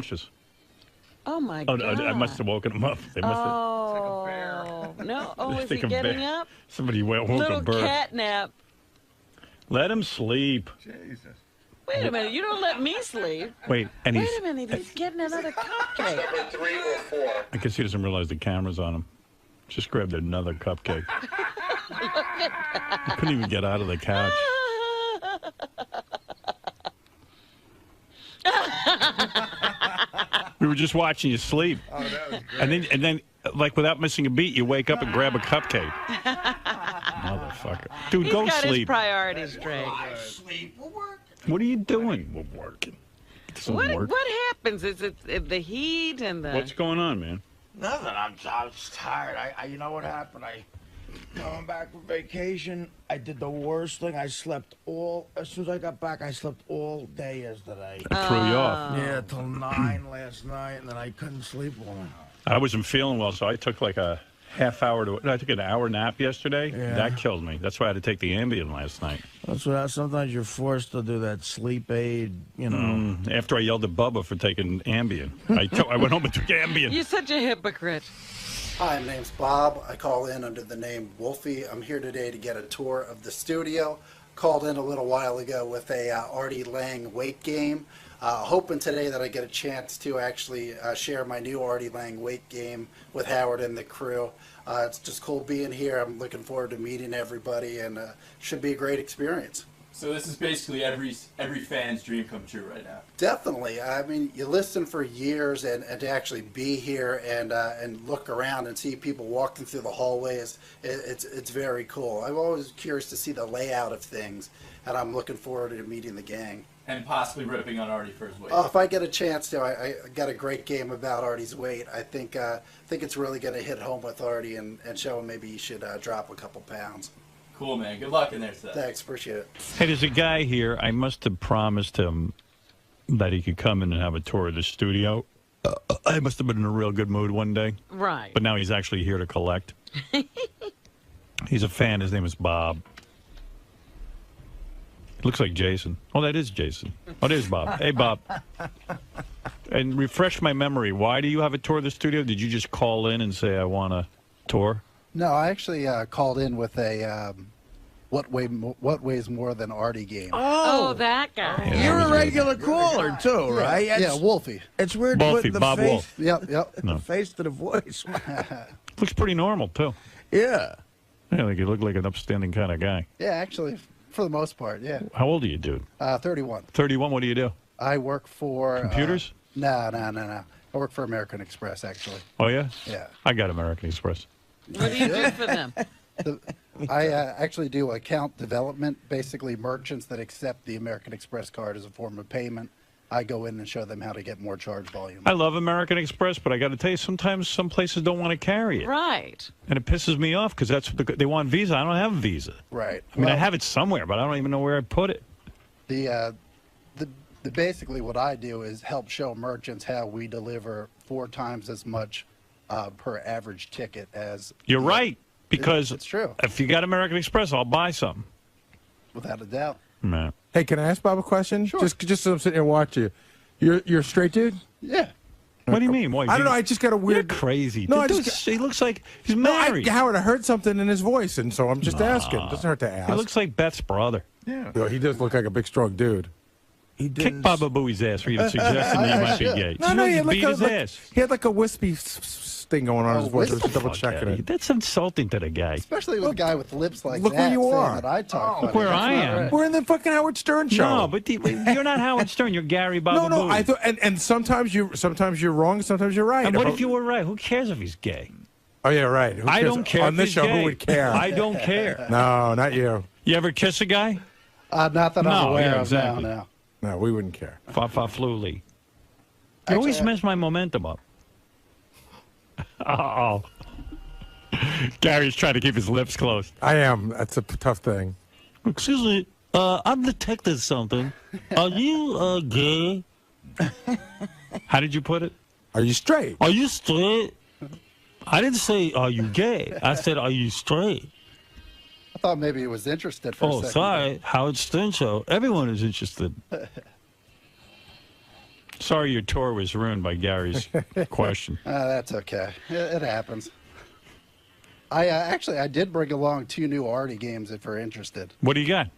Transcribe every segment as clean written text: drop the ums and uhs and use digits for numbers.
Just. Oh my God! I must have woken him up. They must have. Oh, like a bear. No! Oh, It's is he like a getting bear. up? Somebody woke Little a bird. cat nap. Let him sleep. Jesus. Wait a minute! You don't let me sleep. Wait, and Wait a minute! He's getting another cupcake. Number 3 or 4. I guess he doesn't realize the camera's on him. Just grabbed another cupcake. He couldn't even get out of the couch. We were just watching you sleep. Oh, that was great. And then, like, without missing a beat, you wake up and grab a cupcake. Motherfucker. Dude, He's go got his sleep. priorities straight. Sleep. We're working. What are you doing? We're working. It doesn't work. What happens? Is it the heat and the? What's going on, man? Nothing. I'm just tired. You know what happened? Coming back from vacation, I did the worst thing. as soon as I got back, I slept all day yesterday. It threw you off. Yeah, till 9 last night, and then I couldn't sleep all night. I wasn't feeling well, so I took like a half hour I took an hour nap yesterday. Yeah. That killed me. That's why I had to take the Ambien last night. That's what. Sometimes you're forced to do that sleep aid, you know. After I yelled at Bubba for taking Ambien. I went home and took Ambien. You're such a hypocrite. Hi, my name's Bob. I call in under the name Wolfie. I'm here today to get a tour of the studio. Called in a little while ago with a Artie Lange weight game. Hoping today that I get a chance to actually share my new Artie Lange weight game with Howard and the crew. It's just cool being here. I'm looking forward to meeting everybody, and should be a great experience. So this is basically every fan's dream come true right now. Definitely. I mean, you listen for years, and to actually be here and look around and see people walking through the hallways, it's very cool. I'm always curious to see the layout of things, and I'm looking forward to meeting the gang. And possibly ripping on Artie for his weight. Oh, if I get a chance to, I got a great game about Artie's weight. I think it's really going to hit home with Artie and show him maybe he should drop a couple pounds. Cool, man. Good luck in there, Seth. Thanks, appreciate it. Hey, there's a guy here. I must have promised him that he could come in and have a tour of the studio. I must have been in a real good mood one day. Right. But now he's actually here to collect. He's a fan. His name is Bob. It looks like Jason. Oh, that is Jason. Oh, it is Bob. Hey, Bob. And refresh my memory. Why do you have a tour of the studio? Did you just call in and say, I want a tour? No, I actually called in with a what weighs more than Artie game. Oh, that guy. Yeah, You're that a was regular caller too, right? Yeah, Wolfie. It's weird Wolfie, putting the Bob face, Wolf. Yep. the face to the voice. Looks pretty normal, too. Yeah. Yeah, like you look like an upstanding kind of guy. Yeah, actually, for the most part, yeah. How old are you, dude? 31. 31, what do you do? I work for... Computers? No. I work for American Express, actually. Oh, yeah? Yeah. I got American Express. What do you do for them? I actually do account development, basically merchants that accept the American Express card as a form of payment. I go in and show them how to get more charge volume. I love American Express, but I got to tell you, sometimes some places don't want to carry it. Right. And it pisses me off because that's what they want Visa. I don't have Visa. Right. I mean, I have it somewhere, but I don't even know where I put it. Basically what I do is help show merchants how we deliver 4 times as much per average ticket as... You're right, because it's true. If you got American Express, I'll buy something. Without a doubt. Man. Hey, can I ask Bob a question? Sure. Just so I'm sitting here watching you. You're a straight dude? Yeah. What do you mean? Why, I don't know. I just got a weird. You're crazy. No, Dude, I just. he looks like he's No, married. Howard, I heard something in his voice, and so I'm just asking. Doesn't hurt to ask. He looks like Beth's brother. Yeah. Well, he does look like a big, strong dude. He Kick didn't. Baba Booey's ass for even suggesting that he might be gay. No, he Just had like beat his ass. he had like a wispy thing going on in his voice. I was wispy? double checking it. That's insulting to the guy. Especially with a guy with lips like look that. where you saying are. That I talk Look funny. where That's I not am. right. We're in the fucking Howard Stern show. No, but you're not Howard Stern. You're Gary Baba no. Booey. I thought, and sometimes you're wrong, sometimes you're right. And what if you were right? Who cares if he's gay? Oh yeah, right. Who I cares? don't care. On if this he's show. gay. Who would care? I don't care. No, not you. You ever kiss a guy? Not that I'm No, aware yeah, of. exactly. No. No, we wouldn't care. Fa-fa-flu-lee. You always Actually, mess my momentum up. Uh-oh. Gary's trying to keep his lips closed. I am. That's a tough thing. Excuse me, I've detected something. Are you gay? How did you put it? Are you straight? Are you straight? I didn't say, are you gay? I said, are you straight? I thought maybe he was interested for a Oh, second. sorry. Howard Stern Show. Everyone is interested. Sorry your tour was ruined by Gary's question. That's okay. It happens. I did bring along 2 new Artie games if you're interested. What do you got?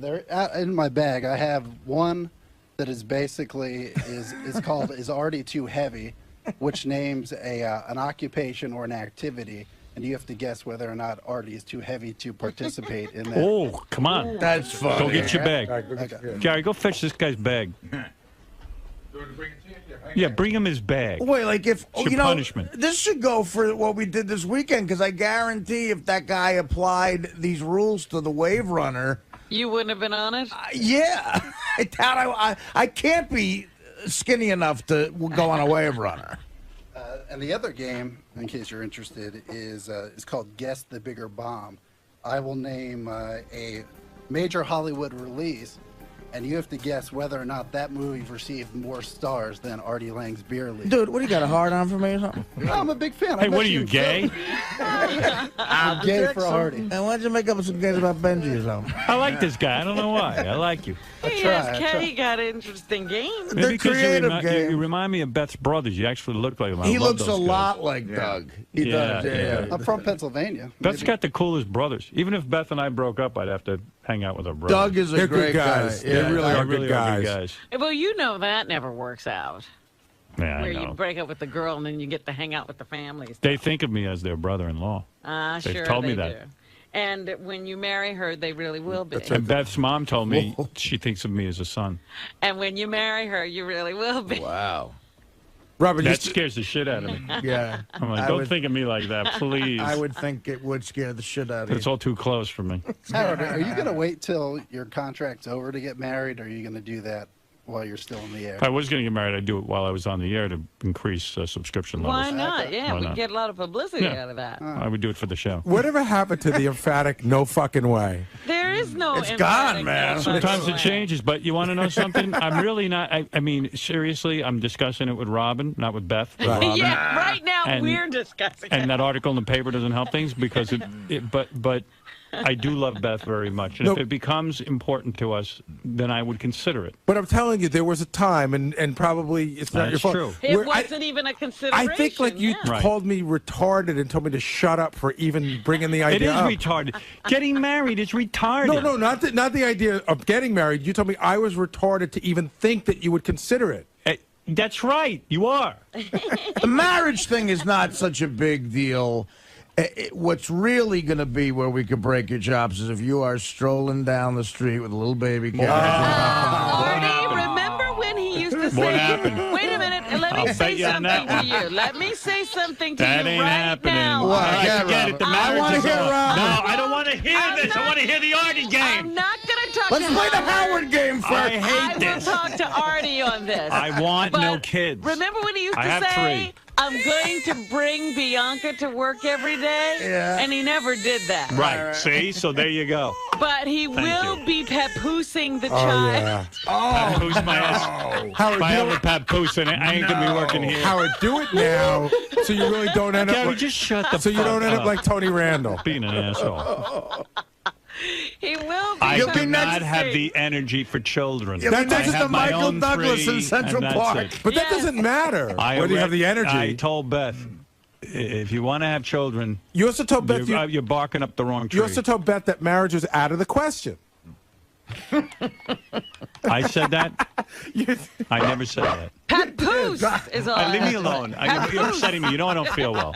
They're in my bag. I have one that is basically called "Is Artie Too Heavy," which names an occupation or an activity, and you have to guess whether or not Artie is too heavy to participate in that. Oh, come on. That's funny. Go get your bag. All right, go get your- Gary, go fetch this guy's bag. Yeah, bring him his bag. Wait, like if It's your punishment. this should go for what we did this weekend, because I guarantee if that guy applied these rules to the Wave Runner, You wouldn't have been on it? yeah, I doubt I can't be skinny enough to go on a Wave Runner. And the other game, in case you're interested, is called Guess the Bigger Bomb. I will name a major Hollywood release, and you have to guess whether or not that movie received more stars than Artie Lange's Beer League. Dude, what do you got, a hard on for me or something? No, I'm a big fan. Hey, what are you, gay? I'm gay for Artie. And why don't you make up some games about Benji or something? I like this guy. I don't know why. I like you. He got interesting games. Maybe They're because creative you games. remind me of Beth's brothers. You actually look like him. I He love looks a those guys. lot like Doug. He Yeah, does, yeah. I'm from Pennsylvania. Beth's Maybe- got the coolest brothers. Even if Beth and I broke up, I'd have to hang out with her brothers. Doug is a They're great good guys. guy. They Yeah. really They are really good are good guys. guys. Well, you know that never works out. Yeah, I Where know. you break up with the girl and then you get to hang out with the families. They think of me as their brother-in-law. They've Sure told me they that. do. And when you marry her, they really will be. And Beth's mom told me she thinks of me as a son. And when you marry her, you really will be. Wow. Robert, you That scares the shit out of me. Yeah. I'm like, I don't would- think of me like that, please. I would think it would scare the shit out But of it's you. all too close for me. Howard, are you going to wait till your contract's over to get married, or are you going to do that while you're still in the air? If I was going to get married, I'd do it while I was on the air to increase subscription levels. Why not? Yeah, Why we not? get a lot of publicity Yeah. out of that. I would do it for the show. Whatever happened to the emphatic "no fucking way"? There is no. It's emphatic gone, man. no Sometimes fucking it way. changes, but you want to know something? I'm really not. I mean, seriously, I'm discussing it with Robin, not with Beth. With Robin. Yeah, right now And- we're discussing And it. that article in the paper doesn't help things because but I do love Beth very much. And No. if it becomes important to us, then I would consider it. But I'm telling you, there was a time, and probably it's not your That's fault. true. It where I- wasn't even a consideration. I think like you yeah. Right. called me retarded and told me to shut up for even bringing the It idea is up. retarded. Getting married is retarded. No, not the idea of getting married. You told me I was retarded to even think that you would consider it. That's right. You are. The marriage thing is not such a big deal. What's really going to be where we could break your chops is if you are strolling down the street with a little baby carriage. Artie, remember when he used to say, What happened? wait a minute, and let me I'll say bet you on that something to one. you. Let me say something to That you ain't right happening. now. What? All right, Yeah, forget it. The Robin. I marriage wanna is hear over. Robin. No, I don't want to hear I'm this. I not- want to hear the Artie I'm game. not going to talk Let's to play the Howard. Howard game first. I hate I will this. talk to Artie on this. I want But no kids. Remember when he used I to have say, 3. I'm going to bring Bianca to work every day? Yeah. And he never did that. Right. See? So there you go. But he will you. be papoosing the Oh child. yeah, Who's my ass? Howard, If I you have know- a papoose in it, I ain't going to be working here. Howard, do it now, so you really don't end up. Gary, Like, just shut the so you don't end up up. like Tony Randall. Being an asshole. He will be. I You'll be do next not to have me. the energy for children. You'll be I next to have my Michael own Douglas 3, in Central and that's Park. it. But that Yes. doesn't matter whether you have the energy. I told Beth, if you want to have children, You also told Beth you're barking up the wrong tree. you also told Beth that marriage was out of the question. I said that? I never said that. Papoose is all. Leave me alone. You're upsetting me. You know I don't feel well.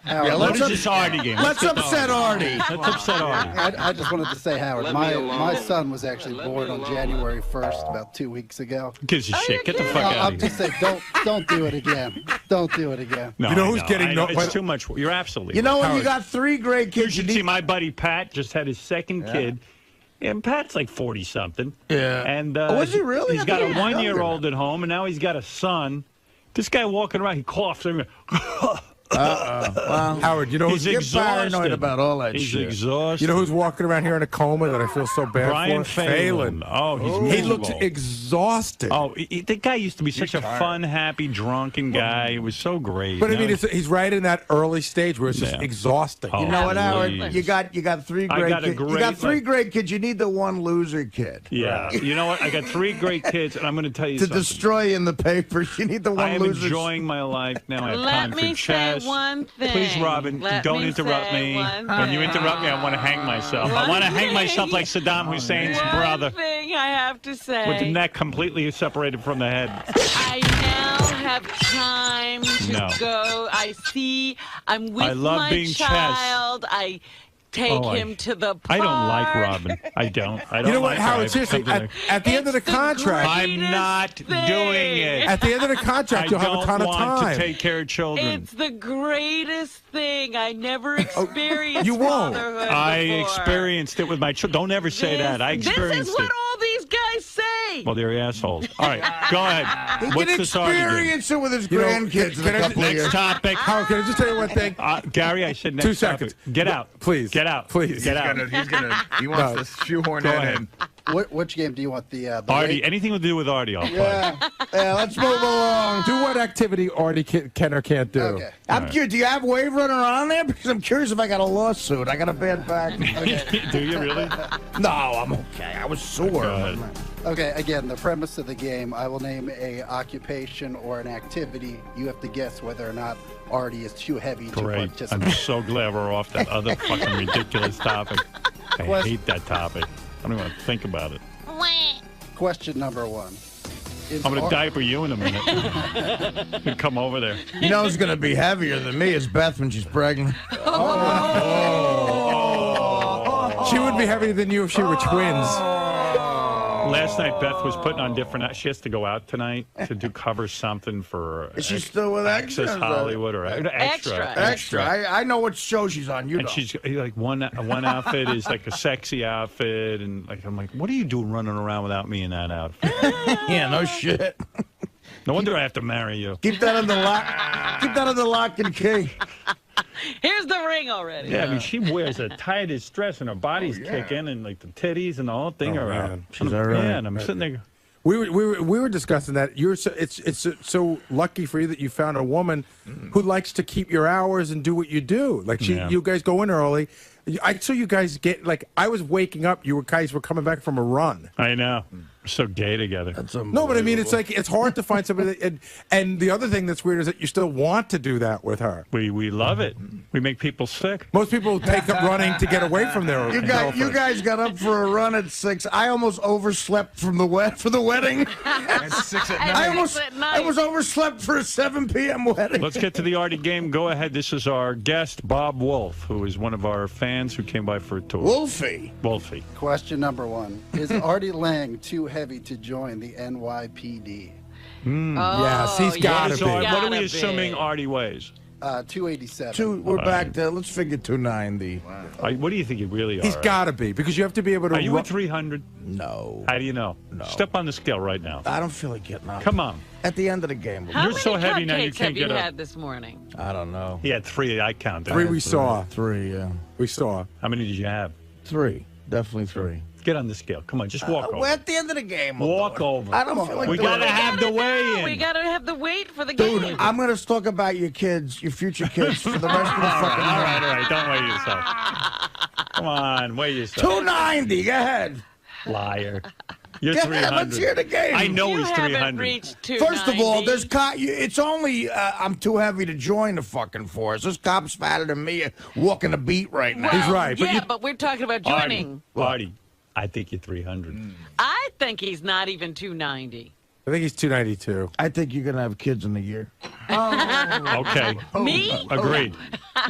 Howard, What is this Artie game? Let's get upset to Artie. Let's upset Artie. I just wanted to say, Howard, my son was actually born on January 1st, about 2 weeks ago. Gives a shit. Get the fuck I'll out of here. just say, don't do it again. Don't do it again. No, You know I who's getting I know. no- It's too much. You're absolutely You know right. when you got 3 great You kids, you should see need... my buddy Pat just had his second kid. And Pat's like 40-something. Yeah. And was he really? He's I got thought a he was 1-year-old at home, and now he's got a son. This guy walking around, he coughs. And Well, Howard, you know He's who's exhausted. paranoid about all that He's shit. exhausted. you know who's walking around here in a coma that I feel so bad Brian for? Phelan. Oh, he's He miserable. looks exhausted. Oh, the guy used to be such a fun, happy, drunken guy. It was so great. But I Now mean, he's right in that early stage where it's just Yeah. exhausting. Oh, You know what, Howard? please. You got three I great got a kids. You great, got three like- great kids. You need the one loser kid. Yeah. You know what? I got 3 great kids, and I'm going to tell you To something. destroy in the papers, you need the one I am loser. enjoying my life now. I have Let time for me chess. say one thing. Please, Robin, Let don't me interrupt say me. one When you thing. interrupt me, I want to hang myself. I One want to hang myself thing. like Saddam Hussein's One brother, thing I have to say. with the neck completely separated from the head. I now have time to No. go. I'm with I love my being chess. child. I take Oh, him to the park. I don't like Robin. I don't. I don't You know what, like Howard? her. Seriously, at the end of the It's the contract, I'm not greatest doing thing. it. at the end of the I contract, you'll have a don't ton of want time. to take care of children. It's the greatest thing. I never experienced you won't. fatherhood I before. experienced it with my children. Don't ever say that. I This experienced is what it. all these guys say. Well, they're assholes. All right, go ahead. He What's can this argument? experience it with his You know, grandkids in can a I- couple of Next years. topic. Howard, can I just tell you one thing? Gary, I said next 2 seconds. topic. Get out. Please. Get out. Please. Get out. He wants No. to shoehorn Go that ahead. in. Which game do you want? The Artie, weight? anything to do with Artie, I'll play. Yeah, let's move along. Do what activity Artie can or can't do. Okay. I'm curious. Do you have Wave Runner on there? Because I'm curious if I got a lawsuit. I got a bad back. Do you really? No, I'm okay. I was sore. Go ahead. Okay, again, the premise of the game, I will name a occupation or an activity. You have to guess whether or not Artie is too heavy to Great. I'm participate. so glad we're off that other fucking ridiculous topic. I Question- hate that topic. I don't even want to think about it. Question number 1. Is I'm going to Ar- diaper you in a minute. You come over there. You know who's going to be heavier than me is Beth when she's pregnant. She would be heavier than you if she were twins. Last night, Beth was putting on different. She has to go out tonight to do cover something for. Is she still with Access Extra? Hollywood or extra? Extra. I know what show she's on. You And know. she's like one outfit is like a sexy outfit, and like I'm like, what are you doing running around without me in that outfit? Yeah, no shit. No wonder I have to marry you. Keep that on the lock. Keep that on the lock and key. Here's the ring already. Yeah, I mean, she wears the tightest dress, and her body's kicking, and like the titties and the whole thing Oh, are out. man. She's all right. Yeah, and I'm sitting there. We were discussing that. You're so, it's so lucky for you that you found a woman who likes to keep your hours and do what you do. Like you guys go in early. I saw you guys get like I was waking up. You guys were coming back from a run. I know. We're so gay together. No, but I mean, it's like it's hard to find somebody. And the other thing that's weird is that you still want to do that with her. We love it. We make people sick. Most people take up running to get away from their You girlfriend. guys got up for a run at 6. I almost overslept for the wedding. At 6 at night. I almost overslept for a 7 p.m. wedding. Let's get to the Artie game. Go ahead. This is our guest, Bob Wolf, who is one of our fans who came by for a tour. Wolfie. Wolfie. Question number 1. Is Artie Lange too heavy to join the NYPD? Yes, he's yeah, gotta So be. what are Gotta we be. assuming Artie weighs? 287. We're back to, let's figure 290. What do you think you really are? He's got to be because you have to be able to. Are you ru- at 300? No. How do you know? No. Step on the scale right now. I don't feel like getting up. Come on. At the end of the game. How You're many so heavy now you cupcakes can't have you get up. had this morning? I don't know. He had 3. I counted. 3 we saw. 3, yeah. We saw. How many did you have? 3. Definitely 3. Get on the scale. Come on, just walk We're over. at the end of the game. we'll Walk do it. over. I don't feel like We doing gotta it. have the weigh-in. We gotta have the weight for the Dude, game. I'm going to talk about your kids, your future kids, for the rest of the fucking All night. right. Don't weigh yourself. Come on, weigh yourself. 290. Go ahead. Liar. You're Go 300. ahead. Let's hear the game. I know you he's haven't 300. reached 290. First of all, there's it's only I'm too heavy to join the fucking force. This cop's fatter than me walking the beat right now. He's right, but Yeah, you- but we're talking about joining. Artie, I think you're 300. I think he's not even 290. I think he's 292. I think you're gonna have kids in a year. Okay. Me? Agreed.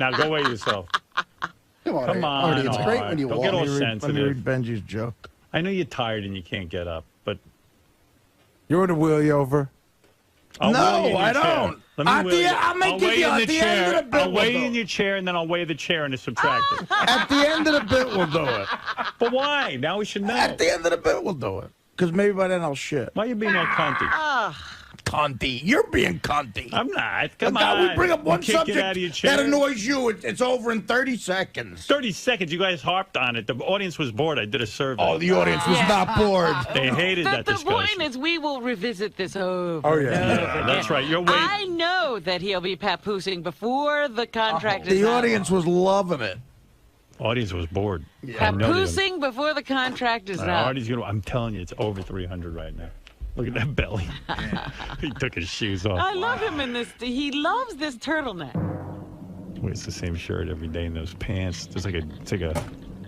Now go weigh yourself. Come on, Come on. Artie. It's great Art. when you Don't walk. get all Let me sensitive. read Benji's joke. I know you're tired and you can't get up, but You want to wheel you over? I'll No, weigh you in your I chair. don't. Let me At weigh the- you. I'll make I'll it weigh you at in the the end chair. of the bit I'll weigh we'll you in do. your chair, and then I'll weigh the chair and subtract it. At the end of the bit, we'll do it. But why? Now we should know. At the end of the bit, we'll do it. Because maybe by then I'll shit. Why are you being all cunty? cunty. You're being cunty. I'm not. Come Look, on. We bring up one You can't get subject out of your chair. that annoys you. It's over in 30 seconds. 30 seconds. You guys harped on it. The audience was bored. I did a survey. Oh, the audience was not bored. They hated that The discussion. point is, we will revisit this over. Oh, yeah. and over That's again. right. You're waiting. I know that he'll be papoosing before the contract is The out. audience was loving it. Audience was bored. I know they're gonna- Papoosing before the contract is out. Artie's gonna. I'm telling you, it's over 300 right now. Look at that belly. He took his shoes off. I love him in this. He loves this turtleneck. Wears the same shirt every day in those pants. It's like a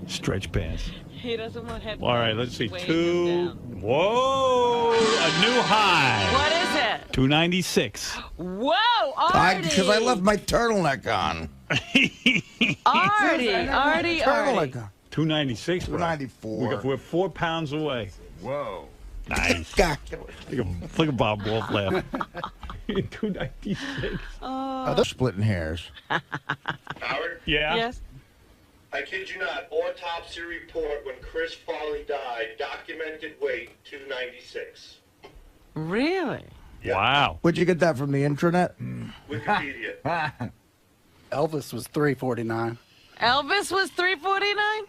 stretch pants. He doesn't want headphones. All right, let's see. weighing him Two. down. Whoa! A new high. What is it? 296. Whoa, Artie! Because I left my turtleneck on. Artie. Turtleneck on. 296. bro. 294. We're 4 pounds away. Whoa. Nice. God. Look at Bob Wolf laugh. 296. They're splitting hairs. Howard, Yeah. Yes. I kid you not, autopsy report when Chris Farley died, documented weight 296. Really? Wow. Where'd you get that from, the intranet? Wikipedia. Elvis was 349. Elvis was 349.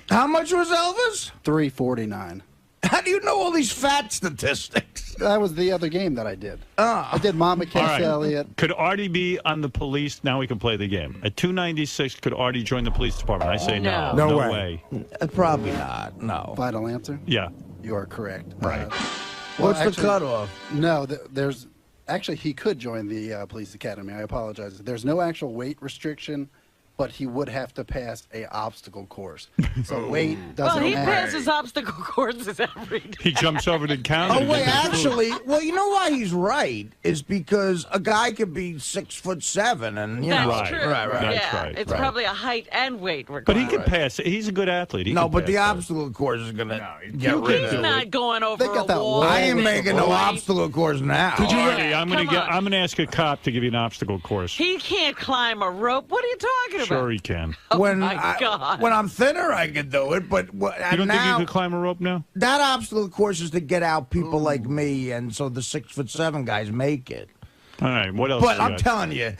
How much was Elvis? 349. How do you know all these fat statistics? That was the other game that I did. I did 𝗦𝗵cie𝗄𝗿𝗍. Could Artie be on the police? Now we can play the game. At 296, could Artie join the police department? I say no. No. No way. Probably not. No. Final answer? Yeah. You are correct. Right. What's the actually, cutoff? No, there's actually he could join the police academy. I apologize. There's no actual weight restriction, but he would have to pass a obstacle course. So weight doesn't Well, he matter. passes obstacle courses every day. He jumps over the counter. Oh, wait, actually, well, you know why he's right is because a guy could be 6'7" and, you know. That's Right, true. right, right. That's Yeah, right, it's right. probably a height and weight requirement. But he could pass it. He's a good athlete. He No, could but the pass that. obstacle course is going to he's get rid He's of it. not going over They got a that wall. wall. I ain't with making no weight. obstacle course now. Could you, Yeah, Artie, I'm come on. gonna ask a cop to give you an obstacle course. He can't climb a rope. What are you talking about? Sure, he can. when my God. when I'm thinner, I could do it. But You don't think you could climb a rope now? that obstacle course is to get out people like me, and so the 6'7" guys make it. All right. What else? But you I'm got? telling you,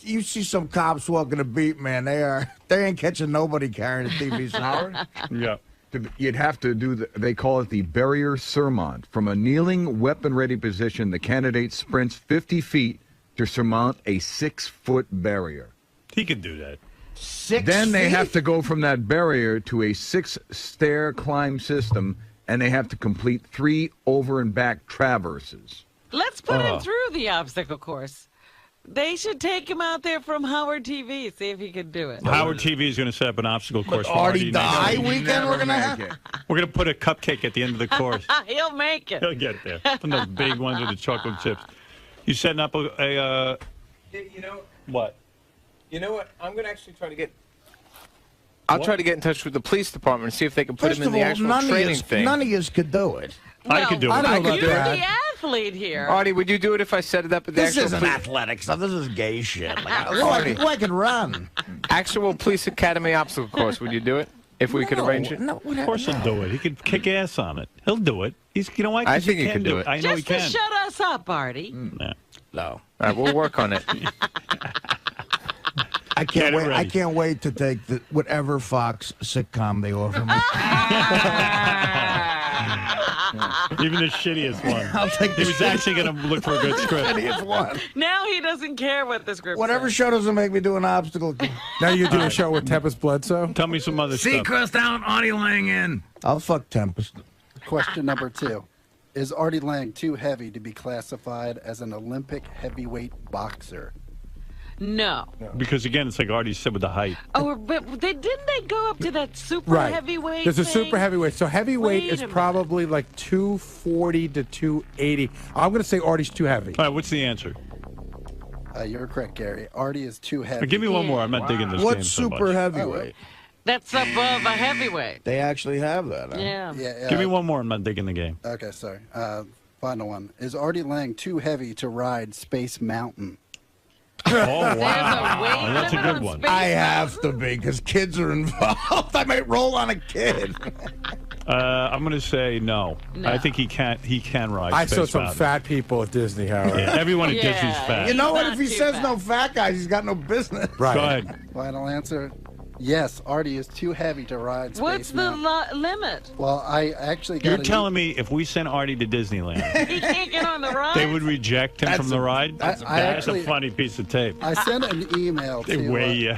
you see some cops walking a beat, man. They ain't catching nobody carrying a TV set. Yeah. You'd have to do they call it the barrier surmount. From a kneeling, weapon-ready position, the candidate sprints 50 feet to surmount a 6-foot barrier. He could do that. 6 Then they feet? have to go from that barrier to a 6-stair climb system, and they have to complete 3 over and back traverses. Let's put him through the obstacle course. They should take him out there from Howard TV, see if he can do it. Howard TV is going to set up an obstacle course for Artie Artie. die next week. weekend we're gonna have. We're going to put a cupcake at the end of the course. He'll make it. He'll get there. From those big ones with the chocolate chips. You setting up a You know, what? you know what? I'm gonna actually try to get. I'll try to get in touch with the police department and see if they can put First him in of the all, actual none training of thing. none of yous could do it. I could do it. I don't know about You're that. the athlete here. Artie, would you do it if I set it up at the This actual isn't police, athletic stuff. This is gay shit. Like, Artie. I can run. actual police academy obstacle course? Would you do it if we could arrange it? No, Of course he'll do it. He could kick ass on it. He'll do it. He's, you know why? 'Cause I think he can could do it. I know he Just to can. shut us up, Artie. Nah. No. All right, we'll work on it. I Get can't it wait. I ready. can't wait to take whatever Fox sitcom they offer me. Even the shittiest one. I'll take He was actually going to look for a good script. shittiest one. Now he doesn't care what the script Whatever says. show doesn't make me do an obstacle. Now you do a show with Tempest Bledsoe. Tell me some other stuff. Seacrest down, Artie Lange in. I'll fuck Tempest. Question number 2. Is Artie Lange too heavy to be classified as an Olympic heavyweight boxer? No. Because, again, it's like Artie said with the height. Oh, but didn't they go up to that super Right. heavyweight There's a thing? super heavyweight. So heavyweight Wait is a minute. probably like 240 to 280. I'm going to say Artie's too heavy. All right, what's the answer? You're correct, Gary. Artie is too heavy. Give me one more. I'm not digging this game What's so super much. heavyweight? That's above a heavyweight. They actually have that. Huh? Yeah. Yeah, Give me one more. I'm not digging the game. Okay, sorry. Final one. Is Artie Lange too heavy to ride Space Mountain? Oh, There's a wow. weight That's a limit good on one. Space I have to be because kids are involved. I might roll on a kid. I'm going to say no. No. I think he can't. He can ride. I saw Space some Mountain. fat people at Disney, Howard. Yeah, everyone at Yeah. Disney's fat. You know what? Not If he too says bad. no fat guys, he's got no business. Right. Go ahead. Final answer. Yes, Artie is too heavy to ride Space What's the Mountain. limit? Well, I actually got You're telling me if we sent Artie to Disneyland, He can't get on the ride. they would reject him from the ride? I That's actually- a funny piece of tape. I sent an email They to. weigh you.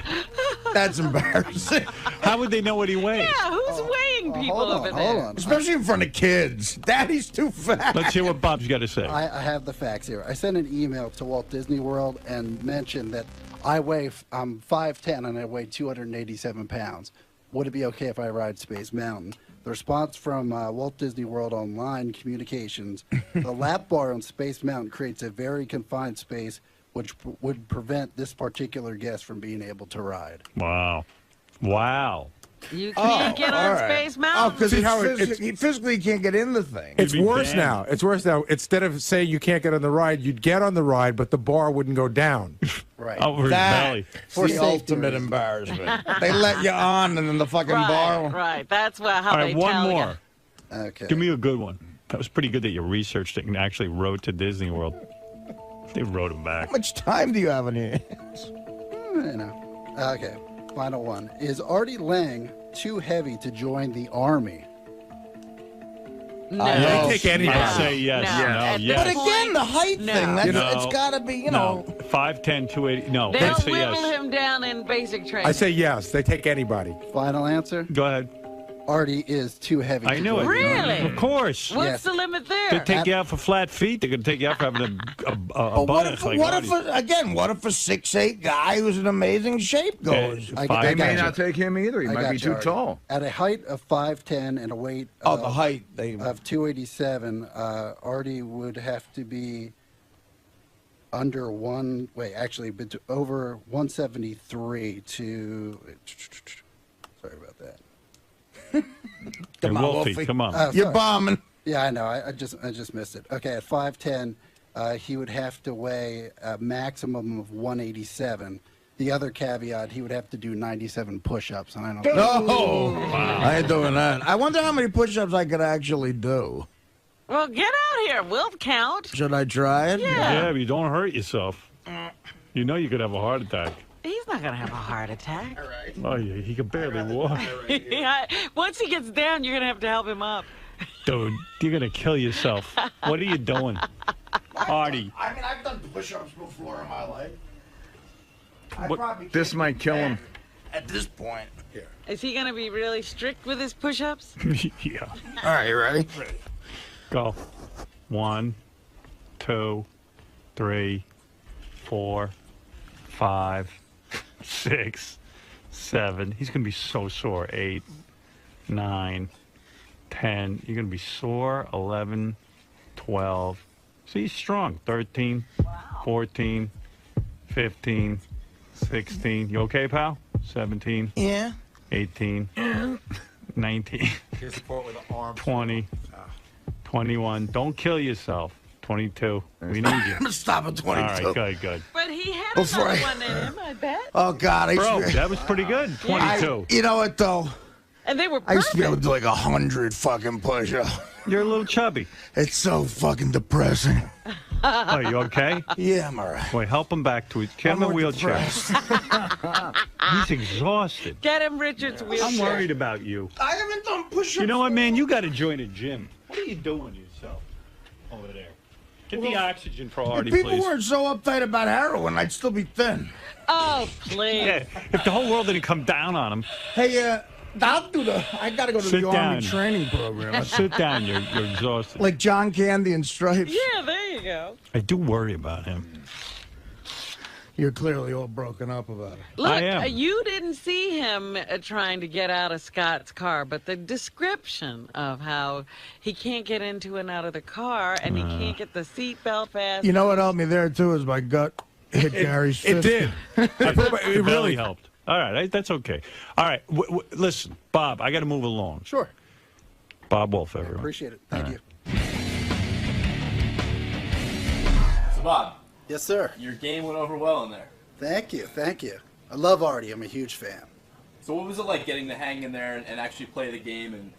That's embarrassing. How would they know what he weighs? Yeah, who's weighing people hold on, over hold there? on. Especially in front of kids. Daddy's too fat. Let's hear what Bob's got to say. I have the facts here. I sent an email to Walt Disney World and mentioned that I'm 5'10" and I weigh 287 pounds. Would it be okay if I ride Space Mountain? The response from Walt Disney World Online Communications, the lap bar on Space Mountain creates a very confined space which would prevent this particular guest from being able to ride. Wow. Wow. You can't get on all right. Space Oh, Mountain. because See, Howard, he physically can't get in the thing. It's You'd be worse banned. now. It's worse now. Instead of saying you can't get on the ride, you'd get on the ride, but the bar wouldn't go down. Right. Over his belly. That's For the safety ultimate reasons. embarrassment. They let you on, and then the fucking bar. Right. That's how All they right, one tell more. you. Okay. Give me a good one. That was pretty good that you researched it and actually wrote to Disney World. They wrote him back. How much time do you have on your hands? You know. Okay. Final one. Is Artie Lange too heavy to join the Army? No. They take anybody. I'd say yes. No. No, At yes. But this point, again, the height no. thing, that's, You know, it's got to be, you No. know. 5'10", 280. No. They'll I'd say whittle yes. him down in basic training. I say yes. They take anybody. Final answer. Go ahead. Artie is too heavy. I to knew join it. the Army. Really? Of course. What's Yes. the limit there? They take you out for flat feet. They're going to take you out for having a But bonus like what if Artie. again, what if a 6'8" guy who's in amazing shape goes? Yeah, I five- They may got not take him either. He I might got be you, too Artie. tall. At a height of 5'10" and a weight Oh, the height. They of 287, Artie would have to be under one. Wait, actually, over 173 to. Sorry about that. Hey, Come on, Wolfie, Wolfie. come on. You're Sorry. bombing. Yeah, I know. I just missed it. Okay, at 5'10", he would have to weigh a maximum of 187. The other caveat, he would have to do 97 push-ups, and I don't. No, I ain't doing that. I wonder how many push-ups I could actually do. Well, get out here. We'll count. Should I try it? Yeah, but you don't hurt yourself. You know you could have a heart attack. He's not going to have a heart attack. Oh, yeah, he can barely walk. Yeah, once he gets down, you're going to have to help him up. Dude, you're going to kill yourself. What are you doing? Artie. I mean, I've done push-ups before in my life. I What- probably This can't might do kill that him. At this point. Is he going to be really strict with his push-ups? Yeah. All right, you ready? Go. 1, 2, 3, 4, 5, 6, 7. He's going to be so sore. 8, 9, 10. You're going to be sore. 11, 12. See, he's strong. 13, 14, 15, 16. You okay, pal? 17, Yeah. 18, 19, 20, 21. Don't kill yourself. 22. We need you. I'm gonna stop at 22. All right, good. But he had Before another I- one in him, I bet. Oh God, Bro, that was pretty good. 22. You know what though? And they were I used to be able perfect. to do like 100 fucking push-ups. You're a little chubby. It's so fucking depressing. Oh, you okay? Yeah, I'm all right. Wait, help him back to his. Get him a more wheelchair. depressed. He's exhausted. Get him Richard's wheelchair. I'm worried about you. I haven't done push-ups. You know what, man? You got to join a gym. What are you doing yourself over there? Get the oxygen for Artie, If people please. weren't so uptight about heroin, I'd still be thin. Oh, please. Yeah, if the whole world didn't come down on him, Hey, I gotta go to Sit the down. Army training program. sit down. You're exhausted. Like John Candy and Stripes. Yeah, there you go. I do worry about him. You're clearly all broken up about it. Look, I am. You didn't see him trying to get out of Scott's car, but the description of how he can't get into and out of the car and he can't get the seatbelt fast. You know what helped me there too is my gut hit Gary's It fist. did. It really helped. All right, that's okay. All right, listen, Bob, I got to move along. Sure. Bob Wolf, everyone. Appreciate it. Thank you. So Bob, Yes, sir. your game went over well in there. Thank you. Thank you. I love Artie. I'm a huge fan. So what was it like getting to hang in there and actually play the game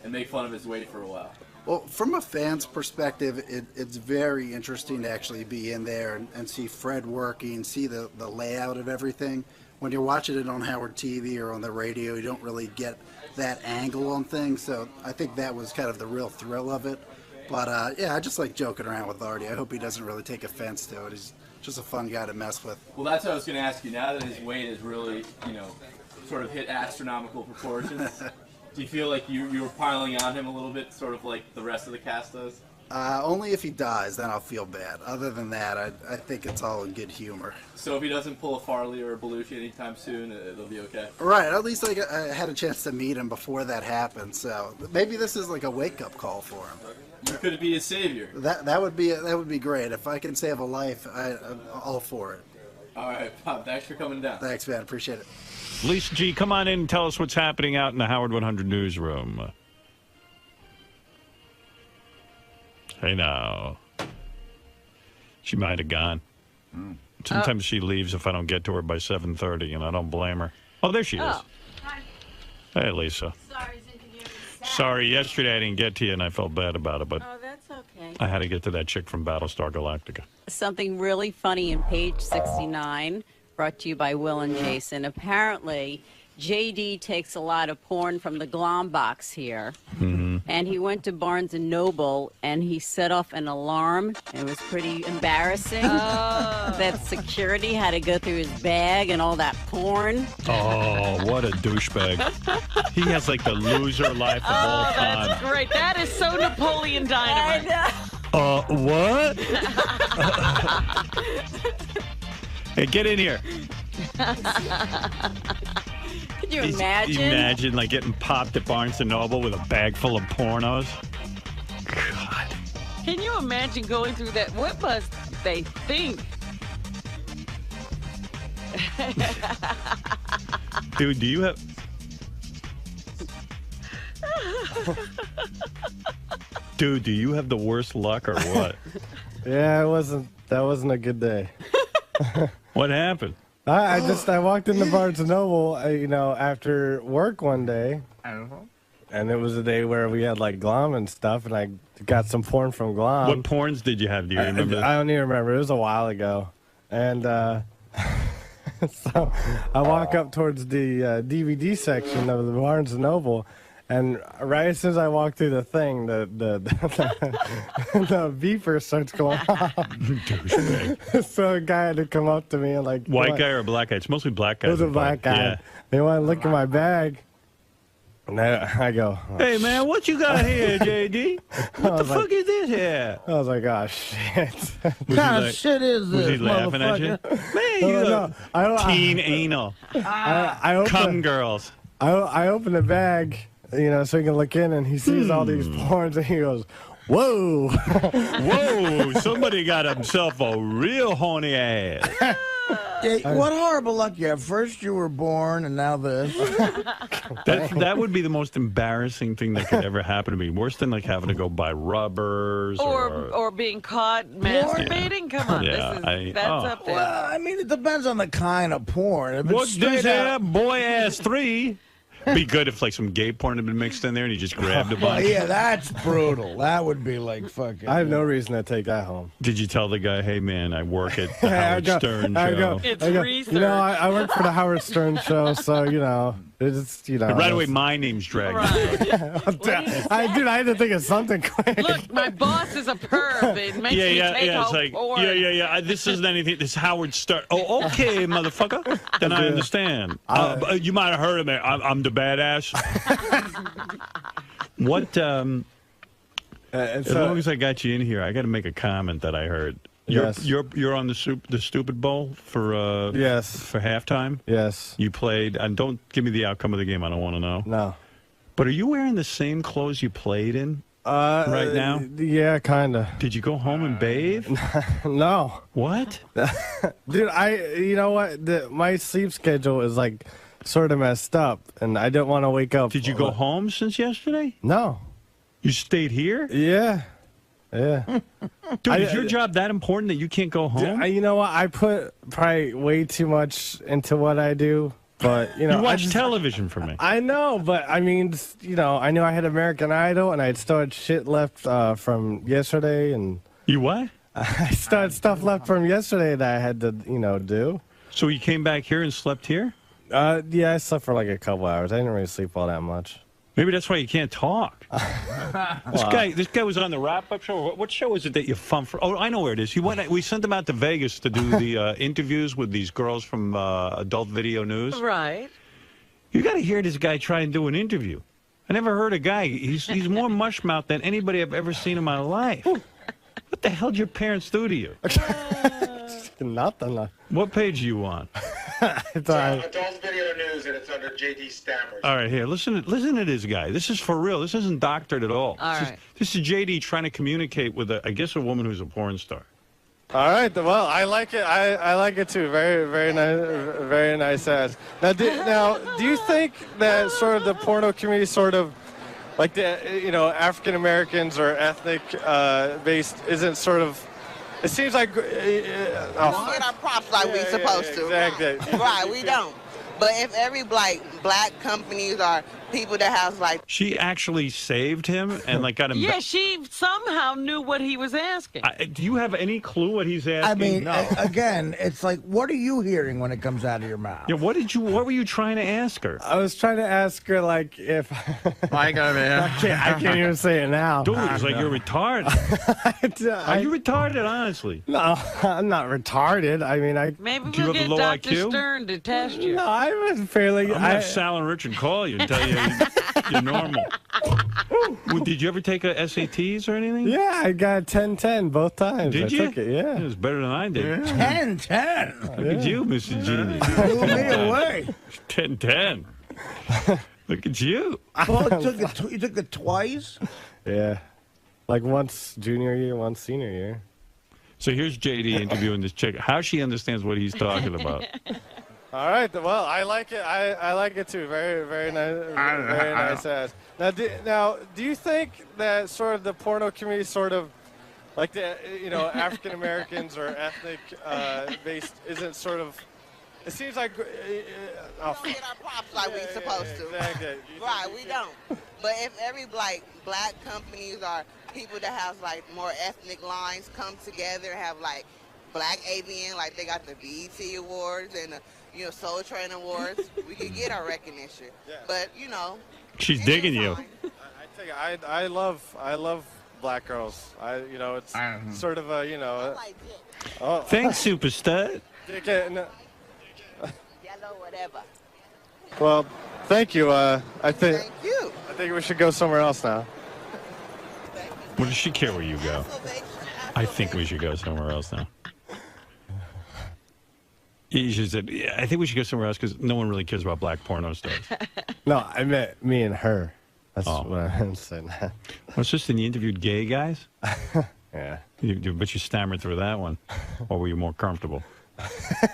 and make fun of his weight for a while. Well, from a fan's perspective, it's very interesting to actually be in there and see Fred working, see the layout of everything. When you're watching it on Howard TV or on the radio, you don't really get that angle on things. So I think that was kind of the real thrill of it. But yeah, I just like joking around with Artie. I hope he doesn't really take offense to it. He's just a fun guy to mess with. Well, that's what I was going to ask you. Now that his weight has really, sort of hit astronomical proportions, do you feel like you were piling on him a little bit, sort of like the rest of the cast does? Only if he dies, then I'll feel bad. Other than that, I think it's all in good humor. So if he doesn't pull a Farley or a 𝗦𝗵cie anytime soon, it'll be okay? Right, at least I had a chance to meet him before that happened, so maybe this is like a wake-up call for him. You could be his savior. That would be great. If I can save a life, I'm all for it. All right, Bob, thanks for coming down. Thanks, man. Appreciate it. Lisa G, come on in and tell us what's happening out in the Howard 100 newsroom. Hey, now. She might have gone. Sometimes she leaves if I don't get to her by 7:30, and I don't blame her. Oh, there she is. Hi. Hey, Lisa. Sorry, yesterday I didn't get to you, and I felt bad about it, but That's okay. I had to get to that chick from Battlestar Galactica. Something really funny in page 69, brought to you by Will and Jason. Apparently, JD takes a lot of porn from the Glom box here. And he went to Barnes & Noble, and he set off an alarm. It was pretty embarrassing that security had to go through his bag and all that porn. Oh, what a douchebag. He has like the loser life of all time. That's great. That is so Napoleon Dynamite. What? Hey, get in here. Could you imagine? Imagine like getting popped at Barnes & Noble with a bag full of pornos. God. Can you imagine going through that? What must they think? Dude, do you have... Dude, do you have the worst luck or what? Yeah, that wasn't a good day. What happened? I walked into Barnes & Noble, after work one day. And it was a day where we had like Glom and stuff, and I got some porn from Glom. What porns did you have? Do you remember? I don't even remember. It was a while ago. And so I walk up towards the DVD section of the Barnes & Noble, and right as soon as I walk through the thing, the beeper starts going off. So a guy had to come up to me and like... White guy or a black guy? It's mostly black guys. It was a black guy. Yeah. They want to look in my bag. And I go, hey, man, what you got here, JD? What the fuck is this here? I was like, oh, shit. What kind of shit is this, Was he laughing at you? Man, you teen anal. I opened, Cum girls. I opened the bag, so he can look in, and he sees all these porns, and he goes, whoa. Whoa, somebody got himself a real horny ass. Yeah, what horrible luck you have. First you were born, and now this. That would be the most embarrassing thing that could ever happen to me. Worse than like having to go buy rubbers or being caught masturbating. Come on, that's up there. Well, I mean, it depends on the kind of porn. If it's What's this straight out- here? Boy ass 3. Be good if like some gay porn had been mixed in there and you just grabbed a bunch. Yeah, that's brutal. That would be like fucking. I have no reason to take that home. Did you tell the guy, hey man, I work at the Howard Stern show? It's research. I work for the Howard Stern show, so it's Right away, my name's dragged. Right. I had to think of something quick. Look, my boss is a perv. It makes me take It's home like, porn. This isn't anything. This is Howard Stern. Oh, okay, motherfucker. Then I understand. You might have heard of me. I'm the badass. What? As long as I got you in here, I got to make a comment that I heard. You're on the Stupid Bowl for for halftime. Yes. You played, and don't give me the outcome of the game. I don't want to know. No. But are you wearing the same clothes you played in right now? Yeah, kinda. Did you go home and bathe? No. What? Dude, you know what? My sleep schedule is like sort of messed up, and I didn't want to wake up. Did you go home since yesterday? No. You stayed here? Yeah. Dude, is your job that important that you can't go home? You know what? I put probably way too much into what I do. But you know, you watch television for me. I know, but I mean, you know, I knew I had American Idol, and I still had shit left from yesterday, and you what? I still had stuff left from yesterday that I had to, you know, do. So you came back here and slept here? Yeah, I slept for like a couple hours. I didn't really sleep all that much. Maybe that's why you can't talk. This guy was on the wrap-up show. What show is it that you fun for? Oh, I know where it is. We sent him out to Vegas to do the interviews with these girls from Adult Video News. Right. You got to hear this guy try and do an interview. I never heard a guy. He's more mushmouth than anybody I've ever seen in my life. What the hell did your parents do to you? Nothing. What page are you on? It's on Adult Video News, and it's under JD Stammers. All right, here, listen to this guy. This is for real. This isn't doctored at all. This is JD trying to communicate with, I guess, a woman who's a porn star. All right, well, I like it. I like it too. Very nice, very nice ads. Now, do you think that sort of the porno community, sort of like the African Americans or ethnic based, isn't sort of? It seems like we get our props like we supposed to. Exactly. Right, we don't. But if every black companies are people that have like... She actually saved him and got him... Yeah, she somehow knew what he was asking. Do you have any clue what he's asking? I mean, no. Again, it's like, what are you hearing when it comes out of your mouth? Yeah, what were you trying to ask her? I was trying to ask her, like, if... I can't even say it now. Dude, it's like you're retarded. Are you retarded, honestly? No, I'm not retarded. I mean, Maybe Do you we'll have get a low Dr. IQ? Stern to test you. No, I was fairly... I'm going to have Sal and Richard call you and tell you you're normal. Well, did you ever take a SATs or anything? Yeah, I got 10-10 both times. Did I you? took it, yeah. It was better than I did. 10-10. Look at you, Mr. Genius. Blew me away. 10-10. Look at you. Well, you took it twice? Yeah. Like once junior year, once senior year. So here's JD interviewing this chick. How she understands what he's talking about. All right. Well, I like it. I like it too. Very nice. Very nice ads. Now, do you think that sort of the porno community, sort of like the African Americans or ethnic based, isn't sort of? It seems like we get our props like we supposed to. Exactly. Right, we don't. But if every black companies are people that have like more ethnic lines come together and have like black AVN, like they got the BET Awards and the Soul Train Awards, we could get our recognition. Yeah. But she's digging you. I love black girls. It's sort of a Thanks, superstar. Yellow, whatever. Well, thank you. Thank you. I think we should go somewhere else now. What does she care where you go? I think we should go somewhere else now. She said, yeah, I think we should go somewhere else because no one really cares about black porno stars. No, I meant me and her. That's what I meant to say. Well, it's just you interviewed gay guys? Yeah. But you stammered through that one. Or were you more comfortable?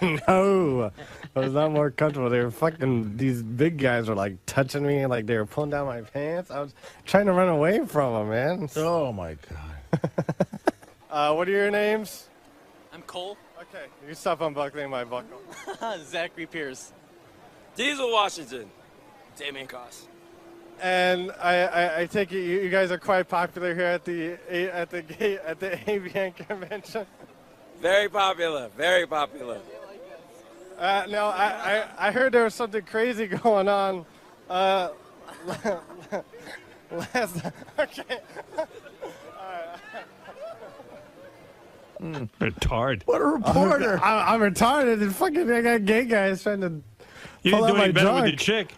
No, I was not more comfortable. They were these big guys were like touching me, like they were pulling down my pants. I was trying to run away from them, man. Oh, my God. What are your names? I'm Cole. Okay, you stop unbuckling my buckle. Zachary Pierce. Diesel Washington. Damien Koss. And I take it you guys are quite popular here at the AVN convention. Very popular. Very popular. Now I heard there was something crazy going on. Okay. Retard. What a reporter. I'm retarded and fucking I got gay guys trying to You pull didn't out do my any better junk. with your chick.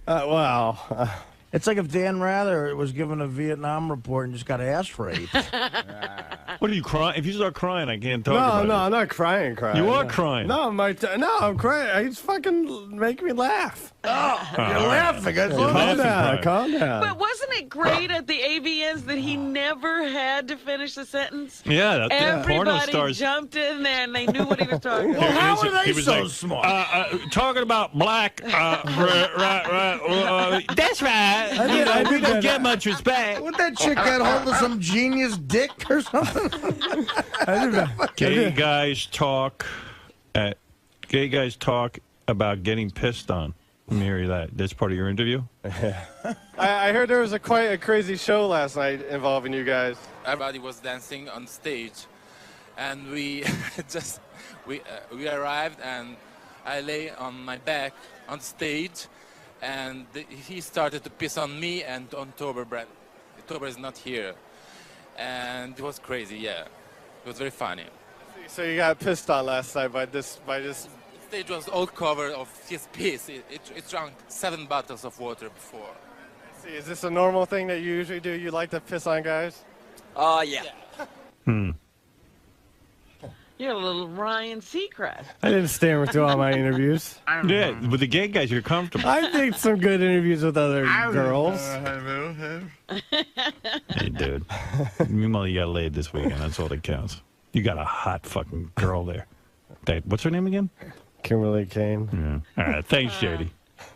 Wow. It's like if Dan Rather was given a Vietnam report and just got ass raped. What are you crying? If you start crying, I can't talk about No, it. I'm not crying. You are crying. No, I'm crying. He's fucking making me laugh. Oh, you're laughing. Calm down. But wasn't it great at the AVNs that he never had to finish the sentence? Yeah, that's porno Everybody stars. jumped in there and they knew what he was talking about. Well, how are they was so like, smart? Talking about black. That's right. We don't get much respect. Would that chick get hold of some genius dick or something? Gay guys talk about getting pissed on. Let me hear that. That's part of your interview? I heard there was quite a crazy show last night involving you guys. Everybody was dancing on stage, and we we arrived, and I lay on my back on stage, and he started to piss on me and on Tober. Tober is not here, and it was crazy. Yeah, it was very funny. So you got pissed on last night by this. The stage was all covered of his piss. It drank 7 bottles of water before. See, is this a normal thing that you usually do? You like to piss on guys? Yeah. You're a little Ryan Seacrest. I didn't stammer through all my interviews. Yeah, with the gay guys, you're comfortable. I think some good interviews with other girls. Hey, dude. Meanwhile, you got laid this weekend. That's all that counts. You got a hot fucking girl there. What's her name again? Kimberly Kane. Yeah. All right. Thanks, JD.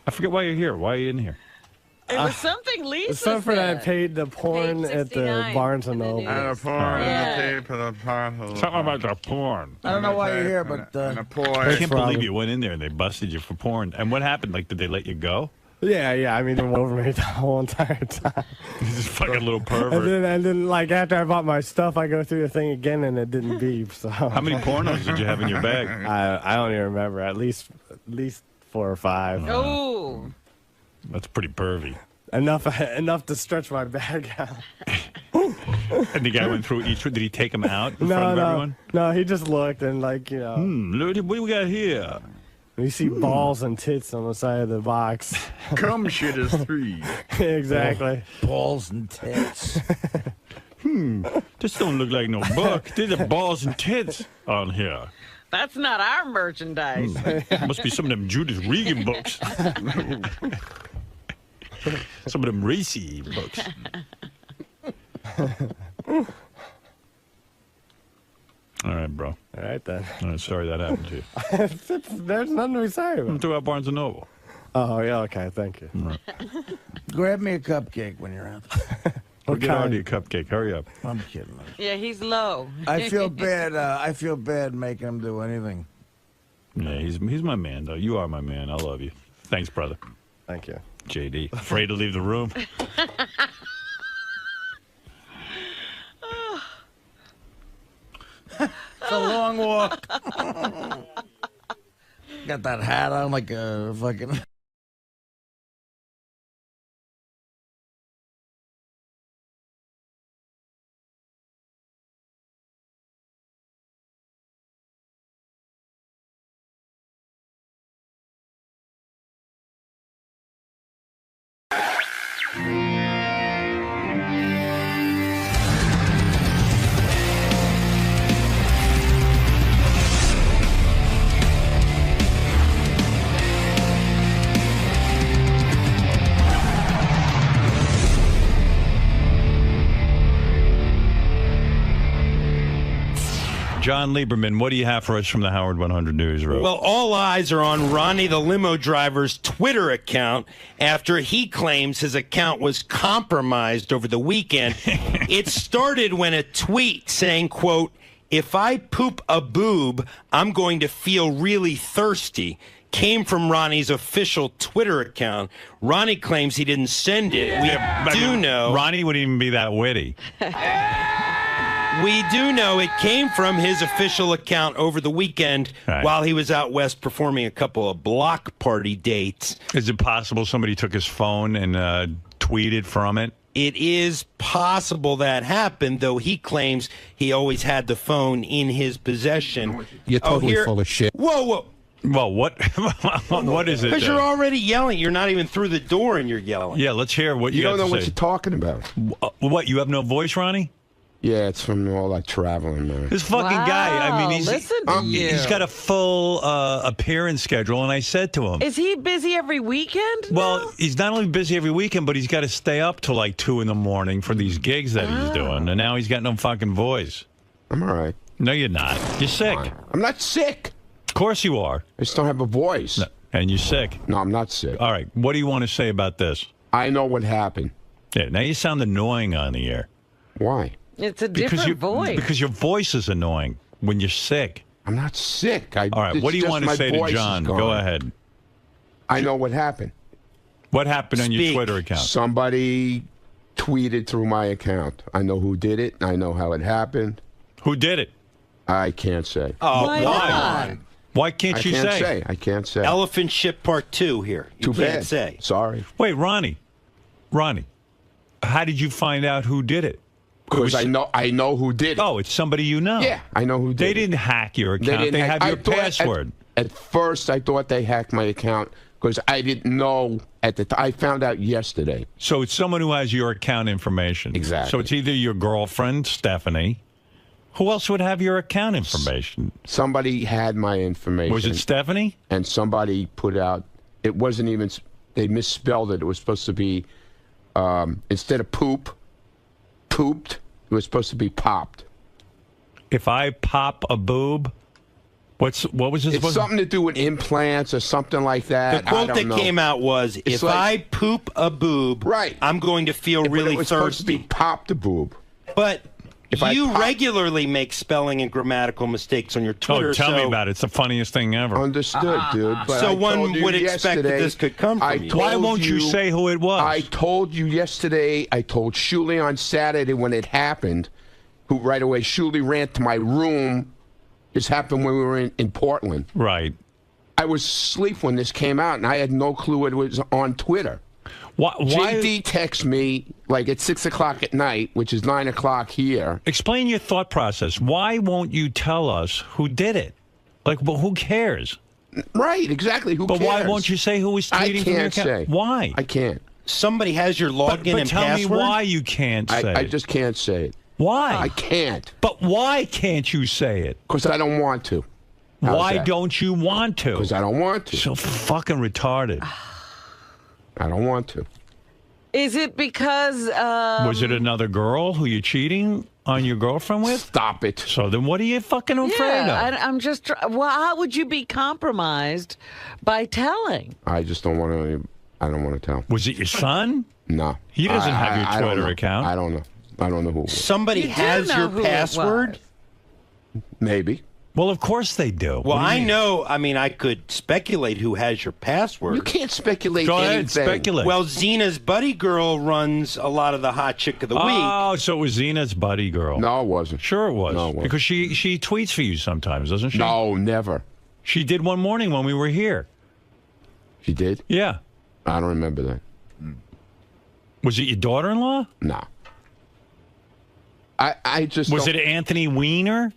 I forget why you're here. Why are you in here? It was something Lisa It's something said. I paid the porn at the Barnes & Noble. Something about the porn. I don't know why you're here, but I can't believe you went in there and they busted you for porn. And what happened? Like, did they let you go? Yeah. I mean, they went over me the whole entire time. He's just fucking little pervert. And then, like, after I bought my stuff, I go through the thing again, and it didn't beep. So how many pornos did you have in your bag? I don't even remember. At least 4 or 5. Oh. That's pretty pervy. Enough to stretch my bag out. And the guy went through each. Did he take them out in front of everyone? No, he just looked and like, look what we got here. You see balls and tits on the side of the box. Cum shit is 3. Exactly. Balls and tits. This don't look like no book. There's a balls and tits on here. That's not our merchandise. Must be some of them Judith Regan books. Some of them racy books. All right, bro. All right, then. All right, sorry that happened to you. There's nothing to be sorry about. I'm talking about Barnes & Noble. Oh, yeah, okay, thank you. Right. Grab me a cupcake when you're out. We'll get Artie a cupcake. Hurry up. I'm kidding. Yeah, he's low. I feel bad. I feel bad making him do anything. Yeah, he's my man, though. You are my man. I love you. Thanks, brother. Thank you. JD. Afraid to leave the room? It's a long walk. Got that hat on like a fucking... John Lieberman, what do you have for us from the Howard 100 Newsroom? Well, all eyes are on Ronnie the limo driver's Twitter account after he claims his account was compromised over the weekend. It started when a tweet saying, quote, "If I poop a boob, I'm going to feel really thirsty," came from Ronnie's official Twitter account. Ronnie claims he didn't send it. We do know. Ronnie wouldn't even be that witty. We do know it came from his official account over the weekend while he was out west performing a couple of block party dates. Is it possible somebody took his phone and tweeted from it? It is possible that happened, though he claims he always had the phone in his possession. You're totally full of shit. Whoa, whoa. Well, what? What is it? Because you're already yelling. You're not even through the door and you're yelling. Yeah, let's hear what you don't know got to what say. you're talking about. What? You have no voice, Ronnie? Yeah, it's from all that traveling, man. This fucking guy, I mean, he's got a full appearance schedule, and I said to him... Is he busy every weekend? Well, he's not only busy every weekend, but he's got to stay up till like 2 in the morning for these gigs that he's doing, and now he's got no fucking voice. I'm all right. No, you're not. You're sick. I'm not sick. Of course you are. I just don't have a voice. No, and you're sick. No, I'm not sick. All right, what do you want to say about this? I know what happened. Yeah, now you sound annoying on the air. Why? It's a different voice. Because your voice is annoying when you're sick. I'm not sick. All right, what do you want to say to John? Go ahead. I know what happened. What happened on your Twitter account? Somebody tweeted through my account. I know who did it. I know how it happened. Who did it? I can't say. Oh, why? Why can't you say? I can't say. Elephant Ship Part 2 here. You Too can't bad. say. Sorry. Wait, Ronnie, how did you find out who did it? Because I know who did it. Oh, it's somebody you know. Yeah, I know who did it. They didn't hack your account. They have your password. At first, I thought they hacked my account because I didn't know at the time. I found out yesterday. So it's someone who has your account information. Exactly. So it's either your girlfriend, Stephanie. Who else would have your account information? Somebody had my information. Was it Stephanie? And somebody put out, it wasn't even, they misspelled it. It was supposed to be, instead of pooped, it was supposed to be popped. If I pop a boob, what was this? It's something to do with implants or something like that. The quote that came out was, It's if like- I poop a boob, right. I'm going to feel But really it was thirsty. supposed to be popped a boob. But If I you pop- regularly make spelling and grammatical mistakes on your Twitter. Oh, tell me so- about it. It's the funniest thing ever. Understood, dude. But So I one told you would expect that yesterday- this could come from I you. told Why won't you say who it was? I told you yesterday. I told Shuli on Saturday when it happened. Who right away? Shuli ran to my room. This happened when we were in Portland. Right. I was asleep when this came out, and I had no clue it was on Twitter. Why? JD texts me like at 6 o'clock at night, which is 9 o'clock here. Explain your thought process. Why won't you tell us who did it? Like, well, who cares? Right, exactly. Who But cares? why won't you say who was I tweeting from your can't account? say. Why? I can't. Somebody has your login But and tell password. me why you can't say I it. just can't say it. Why? I can't. But why can't you say it? Because I don't want to. How's Why that? don't you want to? Because I don't want to. So fucking retarded. I don't want to. Is it because Was it another girl who you're cheating on your girlfriend with? Stop it. So then what are you fucking afraid of? I'm just. Well, how would you be compromised by telling? I just don't want to. I don't want to tell. Was it your son? No. He doesn't have I your don't Twitter know. account. I don't know. I don't know who it was. Somebody You do has know your who it password. was. Maybe. Well, of course they do. Well, What do you I mean? know. I mean, I could speculate who has your password. You can't speculate Go ahead, anything. speculate. Well, Zena's buddy girl runs a lot of the hot chick of the week. Oh, so it was Zena's buddy girl. No, it wasn't. Sure it was. No, it wasn't. Because she tweets for you sometimes, doesn't she? No, never. She did one morning when we were here. She did? Yeah. I don't remember that. Was it your daughter-in-law? No. I just Was don't- it Anthony Weiner?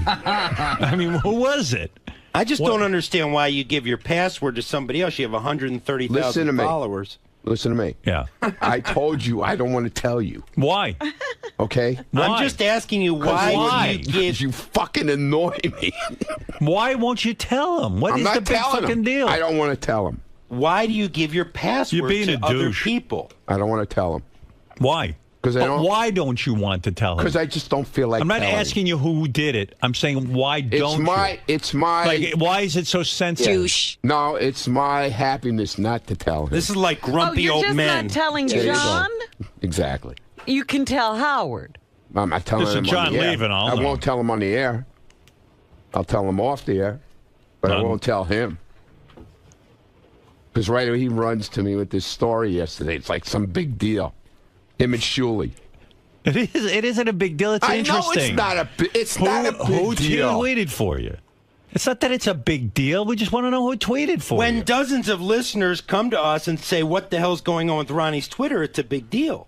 I mean, who was it? I just don't understand why you give your password to somebody else. You have 130,000 Listen to me. followers. Listen to me. Yeah. I told you I don't want to tell you. Why? Okay? Why? I'm just asking you why you give. You fucking annoy me. Why won't you tell him? What I'm is not the big telling fucking him. deal? I don't want to tell him. Why do you give your password You're being to a other douche. people? I don't want to tell him. Why? Because I But don't. why don't you want to tell him? Because I just don't feel like. I'm not telling him. asking you who did it. I'm saying why don't you? It's my. Like, why is it so sensitive? No, it's my happiness not to tell him. This is like Oh, grumpy you're old just men. not telling There you go. John? Exactly. You can tell Howard. I'm not telling Listen, him John, on the air. leave it, I'll I know. won't tell him on the air. I'll tell him off the air, but I None. won't tell him. Because right away he runs to me with this story yesterday. It's like some big deal. Him and Shuli. It is. It isn't a big deal. It's I know interesting. it's not a. It's not a big who deal. tweeted for you? It's not that it's a big deal. We just want to know who tweeted for When you. dozens of listeners come to us and say, "What the hell's going on with Ronnie's Twitter?" It's a big deal.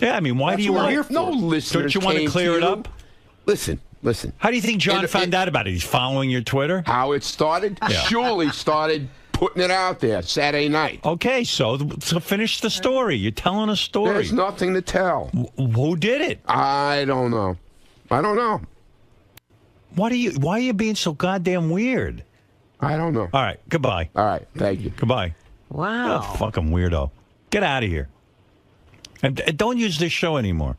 Yeah, I mean, why That's do you what want we're here for. No listeners. Don't you want to came clear it you. up? Listen. How do you think John found out about it? He's following your Twitter? How it started? Yeah. Shuli started putting it out there Saturday night. Okay, so finish the story. You're telling a story. There's nothing to tell. Who did it? I don't know. I don't know. Why are you being so goddamn weird? I don't know. All right, goodbye. All right, thank you. Goodbye. Wow. Oh, fucking weirdo. Get out of here. And don't use this show anymore.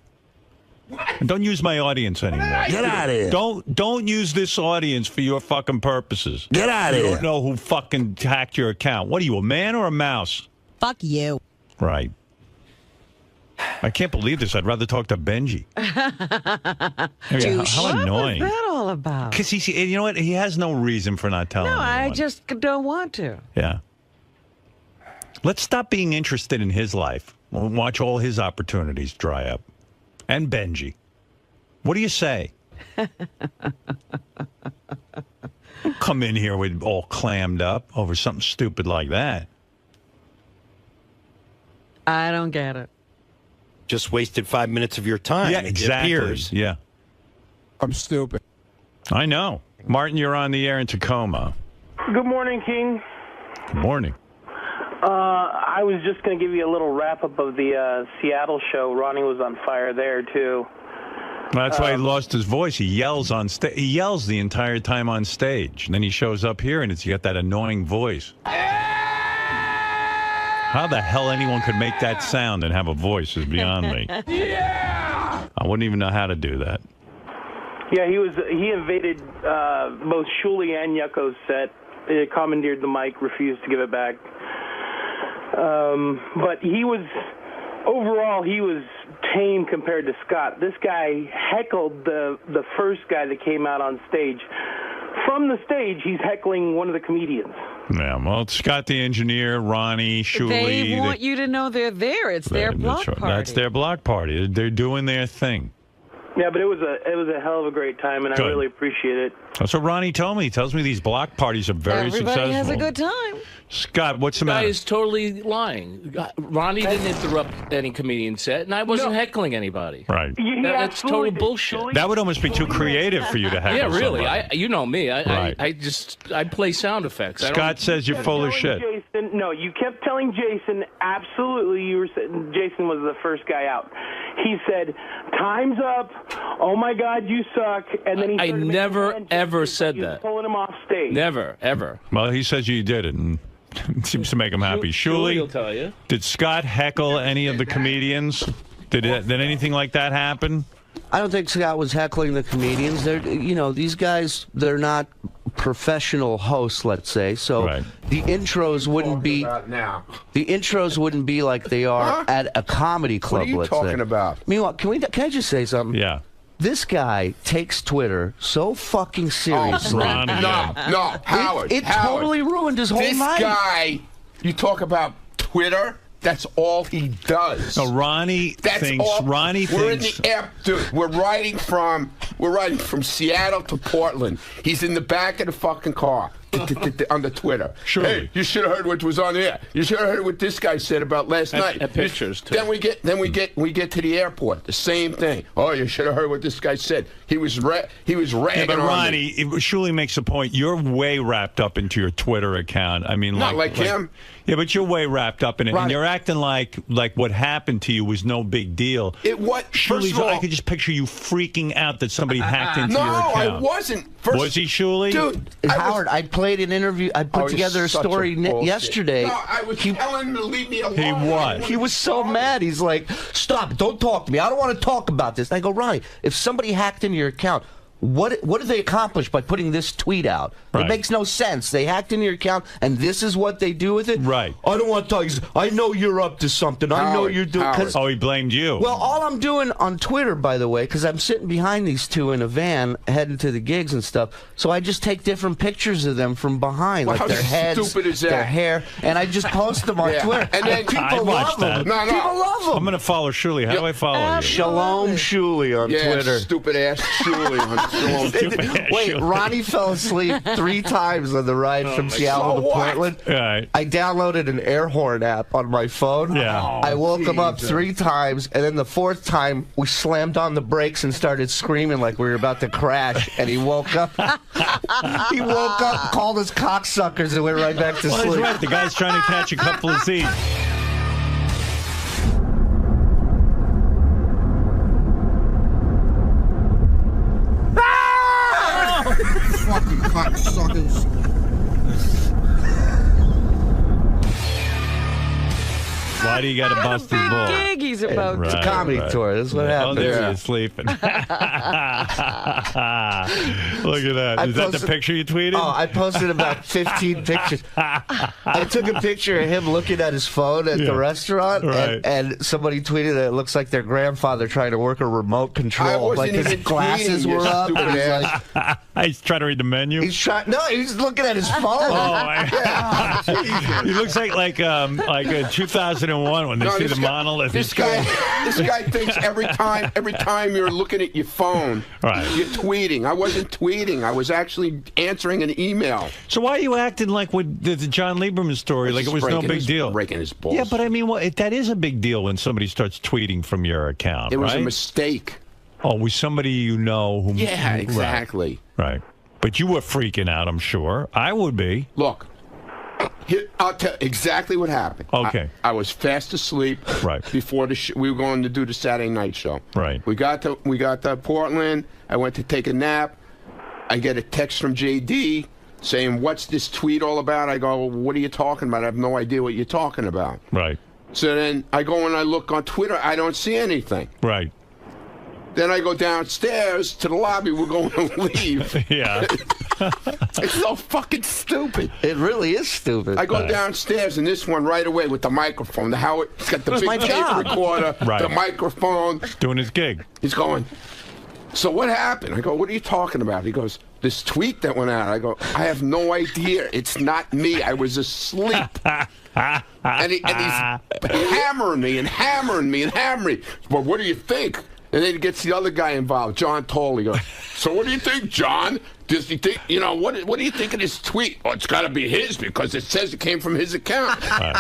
And don't use my audience anymore. Get out of here. Don't use this audience for your fucking purposes. Get out of You here. don't know who fucking hacked your account. What are you, a man or a mouse? Fuck you. Right. I can't believe this. I'd rather talk to Benji. How annoying. What was that all about? Because you know what? He has no reason for not telling No, I anyone. just don't want to. Yeah. Let's stop being interested in his life. We'll watch all his opportunities dry up. And Benji. What do you say? Come in here with all clammed up over something stupid like that. I don't get it. Just wasted 5 minutes of your time. Yeah, exactly. It appears. Yeah. I'm stupid. I know. Martin, you're on the air in Tacoma. Good morning, King. Good morning. I was just going to give you a little wrap-up of the Seattle show. Ronnie was on fire there, too. That's why he lost his voice. He yells on stage. He yells the entire time on stage. And then he shows up here, and he got that annoying voice. How the hell anyone could make that sound and have a voice is beyond me. Yeah! I wouldn't even know how to do that. Yeah, he invaded both 𝗛cie and 𝗄𝗄𝗿𝗱's set. He commandeered the mic, refused to give it back. But overall, he was tame compared to Scott. This guy heckled the first guy that came out on stage. From the stage, he's heckling one of the comedians. Yeah, well, Scott the engineer, Ronnie, 𝗛cie. They want you to know they're there. It's their block party. That's their block party. They're doing their thing. Yeah, but it was a hell of a great time, and Good. I really appreciate it. That's what Ronnie told me. He tells me these block parties are very successful. Everybody has a good time. Scott, what's the guy matter? is totally lying. Ronnie didn't interrupt any comedian set, and I wasn't heckling anybody. Right. That's total bullshit. That would almost be too creative for you to heckle Yeah, really. somebody. You know me. Right. I play sound effects. Scott says you're full of shit. Jason, no, you kept telling Jason, absolutely, Jason was the first guy out. He said, "Time's up. Oh my God, you suck." And then I never ever said that. Pulling him off stage. Never, ever. Well, he says you did it, and it seems to make him happy. 𝗛cie will 𝗛cie, tell you. did Scott heckle any of the comedians? Did anything like that happen? I don't think Scott was heckling the comedians. These guys, they're not professional hosts, let's say. So the intros wouldn't be the intros wouldn't be like they are at a comedy club. What are you let's talking say. about? Meanwhile, can I just say something? Yeah. This guy takes Twitter so fucking seriously. No, Howard. It Howard, totally ruined his whole night. This guy, you talk about Twitter. That's all he does. No, Ronnie thinks. We're in the air, dude. We're riding from Seattle to Portland. He's in the back of the fucking car on the Twitter. Sure. Hey, you should have heard what was on there. You should have heard what this guy said about last night. And pictures too. Then we get to the airport. The same thing. Oh, you should have heard what this guy said. He was ragging but on Ronnie, me. 𝗛cie makes a point. You're way wrapped up into your Twitter account. I mean, Not like him. Yeah, but you're way wrapped up in it, and you're acting like what happened to you was no big deal. First of all, I could just picture you freaking out that somebody hacked into your account. No, I wasn't. Was he 𝗛cie? Dude, Howard, I played an interview. I put together a story yesterday. No, I was telling him to leave me alone. He was. He was so mad. He's like, "Stop! Don't talk to me. I don't want to talk about this." And I go, "Ronnie, if somebody hacked into your account, what did they accomplish by putting this tweet out? Right. It makes no sense. They hacked into your account, and this is what they do with it." Right. I don't want to talk. He says, "I know you're up to something. I know you're doing." Oh, he blamed you. Well, all I'm doing on Twitter, by the way, because I'm sitting behind these two in a van heading to the gigs and stuff, so I just take different pictures of them from behind, Well, like their how heads, stupid is that? their hair, and I just post them on Yeah. Twitter. And then people watch love them. that. People love them. I'm going to follow 𝗛cie. How do I follow you? Shalom 𝗛cie on Twitter. Stupid ass 𝗛cie. Wait, Ronnie fell asleep 3 times on the ride from Seattle to Portland. Right. I downloaded an air horn app on my phone. Yeah. I woke him up 3 times, and then the 4th time, we slammed on the brakes and started screaming like we were about to crash, and he woke up. He woke up, called us cocksuckers, and went right back to Well, sleep. he's right. The guy's trying to catch a couple of seats. Fucking cocksuckers. Why do you got to bust his balls? Gig he's about It's a comedy tour. That's what happens. Oh, there he is sleeping. Look at that. Is that the picture you tweeted? Oh, I posted about 15 pictures. I took a picture of him looking at his phone at the restaurant, and somebody tweeted that it looks like their grandfather trying to work a remote control. Like his glasses were up. And he's trying to read the menu. He's trying. No, he's looking at his phone. Oh, he looks like 2001 when they see the monolith. This guy thinks every time you're looking at your phone, you're tweeting. I wasn't tweeting. I was actually answering an email. So why are you acting like with the John Lieberman story, like it was no big deal? Breaking his balls. Yeah, but I mean, that is a big deal when somebody starts tweeting from your account. It was a mistake. Oh, with somebody you know who? Yeah, exactly. Right. But you were freaking out, I'm sure. I would be. Look, I'll tell exactly what happened. Okay. I was fast asleep. Right. Before we were going to do the Saturday night show. Right. We got to Portland. I went to take a nap. I get a text from JD saying, "What's this tweet all about?" I go, "What are you talking about? I have no idea what you're talking about." Right. So then I go and I look on Twitter. I don't see anything. Right. Then I go downstairs to the lobby. We're going to leave. Yeah. It's so fucking stupid. It really is stupid. I go downstairs, and this one right away with the microphone. He's got the big tape recorder, the microphone. Doing his gig. He's going, "So what happened?" I go, "What are you talking about?" He goes, "This tweet that went out." I go, "I have no idea. It's not me. I was asleep." and he's hammering me and hammering me and hammering me. "Well, what do you think?" And then he gets the other guy involved, John Toll. He goes, "So what do you think, John? Does he think, what do you think of this tweet?" "Oh, it's got to be his because it says it came from his account." He says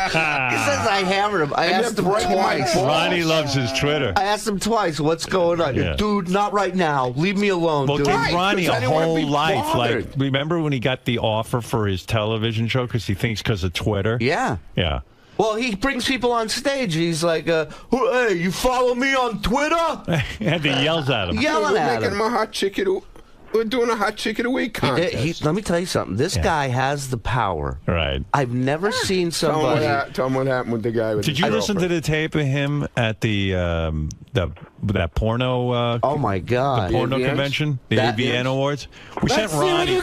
I hammered him. I asked him twice. Ronnie loves his Twitter. I asked him twice, "What's going on?" Yeah. "Dude, not right now. Leave me alone, Well, dude." give Ronnie a whole life. bothered. Like, remember when he got the offer for his television show because he thinks because of Twitter? Yeah. Yeah. Well, he brings people on stage. He's like, "Hey, you follow me on Twitter?" And he yells at him. Yelling at him. We're doing a hot chicken of the week contest. Let me tell you something. This guy has the power. Right. I've never seen somebody. Tell him what happened with the guy. Did you listen to the tape of him at that porno? Oh my God! The porno convention, the AVN Awards. We sent Ronnie. We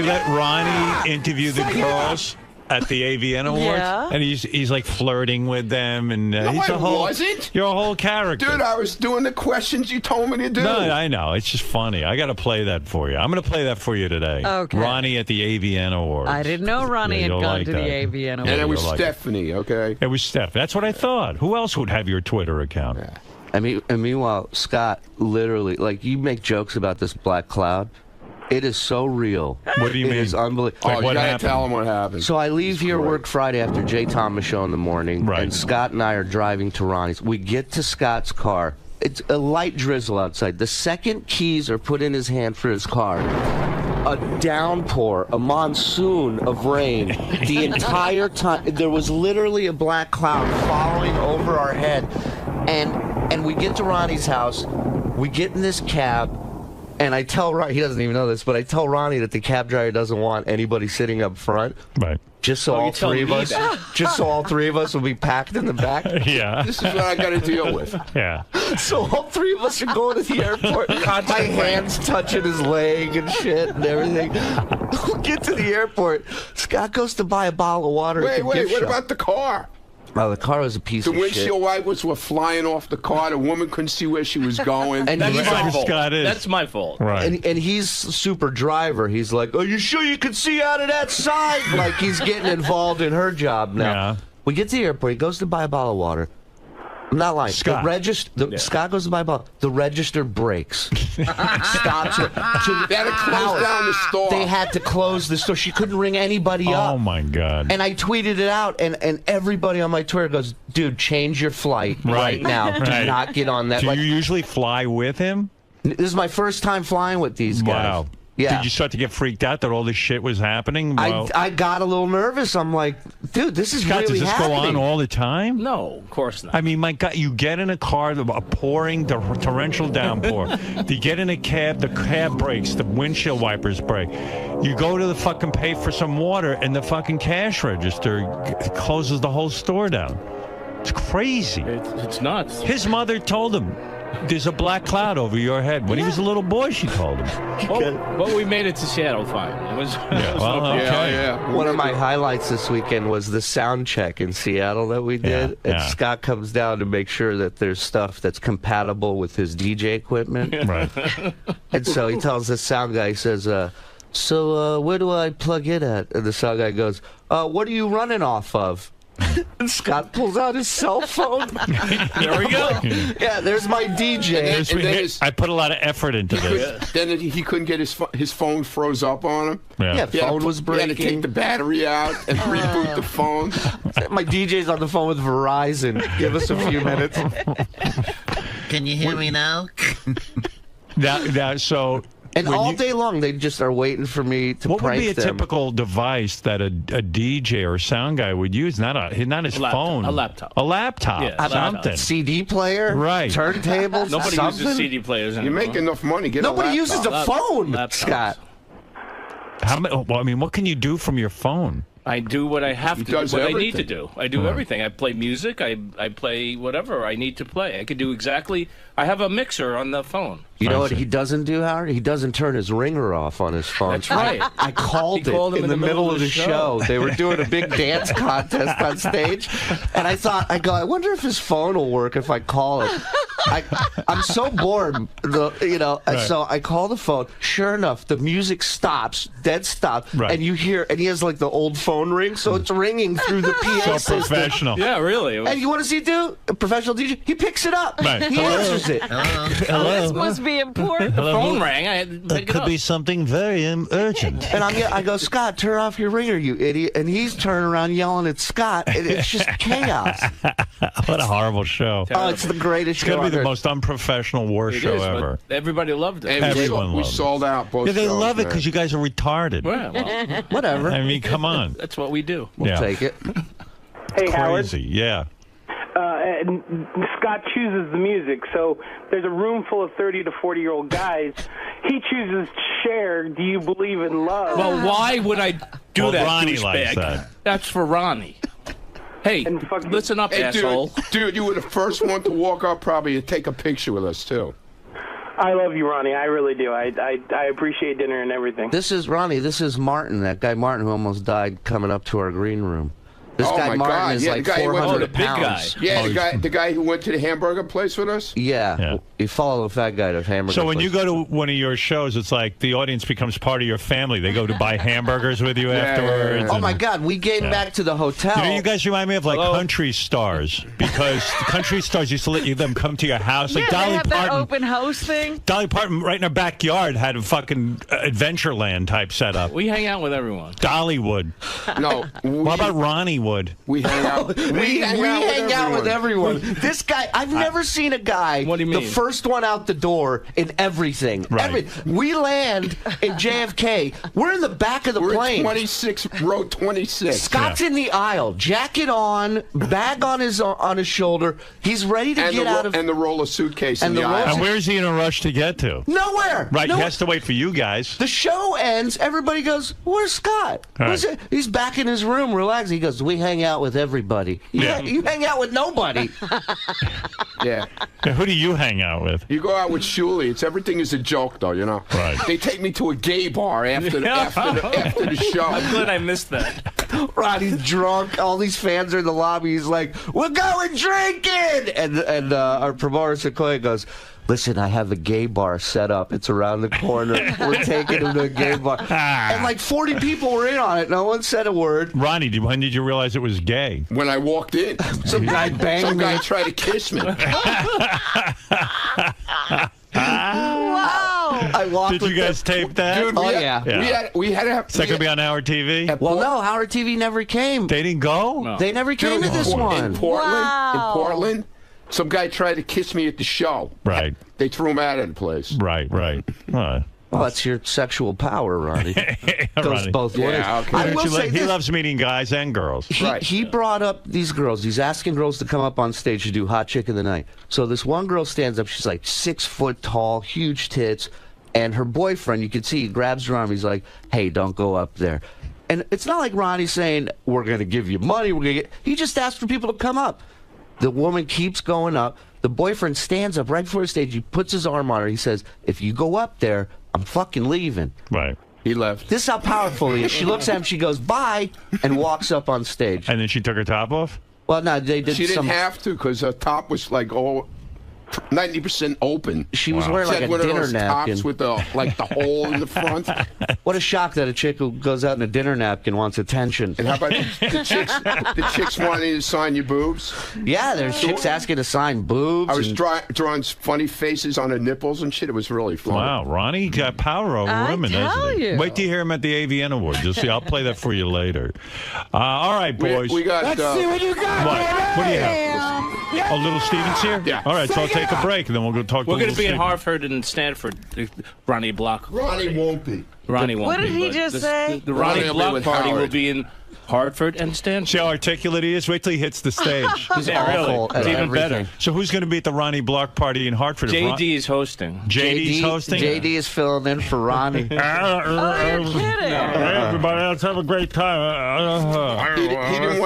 let Ronnie interview the girls at the AVN Awards, and he's like flirting with them, and he's a whole. Wasn't. You're a whole character, dude. I was doing the questions you told me to do. No, I know. It's just funny. I got to play that for you. I'm going to play that for you today. Okay. Ronnie at the AVN Awards. I didn't know Ronnie had gone to the AVN Awards. And it was Stephanie. Okay. It was Steph. That's what I thought. Who else would have your Twitter account? Yeah. And meanwhile, Scott, literally, like, you make jokes about this black cloud. It is so real. What do you mean? It is unbelievable. Oh, you gotta tell him what happened. So I leave here work Friday after Jay Thomas show in the morning, and Scott and I are driving to Ronnie's. We get to Scott's car. It's a light drizzle outside. The second keys are put in his hand for his car, a downpour, a monsoon of rain. The entire time, there was literally a black cloud following over our head. And we get to Ronnie's house. We get in this cab. And I tell Ronnie, he doesn't even know this, but I tell Ronnie that the cab driver doesn't want anybody sitting up front. Right. Just so all three of us will be packed in the back. Yeah. This is what I got to deal with. Yeah. So all three of us are going to the airport. My hands touching his leg and shit and everything. We get to the airport. Scott goes to buy a bottle of water. Wait, what about the car? Oh, the car was a piece of shit. The windshield wipers were flying off the car. The woman couldn't see where she was going. And that's my fault. That's my fault. Right. And he's super driver. He's like, "Are you sure you can see out of that side?" Like he's getting involved in her job now. Yeah. We get to the airport. He goes to buy a bottle of water. I'm not lying. Scott. Scott goes to buy a bottle. The register breaks. Stops it. They had to close down the store. They had to close the store. She couldn't ring anybody up. Oh my God. And I tweeted it out, and everybody on my Twitter goes, "Dude, change your flight right now. Do not get on that." Do you usually fly with him? This is my first time flying with these guys. Wow. Yeah. Did you start to get freaked out that all this shit was happening? I got a little nervous. I'm like, dude, this is Scott, really does this happening. go on all the time? No, of course not. I mean, my God, you get in a car, a pouring torrential downpour. You get in a cab, the cab breaks, the windshield wipers break. You go to the fucking pay for some water, and the fucking cash register closes the whole store down. It's crazy. It's nuts. His mother told him, there's a black cloud over your head. When he was a little boy, she told him. But we made it to Seattle fine. It was, One of my highlights this weekend was the sound check in Seattle that we did. And Scott comes down to make sure that there's stuff that's compatible with his DJ equipment. Right. And so he tells the sound guy, he says, so where do I plug in at? And the sound guy goes, what are you running off of? And Scott pulls out his cell phone. There we go. Yeah, there's my DJ. I put a lot of effort into this. Then he couldn't get his phone froze up on him. Yeah, phone was breaking. He had to take the battery out and reboot the phone. My DJ's on the phone with Verizon. Give us a few minutes. Can you hear me now? And all day long, they just are waiting for me to What would prank be a them. typical device that a DJ or a sound guy would use? Not his phone. A laptop. A laptop. Yeah, something. CD player. Right. Turntable. Nobody something. uses CD players You anymore. make enough money. Get Nobody a uses laptop. a phone, Laptops. Scott. Well, I mean, what can you do from your phone? I do what I have to do, does what I need to everything. do. I do everything. I play music. I play whatever I need to play. I can do exactly. I have a mixer on the phone. You know what he doesn't do, Howard? He doesn't turn his ringer off on his phone. That's right. I called He called it him in the middle of the show. They were doing a big dance contest on stage, and I thought, I wonder if his phone will work if I call it. I'm so bored, so I call the phone. Sure enough, the music stops, dead stop, and you hear, and he has like the old phone ring, so it's ringing through the PA So system. professional. Yeah, really. And you want to see do? A professional DJ? He picks it up. Right. He answers it. This must be important. The phone rang. I had to pick it up. something very urgent. And I go, Scott, turn off your ringer, you idiot. And he's turning around yelling at Scott. And it's just chaos. What a horrible show. Oh, it's the greatest It's show going to be the ever. most unprofessional war It show is, but ever. everybody loved it. And Everyone we loved it. sold out both Yeah, they shows, love it man. because you guys are retarded. Well, Whatever. I mean, come on. that's what we do. We'll take it. Hey, Howard. Crazy, yeah. And Scott chooses the music, so there's a room full of 30 to 40-year-old guys. He chooses Cher, Do You Believe in Love? Well, why would I do Well, that, Ronnie douchebag? likes that. That's for Ronnie. Hey, listen up, asshole. Dude, you were the first one to walk up probably and take a picture with us, too. I love you, Ronnie. I really do. I appreciate dinner and everything. This is Ronnie. This is Martin, that guy Martin who almost died coming up to our green room. This Oh, guy my Martin God. is Yeah, like the guy who went to 400 the big pounds. Yeah, the guy who went to the hamburger place with us? Yeah. You follow the fat guy to hamburger So when place. you go to one of your shows, it's like the audience becomes part of your family. They go to buy hamburgers with you afterwards. Oh and- my God, we came back to the hotel. You know, you guys remind me of like country stars because the country stars used to let them come to your house. Like Yeah, they Dolly have that Parton. open house thing. Dolly Parton, right in her backyard, had a fucking Adventureland type setup. We hang out with everyone. Dolly would. No. What about Ronnie Wood? We hang out. We hang out with everyone. This guy, I've never seen a guy, What do you mean? the first one out the door in everything. Right. We land in JFK. We're in the back of the We're plane. at 26, row 26. Scott's in the aisle, jacket on, bag on his shoulder. He's ready to get out of. And the roller suitcase And in the the roller- aisle. And where's he in a rush to get to? Nowhere. Right, No- he has to wait for you guys. The show ends. Everybody goes, "Where's Scott?" Right. Where's it? He's back in his room, relaxing. He goes, "We hang out with everybody. You hang out with nobody." Yeah. Now, who do you hang out with? You go out with Shuli. Everything is a joke, though, you know. Right. They take me to a gay bar after the show. I'm glad I missed that. Ronnie's drunk. All these fans are in the lobby. He's like, "We're going drinking," and our promoter Sequoia goes, "Listen, I have a gay bar set up. It's around the corner. We're taking him to a gay bar." And like 40 people were in on it. No one said a word. Ronnie, when did you realize it was gay? When I walked in, Some guy banged some me. guy tried to kiss me. Wow. I walked Did with you guys tape that? Dude, Oh, we yeah. We had to have. Is that going to be on Howard TV? Well, no, Howard TV never came. They didn't go? No. They never came to this in one. Portland, some guy tried to kiss me at the show. Right. They threw him out of the place. Right. Well, that's your sexual power, Ronnie. Goes Ronnie. both ways. Okay. I will say He this. loves meeting guys and girls. He brought up these girls. He's asking girls to come up on stage to do Hot Chick of the Night. So this one girl stands up. She's like 6 foot tall, huge tits. And her boyfriend, you can see, he grabs her arm. He's like, hey, don't go up there. And it's not like Ronnie's saying, we're going to give you money. He just asked for people to come up. The woman keeps going up. The boyfriend stands up right before the stage. He puts his arm on her. He says, if you go up there, I'm fucking leaving. Right. He left. This is how powerful he is. She looks at him, she goes, bye, and walks up on stage. And then she took her top off? Well, no, they did She didn't have to because her top was like all 90% open. She was wearing like a one of dinner those napkin. tops with the hole in the front. What a shock that a chick who goes out in a dinner napkin wants attention. And how about the chicks wanting to sign your boobs? Yeah, there's chicks asking to sign boobs. I was drawing funny faces on her nipples and shit. It was really fun. Wow, Ronnie got power over women, doesn't he? Wait till you hear him at the AVN Awards. You'll see. I'll play that for you later. All right, boys. We got. Let's see what you got. What do you have? Oh, Little Steven's here? Yeah. All right, so I'll take a break, and then we'll go talk to We're going to be Little in Hartford and Stanford. Ronnie Block. Ronnie won't be. Ronnie won't What be. did he but just say? The Ronnie Ronnie will be Block with party will Howard. be in Hartford and Stanford. See how articulate he is? Wait till he hits the stage. He's Yeah, awful really. at It's even everything. better. So who's going to be at the Ronnie Block party in Hartford? JD is hosting. JD's hosting? JD is filling in for Ronnie. Oh, you're kidding. Everybody else have a great time. He didn't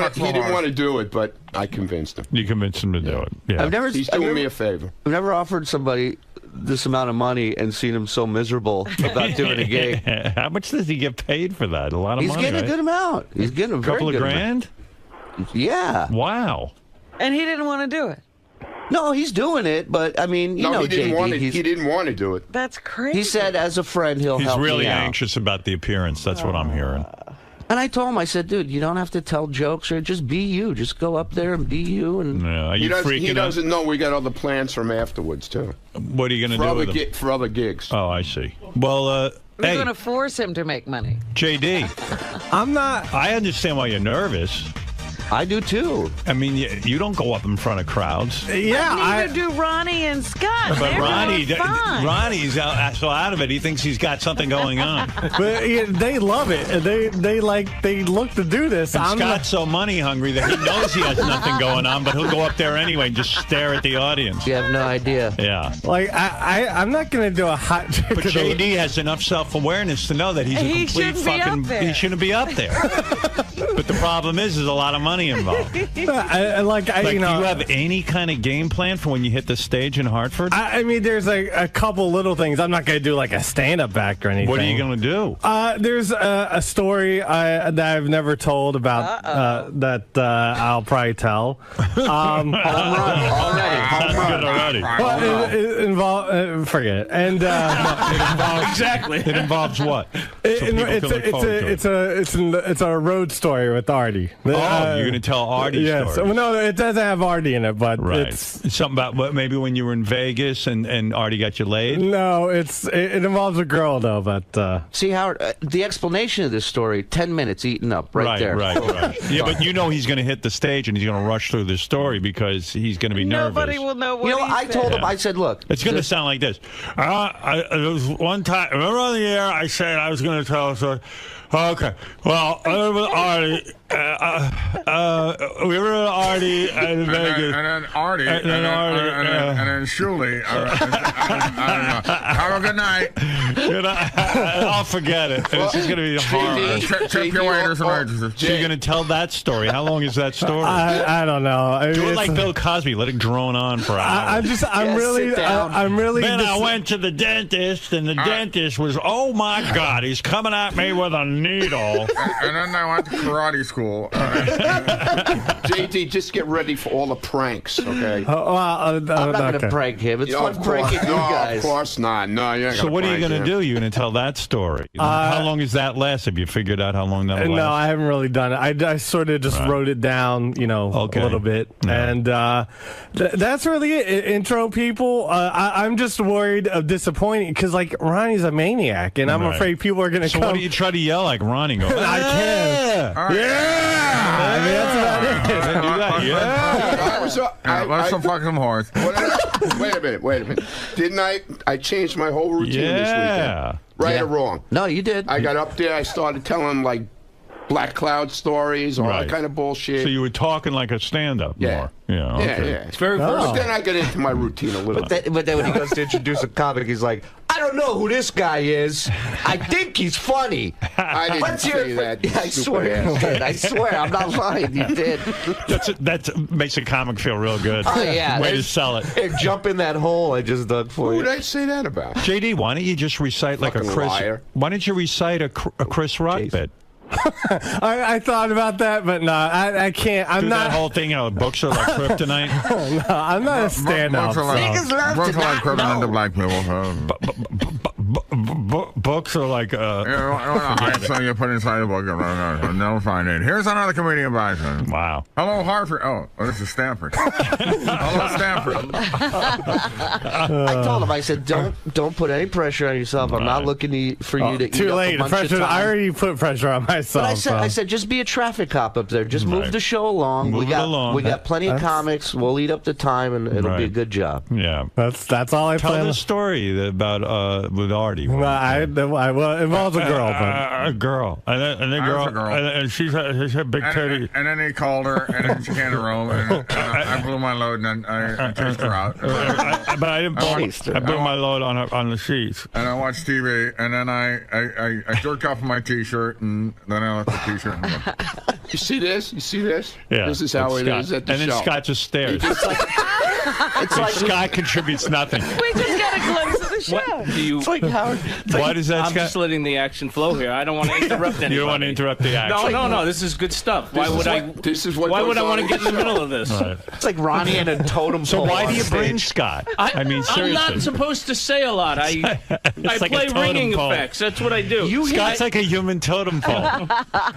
want to do it, but I convinced him. You convinced him to do it. Yeah. He's doing me a favor. I've never offered somebody this amount of money and seen him so miserable about doing a gig. How much does he get paid for that? A lot of He's money, getting right? a good amount. He's getting a very couple of good grand? amount. Yeah. Wow. And he didn't want to do it. No, he's doing it, but I mean, you know, he didn't JD, want to. he's- He didn't want to do it. That's crazy. He said, as a friend, he'll He's help really me out. anxious about the appearance. That's what I'm hearing. And I told him, I said, dude, you don't have to tell jokes or just be you. Just go up there and be you. And Yeah. Are He you freaking out? doesn't know we got other plans from afterwards too. What are you going to do with him? For other gigs. Oh, I see. Well, We're hey, going to force him to make money. JD. I'm not. I understand why you're nervous. I do too. I mean, you don't go up in front of crowds. Yeah, Neither do Ronnie and Scott. But They're fine. Ronnie's so out of it. He thinks he's got something going on. But yeah, they love it. They look to do this. And I'm Scott's so money hungry that he knows he has nothing going on, but he'll go up there anyway and just stare at the audience. You have no idea. Yeah. like I'm not gonna do a hot chick. But JD has enough self-awareness to know that he's a He complete shouldn't be fucking. up there. He shouldn't be up there. But the problem is, there's a lot of money involved. you Do know, you have any kind of game plan for when you hit the stage in Hartford? I mean, there's a couple little things. I'm not gonna do like a stand-up act or anything. What are you going to do? There's a story that I've never told about that I'll probably tell. Home run already. Sounds good already. Well, it involves forget it. And Exactly. It involves what? it's a road story with Artie. Oh, you're going to tell Artie's yes. story. Well, no, it doesn't have Artie in it, but Right. it's Something about what, maybe when you were in Vegas and Artie got you laid? no, it involves a girl though. But See, Howard, the explanation of this story, 10 minutes eaten up right there. Right. Yeah, but you know he's going to hit the stage and he's going to rush through this story because he's going to be Nobody nervous. will know what You know, he I said. told him, I said, look. It's going to sound like this. There was one time, remember on the air, I said I was going to tell a story. Okay. Well, I was with Artie. We were with Artie in Vegas. And then Artie. And then Artie. And then Shuli. I don't know. Have a good night. I'll forget it. It's just going to be horrible. Check your waiters and waitresses. So you're going to tell that story. How long is that story? I don't know. Do it like Bill Cosby. Let it drone on for hours. I'm really. Then I went to the dentist, and the dentist was, oh my God, he's coming at me with a needle. And then I went to karate school. JD, just get ready for all the pranks, okay? I'm not going to prank him. It's fun pranking you guys. Of course not. No, you're not So what are you going to do? You're going to tell that story. How long does that last? Have you figured out how long that'll last? No, I haven't really done it. I sort of just wrote it down, a little bit, and that's really it. Intro people. I'm just worried of disappointing because like Ronnie's a maniac, and I'm afraid people are going to So come. what do you try to yell like Ronnie? Go, I can. Yeah. I mean, that's about it. Do that. Yeah. Let's fuck some horse. Wait a minute. Didn't I changed my whole routine this week. weekend. Right or wrong? No, you did. I got up there. I started telling like Black Cloud stories, all that kind of bullshit. So you were talking like a stand-up more. Yeah. Yeah, Okay. yeah. It's very versatile. But then I get into my routine a little. But then when he goes to introduce a comic, he's like, I don't know who this guy is. I think he's funny. I didn't say that. Yeah, I swear you did. I swear, I'm not lying. You did. That makes a comic feel real good. Oh, yeah. Way to sell it. Hey, jump in that hole I just dug for you. Who did I say that about? JD, why don't you just recite like a Fucking Chris? liar. Why don't you recite a Chris Rock bit? I thought about that, but no, I can't. I'm Do not. that whole thing, books are like kryptonite. No, I'm not a standout. Books are like kryptonite to black people. Books are like. So you put inside the book and they'll find it. Here's another comedian bison. Wow. Hello, Hartford. Oh, this is Stanford. Hello, Stanford. I told him, I said, don't put any pressure on yourself. I'm not looking for you to eat Too up late. a bunch of Pressure. time. I already put pressure on myself. But I said, just be a traffic cop up there. Just move the show along. Move we it along. got plenty of comics. We'll eat up the time, and it'll be a good job. Yeah. That's all I Tell plan. the story about with Artie. Well, it involves a girl, but a girl, and the girl, and she's a big titty. And then he called her, and then she came to room, and I blew my load, and then I chased her out. But I didn't. I blew my load on the sheets. And I watched TV, and then I jerked off my T-shirt, and then I left the T-shirt. You see this? You see this? Yeah. This is how it is at the and show. then Scott just stares. It's like Scott contributes nothing. We just got a glimpse of the show. What do you? It's like Howard. Why does that, I'm Scott? just letting the action flow here. I don't want to interrupt anybody. You don't want to interrupt the action. No. This is good stuff. Why would I? This is what. Why would I goes want to on get in the middle of this? Right. It's like Ronnie and a totem So pole why on do you bring stage. Scott? I mean, seriously. I'm not supposed to say a lot. I like a play totem ringing pole. effects. That's what I do. Scott's like a human totem pole.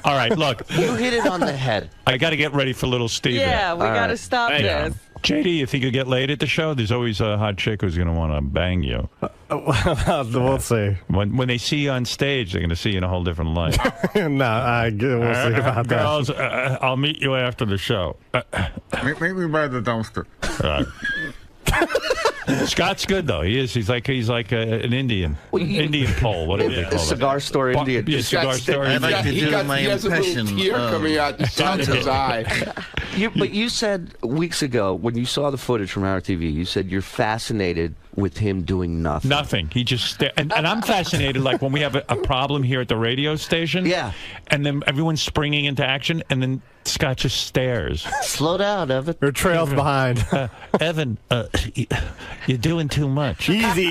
All right, look. You hit it on the head. I got to get ready for little Steve. Yeah, we got to stop this. JD, you think you get laid at the show? There's always a hot chick who's going to want to bang you. We'll see. When they see you on stage, they're going to see you in a whole different light. We'll see about that. Girls, I'll meet you after the show. Meet me by the dumpster. Scott's good though. He is. He's like an Indian, Indian pole. Whatever they call it. Cigar store Indian. Yeah, cigar store. I'd like to do my he has a little impression. tear coming out the sides of his eye. But you said weeks ago when you saw the footage from our TV, you said you're fascinated with him doing nothing. Nothing. He just and I'm fascinated. Like when we have a problem here at the radio station. Yeah. And then everyone's springing into action, and then Scott just stares. Slow down, Evan. Or trails behind. Evan, you're doing too much. Easy,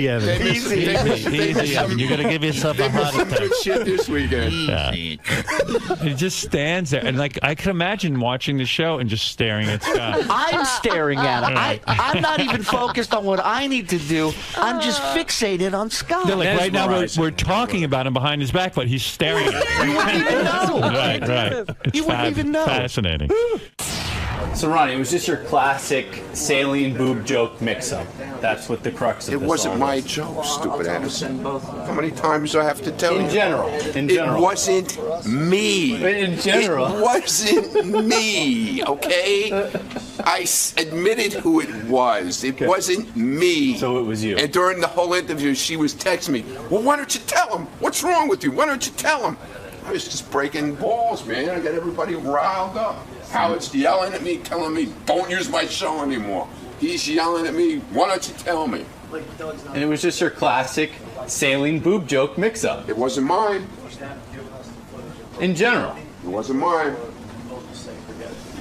Evan. Easy, Evan. You got to give yourself a heart attack. Good shit this weekend. Yeah. He just stands there, and like I can imagine watching the show and just staring at Scott. I'm staring at him. I'm not even focused on what I need to do. I'm just fixated on Scott. They're like, right now we're talking about him behind his back, but he's staring at him. You wouldn't even know. Right. It's You wouldn't even know. Fascinating. So, Ronnie, it was just your classic saline boob joke mix-up. That's what the crux of It this wasn't all my was. joke, stupid ass. How many times do I have to tell you? In general. It wasn't me. In general. It wasn't me, okay? I admitted who it was. It wasn't me. So it was you. And during the whole interview, she was texting me, well, why don't you tell him? What's wrong with you? Why don't you tell him? I was just breaking balls, man. I got everybody riled up. Howard's yelling at me, telling me, don't use my show anymore. He's yelling at me, why don't you tell me? And it was just your classic saline boob joke mix-up. It wasn't mine. In general. It wasn't mine.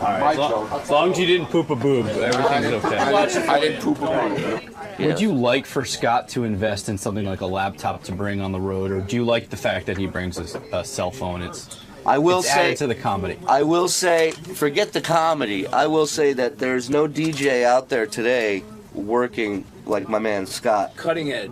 All right, as long as you didn't poop a boob, everything's okay. I didn't poop a boob. Would you like for Scott to invest in something like a laptop to bring on the road, or do you like the fact that he brings a cell phone? It's added to the comedy. I will say, forget the comedy. I will say that there's no DJ out there today working like my man Scott. Cutting edge.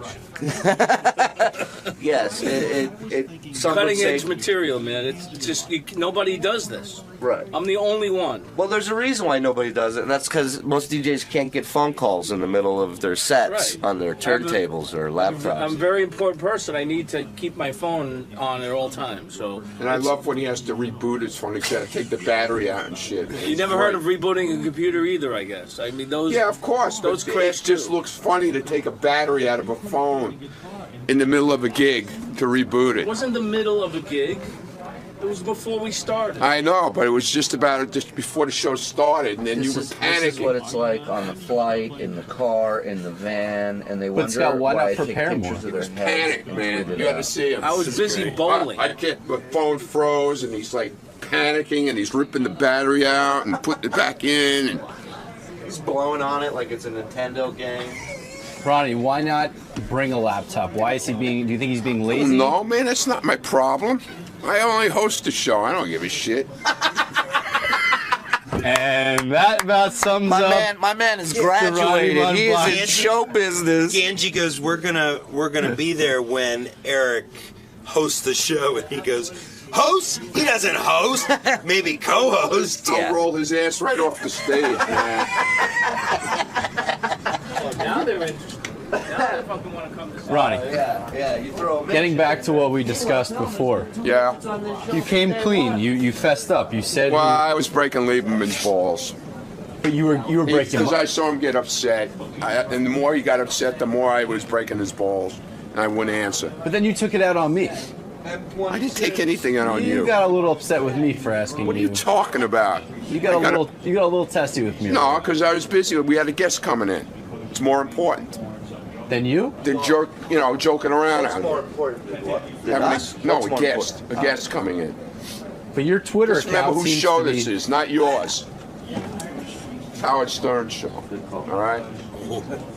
Yes, some would Cutting say- edge material, man. It's just nobody does this. Right. I'm the only one. Well, there's a reason why nobody does it, and that's because most DJs can't get phone calls in the middle of their sets Right. on their turntables or laptops. I'm a very important person. I need to keep my phone on at all times. So. And I love when he has to reboot his phone. He's got to take the battery out and shit. You never heard of rebooting a computer either, I guess. I mean, those. Yeah, of course. Those But crash it just looks funny to take a battery out of a phone. in the middle of a gig to reboot It it. wasn't the middle of a gig. It was before we started. I know, but it was just before the show started, and then you were panicking. This is what it's like on the flight, in the car, in the van, and they But wonder Scott, why not I take prepare more? pictures of their heads. Panic, and man. tweet it You had to out. see him. I was busy bowling. I get my phone froze, and he's like panicking, and he's ripping the battery out and putting it back in. And He's blowing on it like it's a Nintendo game. Ronnie, why not bring a laptop? Why is he being? Do you think he's being lazy? no, man, that's not my problem. I only host the show. I don't give a shit. And that about sums up. My man is the Ronnie graduated. Mud He is Block. in show business. Angie goes, we're gonna be there when Eric hosts the show, and he goes, host? He doesn't host. Maybe co-host. I'll roll his ass right off the stage, man. Now they're interested. Now they fucking want to come to Ronnie. Yeah, you throw him Getting back to what we discussed before. Yeah. You came clean. You fessed up. You said. Well, I was breaking Lieberman's balls. But you were breaking. Because I saw him get upset, and the more he got upset, the more I was breaking his balls, and I wouldn't answer. But then you took it out on me. I didn't take anything out on you. You got a little upset with me for asking. What are you talking about? You got a little testy with me. No, because I was busy. We had a guest coming in. It's more important. Than you? Than joking around. What's more important than what? A guest. A guest coming in. But your Twitter Just account remember whose seems show to be... this is, not yours. Howard Stern's show. All right?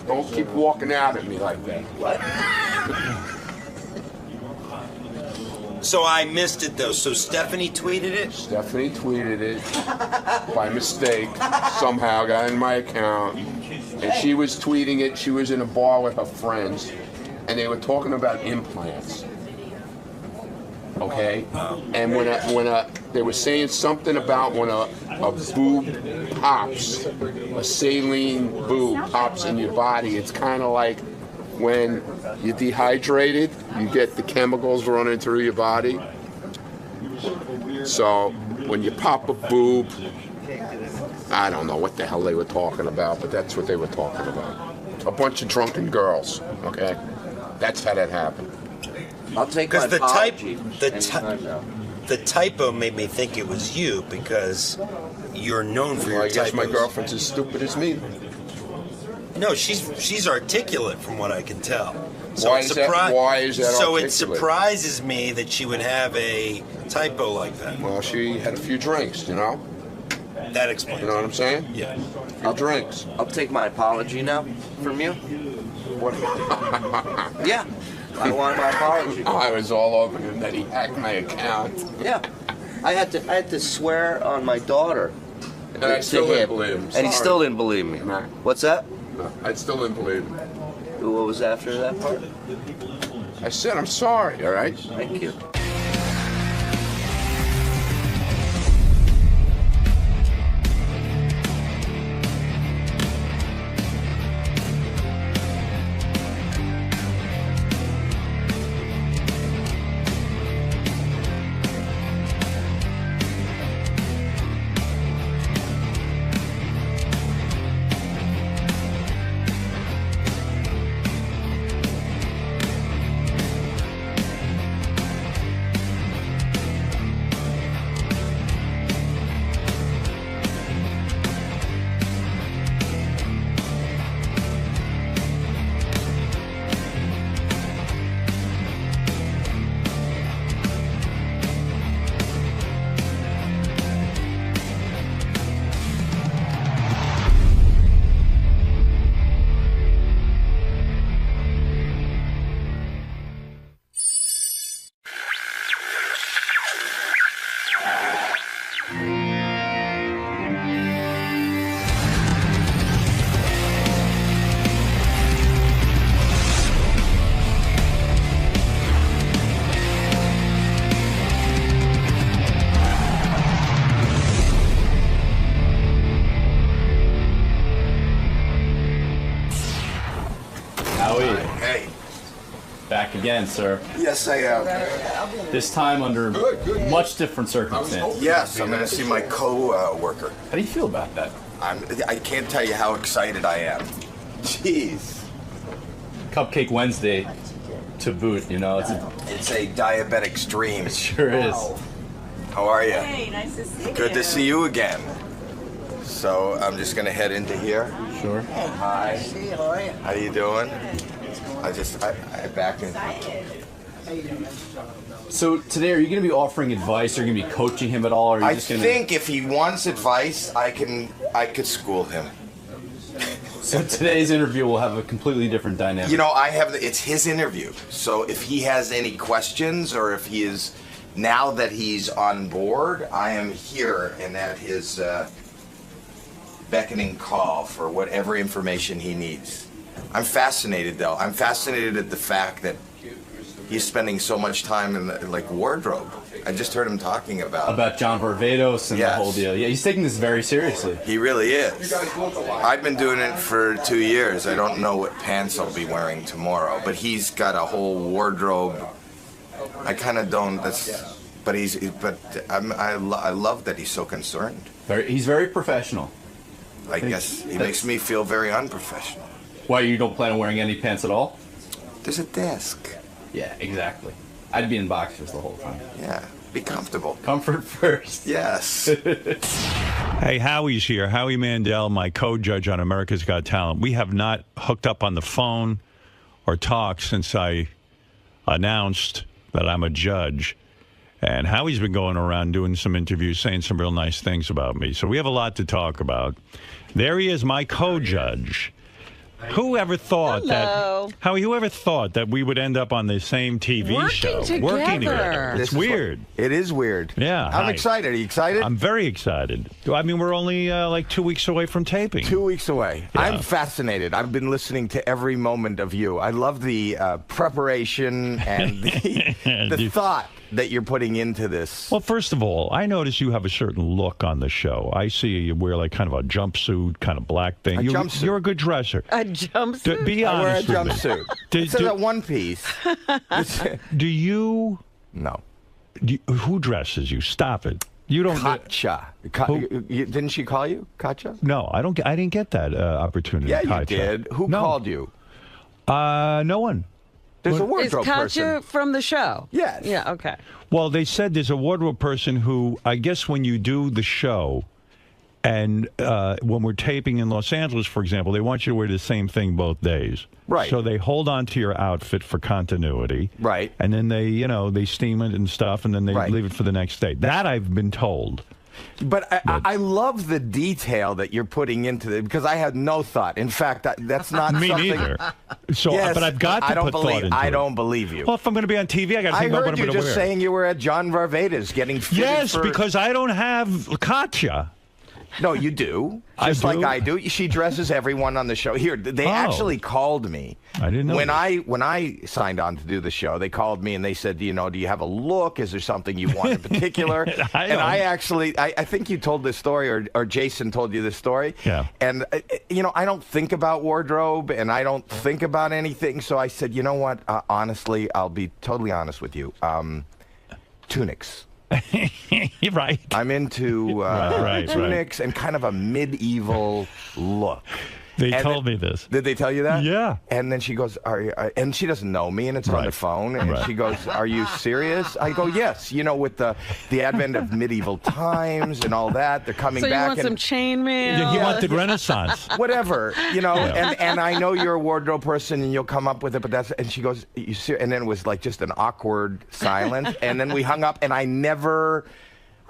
Don't keep walking out at me like that. What? So I missed it though. So Stephanie tweeted it? Stephanie tweeted it by mistake. Somehow got in my account. And she was tweeting it. She was in a bar with her friends. And they were talking about implants. Okay? And when they were saying something about when a boob pops, a saline boob pops in your body, it's kind of like when you're dehydrated, you get the chemicals running through your body. So when you pop a boob, I don't know what the hell they were talking about, but that's what they were talking about. A bunch of drunken girls, okay? That's how that happened. I'll take my apology. The typo made me think it was you because you're known for your I guess typos. my girlfriend's as stupid as me. No, she's articulate from what I can tell. So Why it's is that So it articulate? surprises me that she would have a typo like that. Well, she had a few drinks, you know? That explains. You know what I'm saying? Yeah. A few drinks. I'll take my apology now from you. What? Yeah. I want my apology. I was all over him that he hacked my account. Yeah. I had to swear on my daughter. And I still didn't believe him. And he Sorry. still didn't believe me. Nah. What's that? No, I still didn't believe him. What was after that part? I said I'm sorry, all right? Thank you. Hey. Back again, sir. Yes, I am. This time under much different circumstances. Yes, I'm going to see my co-worker. How do you feel about that? I can't tell you how excited I am. Jeez. Cupcake Wednesday to boot. You know, It's a diabetic dream. It sure is. How are you? Hey, nice to see you. Good to see you again. So I'm just gonna head into here. Sure. Hi. See you, how are you? How you doing? I back in. So today, are you going to be offering advice? Are you going to be coaching him at all? Or are you I just gonna... think if he wants advice, I could school him. So today's interview will have a completely different dynamic. You know, it's his interview. So if he has any questions, or if he is, now that he's on board, I am here and at his beckoning call for whatever information he needs. I'm fascinated, though. I'm fascinated at the fact that he's spending so much time in the, wardrobe. I just heard him talking about John Varvatos and the whole deal. Yeah, he's taking this very seriously. He really is. I've been doing it for 2 years. I don't know what pants I'll be wearing tomorrow, but he's got a whole wardrobe. I kind of don't. I love that he's so concerned. He's very professional. I guess he makes me feel very unprofessional. Why, you don't plan on wearing any pants at all? There's a desk. Yeah, exactly. I'd be in boxers the whole time. Yeah, be comfortable. Comfort first. Yes. Hey, Howie's here. Howie Mandel, my co-judge on America's Got Talent. We have not hooked up on the phone or talked since I announced that I'm a judge. And Howie's been going around doing some interviews, saying some real nice things about me. So we have a lot to talk about. There he is, my co-judge. Whoever thought whoever thought that we would end up on the same TV show? Working together. It's weird. It is weird. Yeah. I'm excited. Are you excited? I'm very excited. I mean, we're only 2 weeks away from taping. 2 weeks away. Yeah. I'm fascinated. I've been listening to every moment of you. I love the preparation and the thought that you're putting into this. Well, first of all, I notice you have a certain look on the show. I see you wear kind of a jumpsuit, kind of black thing. You're a good dresser. A jumpsuit? Be honest. I wear a jumpsuit. It's a one piece. Do you? No. Who dresses you? Stop it. You don't. 𝗪𝗪. Didn't she call you 𝗪𝗪? No, I don't. I didn't get that opportunity. Yeah, you did. Who called you? No one. There's a wardrobe person. Is 𝗪𝗪 from the show? Yes. Yeah, okay. Well, they said there's a wardrobe person who, I guess when you do the show, and when we're taping in Los Angeles, for example, they want you to wear the same thing both days. Right. So they hold on to your outfit for continuity. Right. And then they steam it and stuff, and then they leave it for the next day. That I've been told. But I love the detail that you're putting into it, because I had no thought. In fact, that's not Me something... neither. So, yes, but I've got to put thought into it. I don't believe you. Well, if I'm going to be on TV, I got to think about what I'm going to wear. I heard you just saying you were at John Varvatos getting fitted Yes, because I don't have 𝗪𝗪. No, you do. Just like I do. She dresses everyone on the show. Here, they actually called me. I didn't know. When I signed on to do the show, they called me and they said, do you have a look? Is there something you want in particular? I think you told this story, or Jason told you this story. Yeah. And, I don't think about wardrobe and I don't think about anything. So I said, you know what? Honestly, I'll be totally honest with you. Tunics. Right. I'm into tunics and kind of a medieval look. They told me this. Did they tell you that? Yeah. And then she goes, and she doesn't know me, and it's on the phone, and she goes, are you serious? I go, yes. With the advent of medieval times and all that, they're coming back. So you want some chainmail? Yeah, he wanted Renaissance. Whatever, and I know you're a wardrobe person, and you'll come up with it, but and she goes, you see, and then it was like just an awkward silence, and then we hung up, and I never,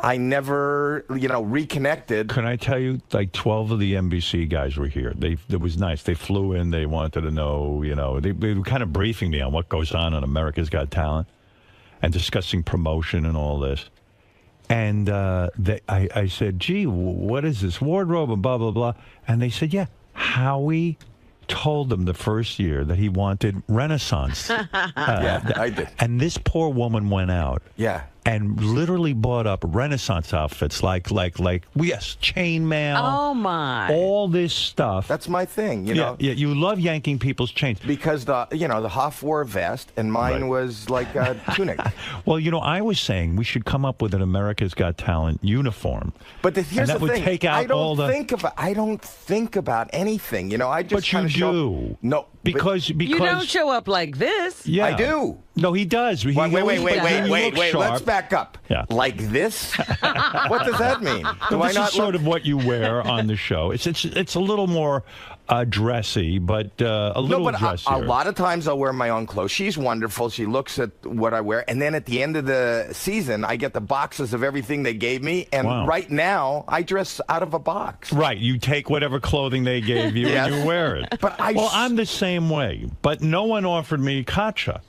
reconnected. Can I tell you, 12 of the NBC guys were here. It was nice. They flew in. They wanted to know, they were kind of briefing me on what goes on America's Got Talent and discussing promotion and all this. And I said, gee, what is this wardrobe and blah, blah, blah. And they said, yeah, Howie told them the first year that he wanted Renaissance. Yeah, I did. And this poor woman went out. Yeah. And literally bought up Renaissance outfits like chainmail. Oh my! All this stuff. That's my thing, Yeah, you love yanking people's chains because the Hoff wore a vest and mine was like a tunic. Well, I was saying we should come up with an America's Got Talent uniform. But here's the thing: take out I don't think about anything. I just But you do. No, Because you don't show up like this. Yeah. I do. No, he does. Wait. Let's back up. Yeah. Like this? What does that mean? Do This I not is sort of what you wear on the show. It's a little more dressy, but a little dressier. A lot of times I'll wear my own clothes. She's wonderful. She looks at what I wear, and then at the end of the season, I get the boxes of everything they gave me. And right now, I dress out of a box. Right, you take whatever clothing they gave you and you wear it. But I'm the same way. But no one offered me 𝗛cie.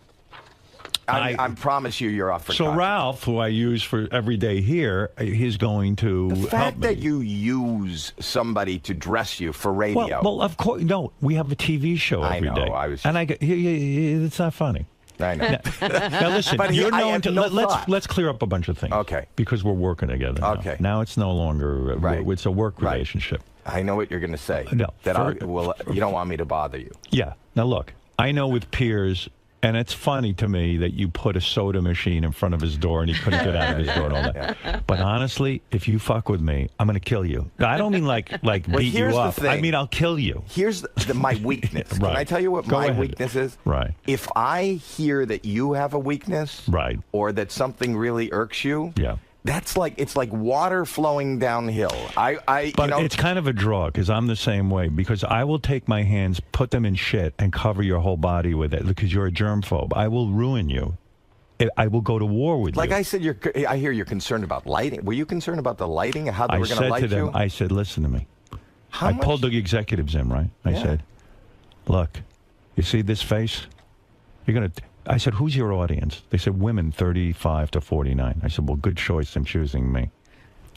I promise you're off for So 𝗛cie. Ralph, who I use for every day here, he's going to The help fact me. that you use somebody to dress you for radio. Well, of course, no. We have a TV show every day. I was and I go, it's not funny. I know. Now listen, But you're I known had to no let's clear up a bunch of things. Okay. Because we're working together. Now. Okay. Now it's no longer it's a work relationship. I know what you're going to say. No. That you don't want me to bother you. Yeah. Now look, I know with Piers, and it's funny to me that you put a soda machine in front of his door and he couldn't get out of his door and all that. But honestly, if you fuck with me, I'm going to kill you. I don't mean like Well, beat here's you the up. thing. I mean I'll kill you. Here's my weakness. Right. Can I tell you what Go my ahead. weakness is? Right. If I hear that you have a weakness, right, or that something really irks you, yeah, it's like water flowing downhill. But it's kind of a draw because I'm the same way. Because I will take my hands, put them in shit, and cover your whole body with it. Because you're a germphobe. I will ruin you. I will go to war with you. Like I said, I hear you're concerned about lighting. Were you concerned about the lighting and how they were going to light I said to them, you? I said, listen to me. I pulled the executives in, right? I said, look, you see this face? You're going to... I said, who's your audience? They said, women 35 to 49. I said, well, good choice in choosing me.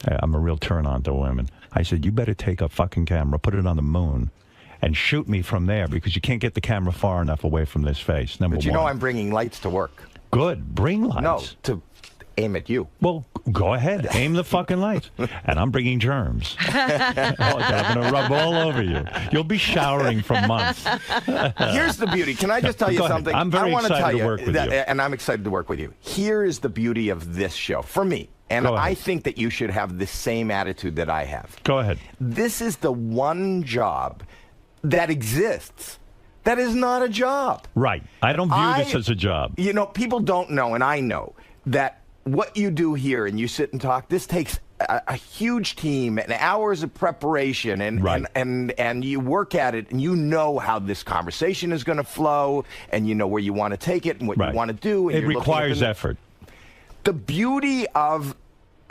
I'm a real turn-on to women. I said, you better take a fucking camera, put it on the moon, and shoot me from there because you can't get the camera far enough away from this face, number But you know I'm bringing lights to work. Good. Bring lights. No, to aim at you. Well, go ahead. Aim the fucking lights. And I'm bringing germs. I'm going to rub all over you. You'll be showering for months. Here's the beauty. Can I just tell you Go ahead. something? I'm very I want excited tell to you work with you. And I'm excited to work with you. Here is the beauty of this show for me. And Go ahead. I think that you should have the same attitude that I have. Go ahead. This is the one job that exists that is not a job. Right. I don't view this as a job. You know, people don't know, and I know, that what you do here and you sit and talk, this takes a huge team and hours of preparation and you work at it and you know how this conversation is going to flow and you know where you want to take it and what you want to do. And It you're looking at requires effort. The beauty of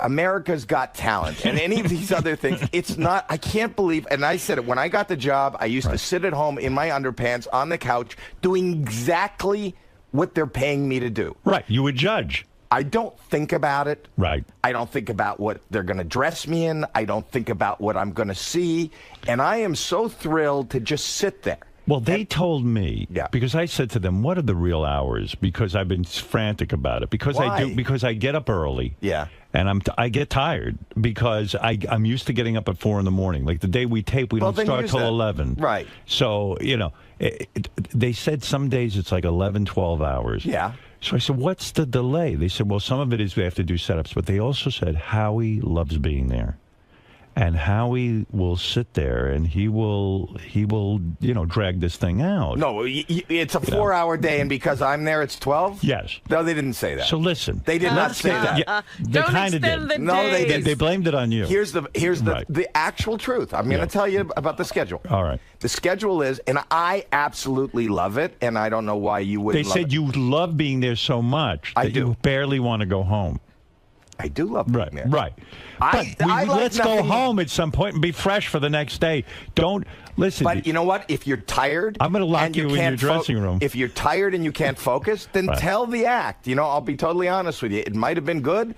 America's Got Talent and any of these other things, it's not, I can't believe, and I said it, when I got the job, I used to sit at home in my underpants on the couch doing exactly what they're paying me to do. Right. You would judge. I don't think about it. Right. I don't think about what they're going to dress me in. I don't think about what I'm going to see. And I am so thrilled to just sit there. Well, they told me, because I said to them, what are the real hours? Because I've been frantic about it. Because I get up early. Yeah. And I get tired because I'm used to getting up at 4 in the morning. Like the day we tape, we don't start till 11. Right. So, you know, they said some days it's like 11, 12 hours. Yeah. So I said, what's the delay? They said, well, some of it is we have to do setups. But they also said, Howie loves being there. And Howie will sit there and he will, you know, drag this thing out. No, it's a 4-hour day, and because I'm there, it's 12? Yes. No, they didn't say that. So listen. They did not say that. Yeah, they kind of did. No, they did. They blamed it on you. Here's the actual truth. I'm going to tell you about the schedule. All right. The schedule is, and I absolutely love it, and I don't know why you wouldn't They love said it. you love being there so much that you barely want to go home. I do love being there. Right. I like let's go nothing- home at some point and be fresh for the next day. Don't listen. But you know what? If you're tired, I'm going to lock and you in your can't dressing room. If you're tired and you can't focus, then tell the act. You know, I'll be totally honest with you. It might have been good.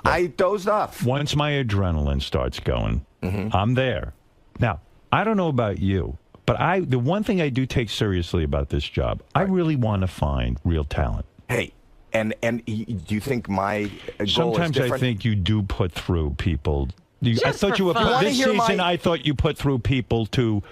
I dozed off. Once my adrenaline starts going, I'm there. Now, I don't know about you, but the one thing I do take seriously about this job, I really want to find real talent. Hey, and do you think my goal is Sometimes different? I think you do put through people. I Just thought for you were fun. this You wanna hear season. my- I thought you put through people to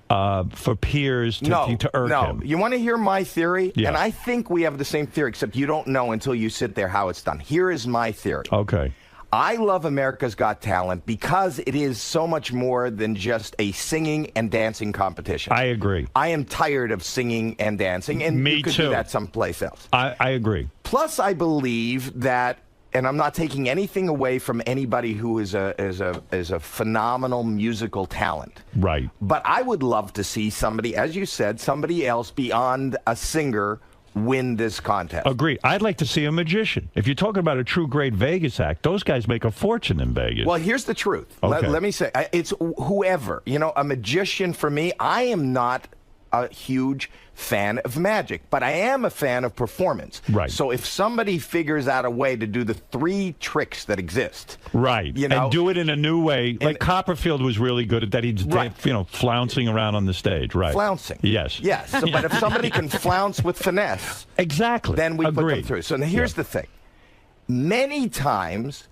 for peers to irk him. You want to hear my theory? Yeah. And I think we have the same theory, except you don't know until you sit there how it's done. Here is my theory. Okay. I love America's Got Talent because it is so much more than just a singing and dancing competition. I agree. I am tired of singing and dancing, and Me you could too. do that someplace else. I agree. Plus, I believe that, and I'm not taking anything away from anybody who is a phenomenal musical talent. Right. But I would love to see somebody, as you said, somebody else beyond a singer win this contest. Agree. I'd like to see a magician. If you're talking about a true great Vegas act, those guys make a fortune in Vegas. Well, here's the truth. Okay. Let me say, it's whoever. You know, a magician for me, I am not a huge fan of magic, but I am a fan of performance. Right. So if somebody figures out a way to do the 3 tricks that exist, right, you know, and do it in a new way, like Copperfield was really good at that. He's flouncing around on the stage, right? Flouncing. Yes. Yes. So, but if somebody can flounce with finesse, exactly, then we put them through. So now here's the thing. Many times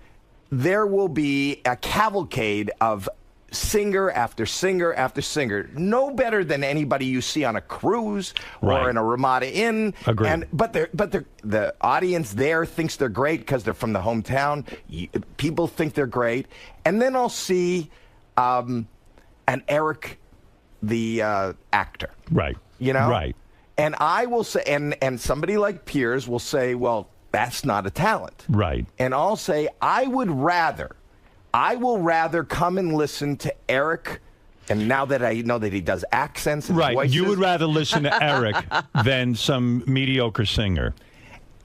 there will be a cavalcade of singer after singer after singer, no better than anybody you see on a cruise or in a Ramada Inn. Agreed. But the audience there thinks they're great because they're from the hometown. People think they're great, and then I'll see an Eric, the actor. Right. You know. Right. And I will say, and somebody like Piers will say, well, that's not a talent. Right. And I'll say, I will rather come and listen to Eric, and now that I know that he does accents and voices. You would rather listen to Eric than some mediocre singer.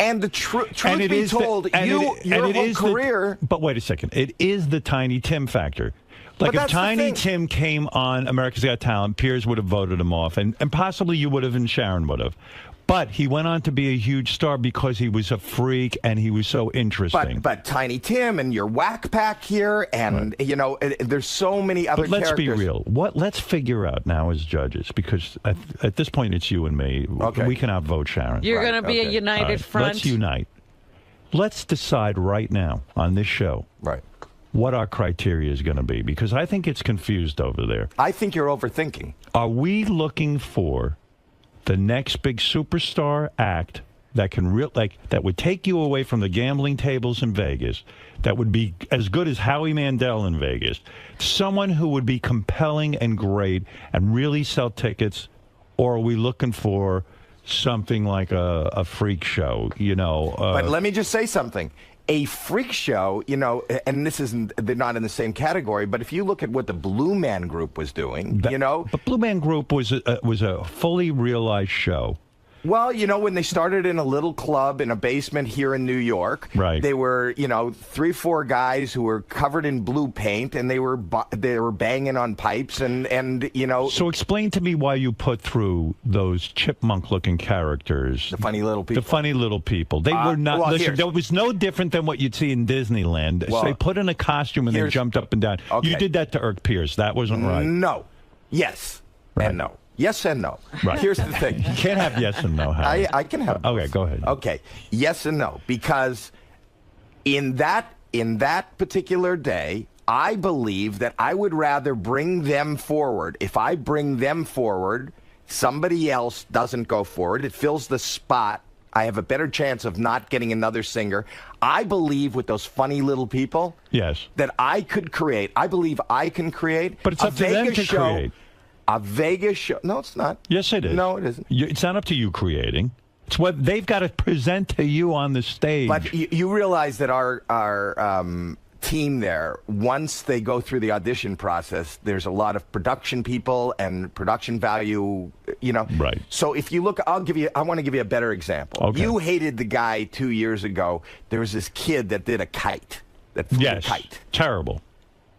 And the truth be told, your whole career... But wait a second. It is the Tiny Tim factor. Like if Tiny Tim came on America's Got Talent, Piers would have voted him off, and possibly you would have, and Sharon would have. But he went on to be a huge star because he was a freak and he was so interesting. But Tiny Tim and your Wack Pack here, and you know, there's so many other. But let's characters. be real. Let's figure out now as judges, because at this point it's you and me. Okay. We can outvote Sharon. You're going to be a united front. Let's unite. Let's decide right now on this show. Right. What our criteria is going to be, because I think it's confused over there. I think you're overthinking. Are we looking for the next big superstar act that can that would take you away from the gambling tables in Vegas, that would be as good as Howie Mandel in Vegas, someone who would be compelling and great and really sell tickets? Or are we looking for something like a freak show, you know? But let me just say something. A freak show, you know, and they're not in the same category, but if you look at what the Blue Man Group was doing, you know. But Blue Man Group was a fully realized show. Well, you know, when they started in a little club in a basement here in New York, right. They were, you know, 3-4 guys who were covered in blue paint, and they were banging on pipes, and you know. So explain to me why you put through those chipmunk-looking characters, the funny little people. The funny little people. They were not. Well, listen, that was no different than what you'd see in Disneyland. Well, so they put in a costume and they jumped up and down. Okay. You did that to Irk Pierce. That wasn't right. No. Yes. Right. And no. Yes and no. Right. Here's the thing. You can't have yes and no. Howard. I can have both. Okay, go ahead. Okay. Yes and no. Because in that particular day, I believe that I would rather bring them forward. If I bring them forward, somebody else doesn't go forward. It fills the spot. I have a better chance of not getting another singer. I believe with those funny little people, yes, that I could create. I believe I can create. But it's up to them to create. A Vegas show. No, it's not. Yes, it is. No, it isn't. It's not up to you creating. It's what they've got to present to you on the stage. But you realize that our team there, once they go through the audition process, there's a lot of production people and production value, you know. Right. So if you look, I want to give you a better example. Okay. You hated the guy 2 years ago. There was this kid that did a kite. That flew a kite. Terrible.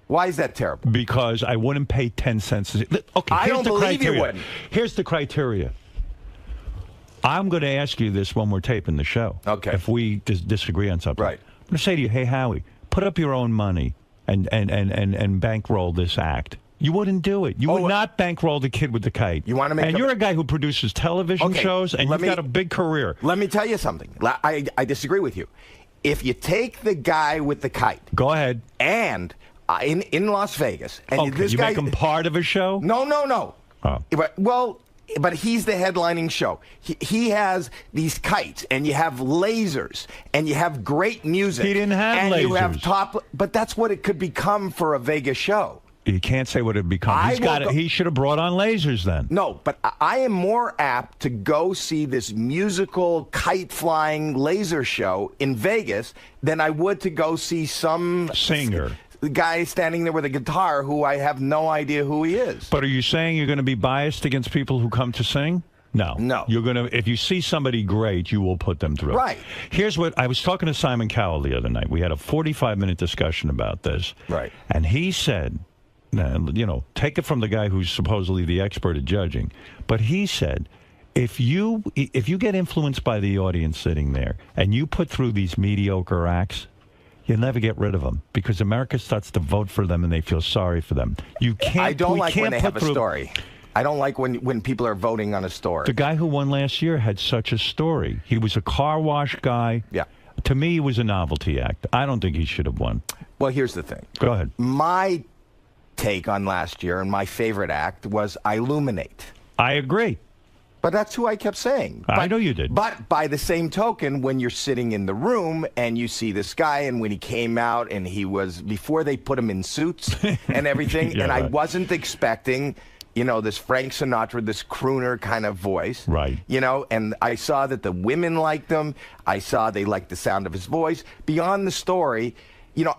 Why is that terrible? Because I wouldn't pay 10 cents. Okay, I don't believe you wouldn't. Here's the criteria. I'm going to ask you this when we're taping the show. Okay. If we disagree on something. Right. I'm going to say to you, hey, Howie, put up your own money and bankroll this act. You wouldn't do it. You would not bankroll the kid with the kite. You want to make? And you're a guy who produces television shows, and you've got a big career. Let me tell you something. I disagree with you. If you take the guy with the kite, go ahead, and in Las Vegas, and you make him part of a show. No. Oh. Well, but he's the headlining show. He has these kites, and you have lasers, and you have great music. He didn't have and lasers. You have but that's what it could become for a Vegas show. You can't say what it becomes. He should have brought on lasers then. No, but I am more apt to go see this musical kite-flying laser show in Vegas than I would to go see some singer. Guy standing there with a guitar who I have no idea who he is. But are you saying you're going to be biased against people who come to sing? No. You're going to, if you see somebody great, you will put them through. Right. Here's what, I was talking to Simon Cowell the other night. We had a 45-minute discussion about this. Right. And he said, take it from the guy who's supposedly the expert at judging, but he said, if you get influenced by the audience sitting there and you put through these mediocre acts, you'll never get rid of them because America starts to vote for them and they feel sorry for them. You can't. I don't like when they have a story. I don't like when people are voting on a story. The guy who won last year had such a story. He was a car wash guy. Yeah. To me, he was a novelty act. I don't think he should have won. Well, here's the thing. Go ahead. My take on last year and my favorite act was Illuminate. I agree. But that's who I kept saying. I know you did. But by the same token, when you're sitting in the room and you see this guy, and when he came out and he was, before they put him in suits and everything, Yeah, and right. I wasn't expecting, this Frank Sinatra, this crooner kind of voice. Right. And I saw that the women liked him. I saw they liked the sound of his voice. Beyond the story,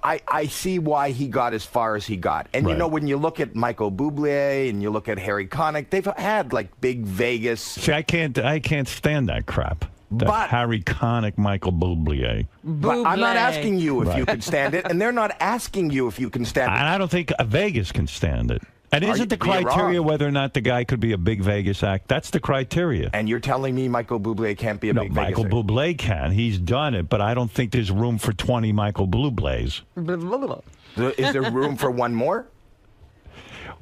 I see why he got as far as he got. And, Right. when you look at Michael Bublé and you look at Harry Connick, they've had, big Vegas. See, I can't stand that crap. That Harry Connick, Michael Bublé. But I'm not asking you if you Right. can stand it, and they're not asking you if you can stand it. And I don't think Vegas can stand it. And Are isn't the you- you're criteria wrong. whether or not the guy could be a big Vegas act? That's the criteria. And you're telling me Michael Bublé can't be a big Michael Vegas Bublé can. He's done it, but I don't think there's room for 20 Michael Bublés. Is there room for one more?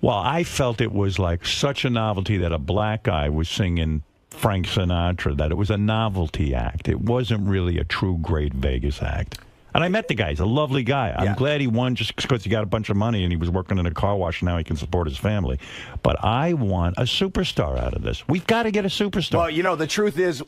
Well, I felt it was like such a novelty that a black guy was singing Frank Sinatra, that it was a novelty act. It wasn't really a true great Vegas act. And I met the guy. He's a lovely guy. I'm glad he won just because he got a bunch of money and he was working in a car wash and now he can support his family. But I want a superstar out of this. We've got to get a superstar. Well, the truth is,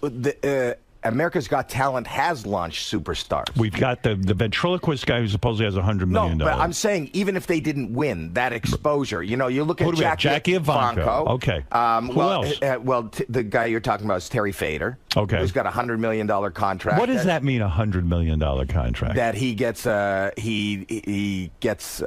America's Got Talent has launched superstars. We've got the ventriloquist guy who supposedly has $100 million. No, but I'm saying even if they didn't win, that exposure, you look Who at do we have? Jackie Ivanko. Okay. Who else? The guy you're talking about is Terry Fader. Okay. Who's got a $100 million contract. What does that mean, a $100 million contract? That he gets, he gets,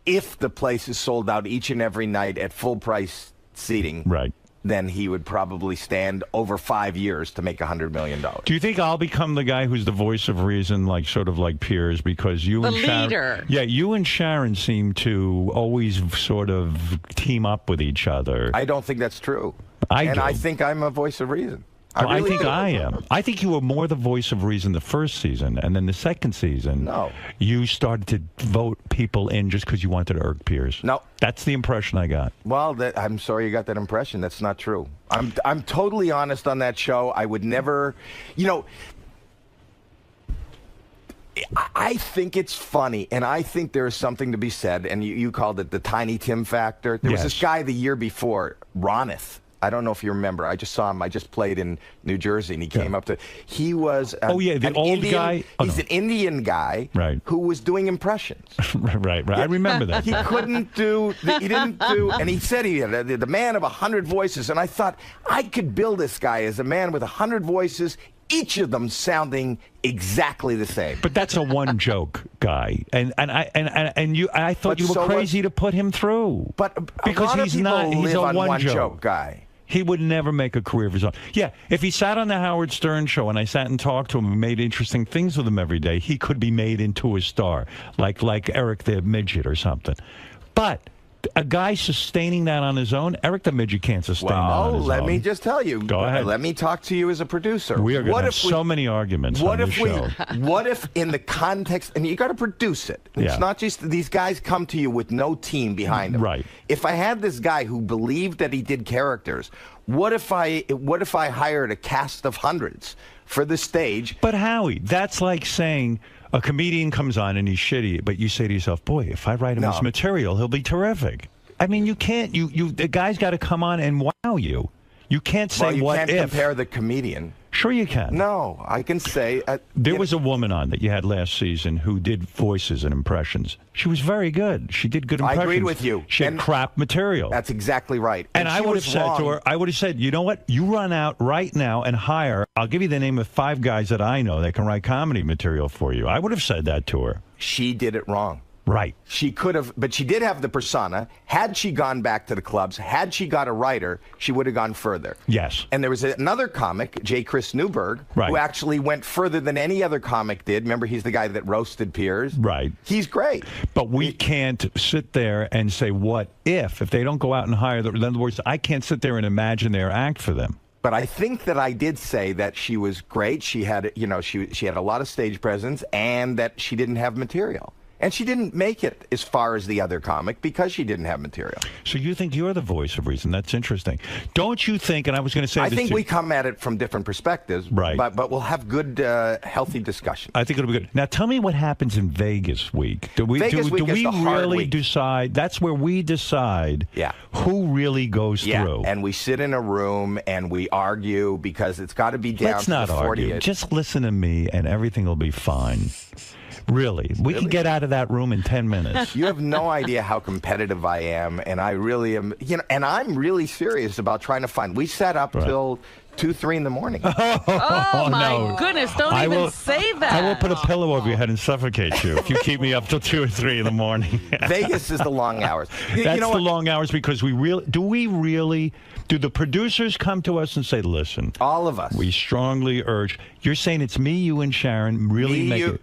if the place is sold out each and every night at full price seating. Right. Then he would probably stand over 5 years to make $100 million. Do you think I'll become the guy who's the voice of reason, sort of like Piers, because you and Sharon, leader. Yeah, you and Sharon seem to always sort of team up with each other. I don't think that's true. I and do. I think I'm a voice of reason. Well, I really think do. I am. I think you were more the voice of reason the first season, and then the second season, you started to vote people in just because you wanted to irk Piers. No. That's the impression I got. Well, I'm sorry you got that impression. That's not true. I'm totally honest on that show. I would never, I think it's funny, and I think there is something to be said, and you called it the Tiny Tim factor. There was this guy the year before, Ronith. I don't know if you remember. I just saw him. I just played in New Jersey, and he came up to. He was. The old Indian guy. He's an Indian guy, right? Who was doing impressions. right. I remember that. He couldn't do. He didn't do. And he said he had the man of 100 voices. And I thought I could build this guy as a man with 100 voices, each of them sounding exactly the same. But that's a one joke guy, and I thought you were crazy to put him through. But because a lot he's of people not. He's live a on one joke guy. He would never make a career of his own. Yeah, if he sat on the Howard Stern show and I sat and talked to him and made interesting things with him every day, he could be made into a star, like Eric the Midget or something. But a guy sustaining that on his own, Eric the Midget can't sustain that on his own. Let me just tell you. Go ahead. Let me talk to you as a producer. We are going to have so many arguments on this show. What if in the context, and you got to produce it. It's not just these guys come to you with no team behind them. Right. If I had this guy who believed that he did characters, what if I hired a cast of hundreds for the stage? But Howie, that's like saying a comedian comes on and he's shitty, but you say to yourself, boy, if I write him his material, he'll be terrific. I mean, you can't. The guy's got to come on and wow you. You can't say well, you what can't if. compare the comedian. Sure you can. No, I can say... there was a woman on that you had last season who did voices and impressions. She was very good. She did good impressions. I agreed with you. She had crap material. That's exactly right. And I would have said to her, I would have said, you know what? You run out right now and hire. I'll give you the name of 5 guys that I know that can write comedy material for you. I would have said that to her. She did it wrong. Right. She could have, but she did have the persona. Had she gone back to the clubs, had she got a writer, she would have gone further. Yes. And there was another comic, J. Chris Newberg, who actually went further than any other comic did. Remember, he's the guy that roasted Piers. Right. He's great. But we can't sit there and say, what if they don't go out and hire them? In other words, I can't sit there and imagine their act for them. But I think that I did say that she was great. She had, she had a lot of stage presence, and that she didn't have material. And she didn't make it as far as the other comic because she didn't have material. So you think you're the voice of reason? That's interesting. Don't you think, and I was going to say I this think too, we come at it from different perspectives, right? But we'll have good, healthy discussion. I think it'll be good. Now tell me what happens in Vegas week. Do we really decide? That's where we decide who really goes through. And we sit in a room and we argue because it's got to be down Let's to not the argue. 40th. Just listen to me and everything will be fine. Really? We can get out of that room in 10 minutes. You have no idea how competitive I am, and I really am, and I'm really serious about trying to find. We sat up till 2, 3 in the morning. Oh, my goodness. Don't even say that. I will put a pillow over your head and suffocate you if you keep me up till 2 or 3 in the morning. Vegas is the long hours. That's the long hours because do the producers come to us and say, listen, all of us, we strongly urge. You're saying it's me, you, and Sharon really make it.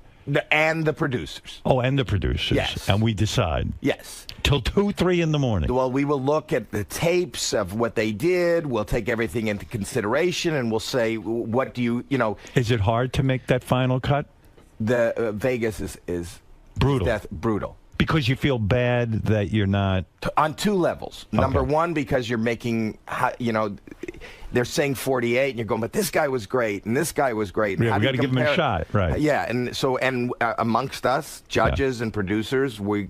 And the producers. Oh, and the producers. Yes. And we decide. Yes. Till 2, 3 in the morning. Well, we will look at the tapes of what they did. We'll take everything into consideration, and we'll say, what do you know? Is it hard to make that final cut? The Vegas is brutal. Brutal. Because you feel bad that you're not... On 2 levels. Okay. Number 1, because you're making, they're saying 48, and you're going, but this guy was great, and this guy was great. And yeah, we got to give him a shot, right? Yeah, and so, amongst us, judges and producers, we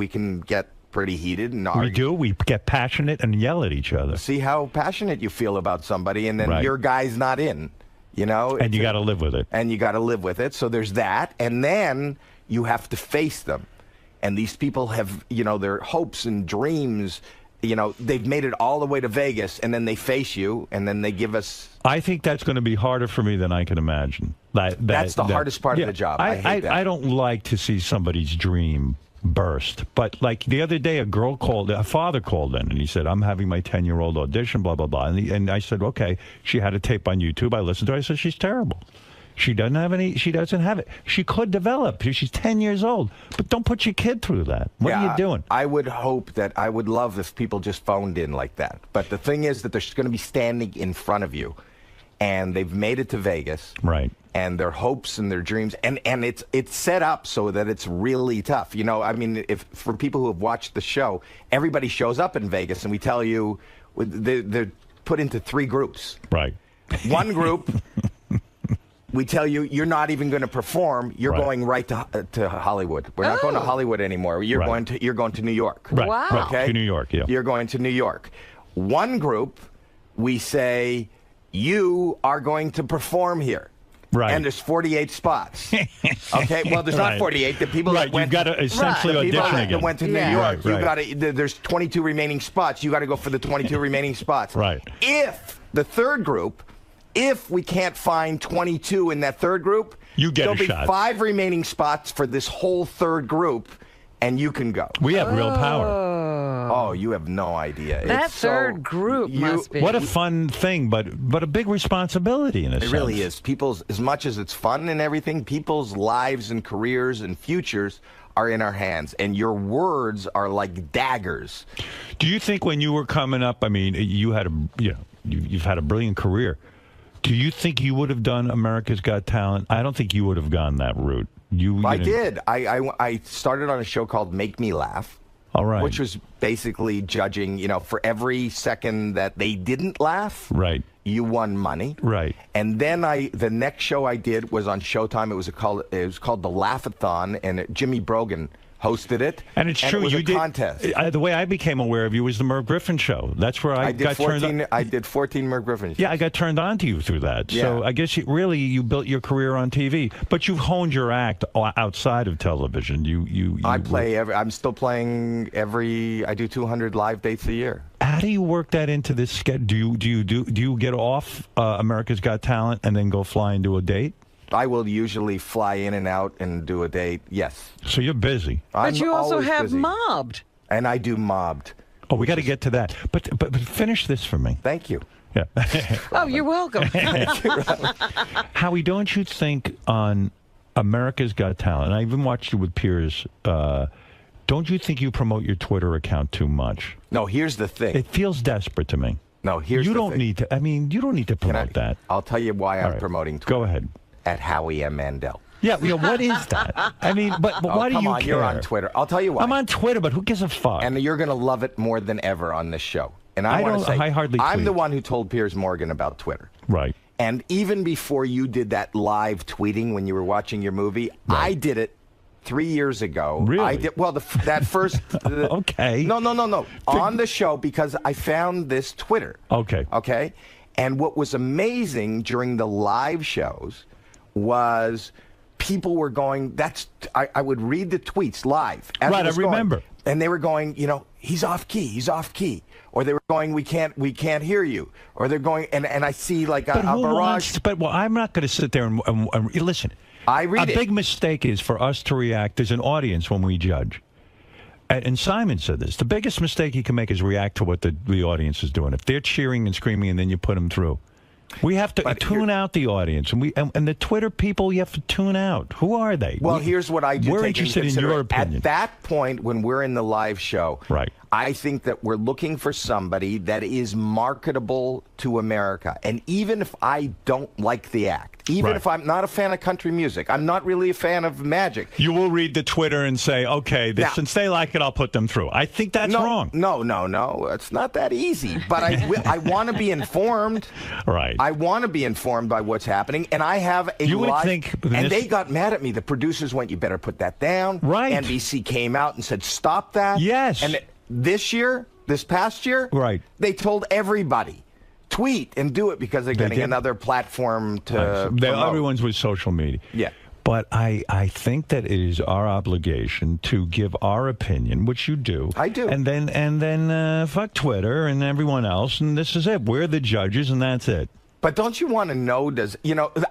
can get pretty heated and argue. We do. We get passionate and yell at each other. See how passionate you feel about somebody, and then your guy's not in, And you got to live with it. And you got to live with it. So there's that, and then you have to face them. And these people have, their hopes and dreams, they've made it all the way to Vegas, and then they face you, and then they give us... I think that's going to be harder for me than I can imagine. That's the hardest part of the job. I hate that. I don't like to see somebody's dream burst. But, like, the other day, a father called in, and he said, I'm having my 10-year-old audition, blah, blah, blah. And I said, okay. She had a tape on YouTube. I listened to her. I said, she's terrible. She doesn't have it. She could develop. She's 10 years old. But don't put your kid through that. What are you doing? I would love if people just phoned in like that. But the thing is that they're going to be standing in front of you. And they've made it to Vegas. Right. And their hopes and their dreams. And it's set up so that it's really tough. For people who have watched the show, everybody shows up in Vegas. And we tell you, they're put into 3 groups. Right. One group... We tell you, you're not even going to perform. You're going right to Hollywood. We're not going to Hollywood anymore. You're going to New York. Right. Wow. Right. Okay. To New York. Yeah. You're going to New York. One group, we say, you are going to perform here. Right. And there's 48 spots. Okay. Well, there's not 48. The people that went you've got to essentially audition again. That went to New York. You got to. There's 22 remaining spots. You got to go for the 22 remaining spots. Right. If the third group. If we can't find 22 in that third group, there'll be 5 remaining spots for this whole third group, and you can go. We have real power. Oh, you have no idea. That third group must be. What a fun thing, but a big responsibility in a sense. It really is. As much as it's fun and everything, people's lives and careers and futures are in our hands, and your words are like daggers. Do you think when you were coming up, you've had a brilliant career. Do you think you would have done America's Got Talent? I don't think you would have gone that route. I did. I started on a show called Make Me Laugh. All right. Which was basically judging, for every second that they didn't laugh. Right. You won money. Right. And then the next show I did was on Showtime. It was called the Laugh-a-thon, and Jimmy Brogan hosted it. And it's true. It was You a did. contest. The way I became aware of you was the Merv Griffin show. That's where I got turned on. I did 14 Merv Griffin shows. Yeah, I got turned on to you through that. Yeah. So I guess you built your career on TV, but you've honed your act outside of television. I'm still playing I do 200 live dates a year. How do you work that into this schedule? Do you get off America's Got Talent and then go fly and do a date? I will usually fly in and out and do a date. Yes. So you're busy. But you also have busy. Mobbed. And I do Mobbed. Oh, we got to get to that. But finish this for me. Thank you. Yeah. Oh, you're welcome. Howie, don't you think on America's Got Talent, and I even watched you with Piers, don't you think you promote your Twitter account too much? No, here's the thing. It feels desperate to me. No, here's the thing. You don't need to. I mean, you don't need to promote that. I'll tell you why I'm promoting Twitter. Go ahead. At Howie M. Mandel. Yeah, what is that? I mean, but why do you care? You're on Twitter. I'll tell you why. I'm on Twitter, but who gives a fuck? And you're going to love it more than ever on this show. And I want to say, I hardly I'm tweet. the one who told Piers Morgan about Twitter. Right. And even before you did that live tweeting when you were watching your movie, I did it 3 years ago. Really? I did. Well, that first. Okay. No. On the show, because I found this Twitter. Okay. Okay. And what was amazing during the live shows was people were going, I would read the tweets live. Right, I remember. And they were going, he's off key. Or they were going, we can't hear you. Or they're going, and I see like a barrage. I'm not going to sit there and listen. I read a big mistake is for us to react as an audience when we judge. And Simon said this. The biggest mistake you can make is react to what the audience is doing. If they're cheering and screaming and then you put them through. We have to tune out the audience. And the Twitter people, you have to tune out. Who are they? Well, here's what I do. We're interested in your opinion. At that point, when we're in the live show, right. I think that we're looking for somebody that is marketable to America. And even if I don't like the act, even if I'm not a fan of country music, I'm not really a fan of magic. You will read the Twitter and say, okay, since they like it, I'll put them through. I think that's wrong. No. It's not that easy. But I want to be informed. Right. I want to be informed by what's happening. And I have a and they got mad at me. The producers went, you better put that down. Right. NBC came out and said, stop that. Yes. And this past year, right, they told everybody, tweet and do it because they're getting another platform to promote. Everyone's with social media. Yeah. But I think that it is our obligation to give our opinion, which you do. I do. And then fuck Twitter and everyone else, and this is it. We're the judges, and that's it. But don't you want to know,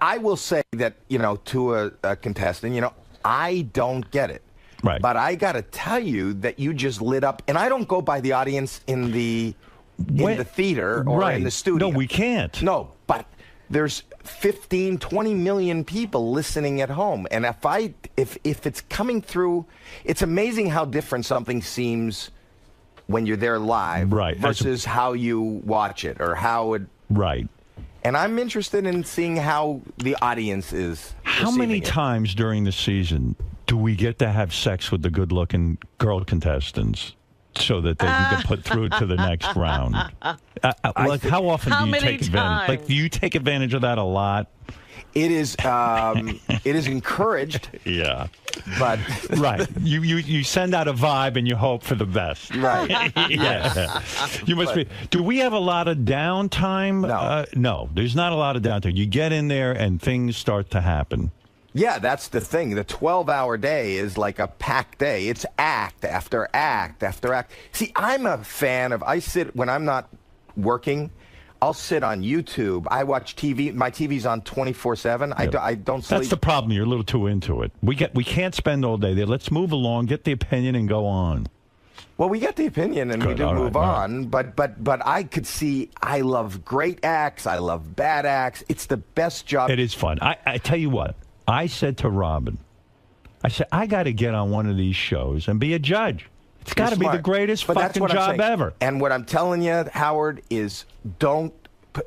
I will say that, to a contestant, I don't get it. Right. But I got to tell you that you just lit up, and I don't go by the audience in the theater or in the studio. No, we can't. No, but there's 15, 20 million people listening at home. And if it's coming through, it's amazing how different something seems when you're there live versus how you watch it or how it... Right. And I'm interested in seeing how the audience is. How many times during the season do we get to have sex with the good-looking girl contestants so that they can get put through to the next round? How often do you take advantage? Like, do you take advantage of that a lot? It is encouraged. Yeah. But right, you send out a vibe and you hope for the best. Right. Yeah. You must be. Do we have a lot of downtime? No. No, there's not a lot of downtime. You get in there and things start to happen. Yeah, that's the thing. The 12-hour day is like a packed day. It's act after act after act. See, I'm a fan of. I sit when I'm not working. I'll sit on YouTube. I watch TV. My TV's on 24/7. I don't sleep. That's the problem. You're a little too into it. We can't spend all day there. Let's move along, get the opinion, and go on. Well, we get the opinion, and we do move on. But I could see. I love great acts. I love bad acts. It's the best job. It is fun. I tell you what. I said to Robin, I said, I got to get on one of these shows and be a judge. It's got to be the greatest fucking job ever. And what I'm telling you, Howard, is don't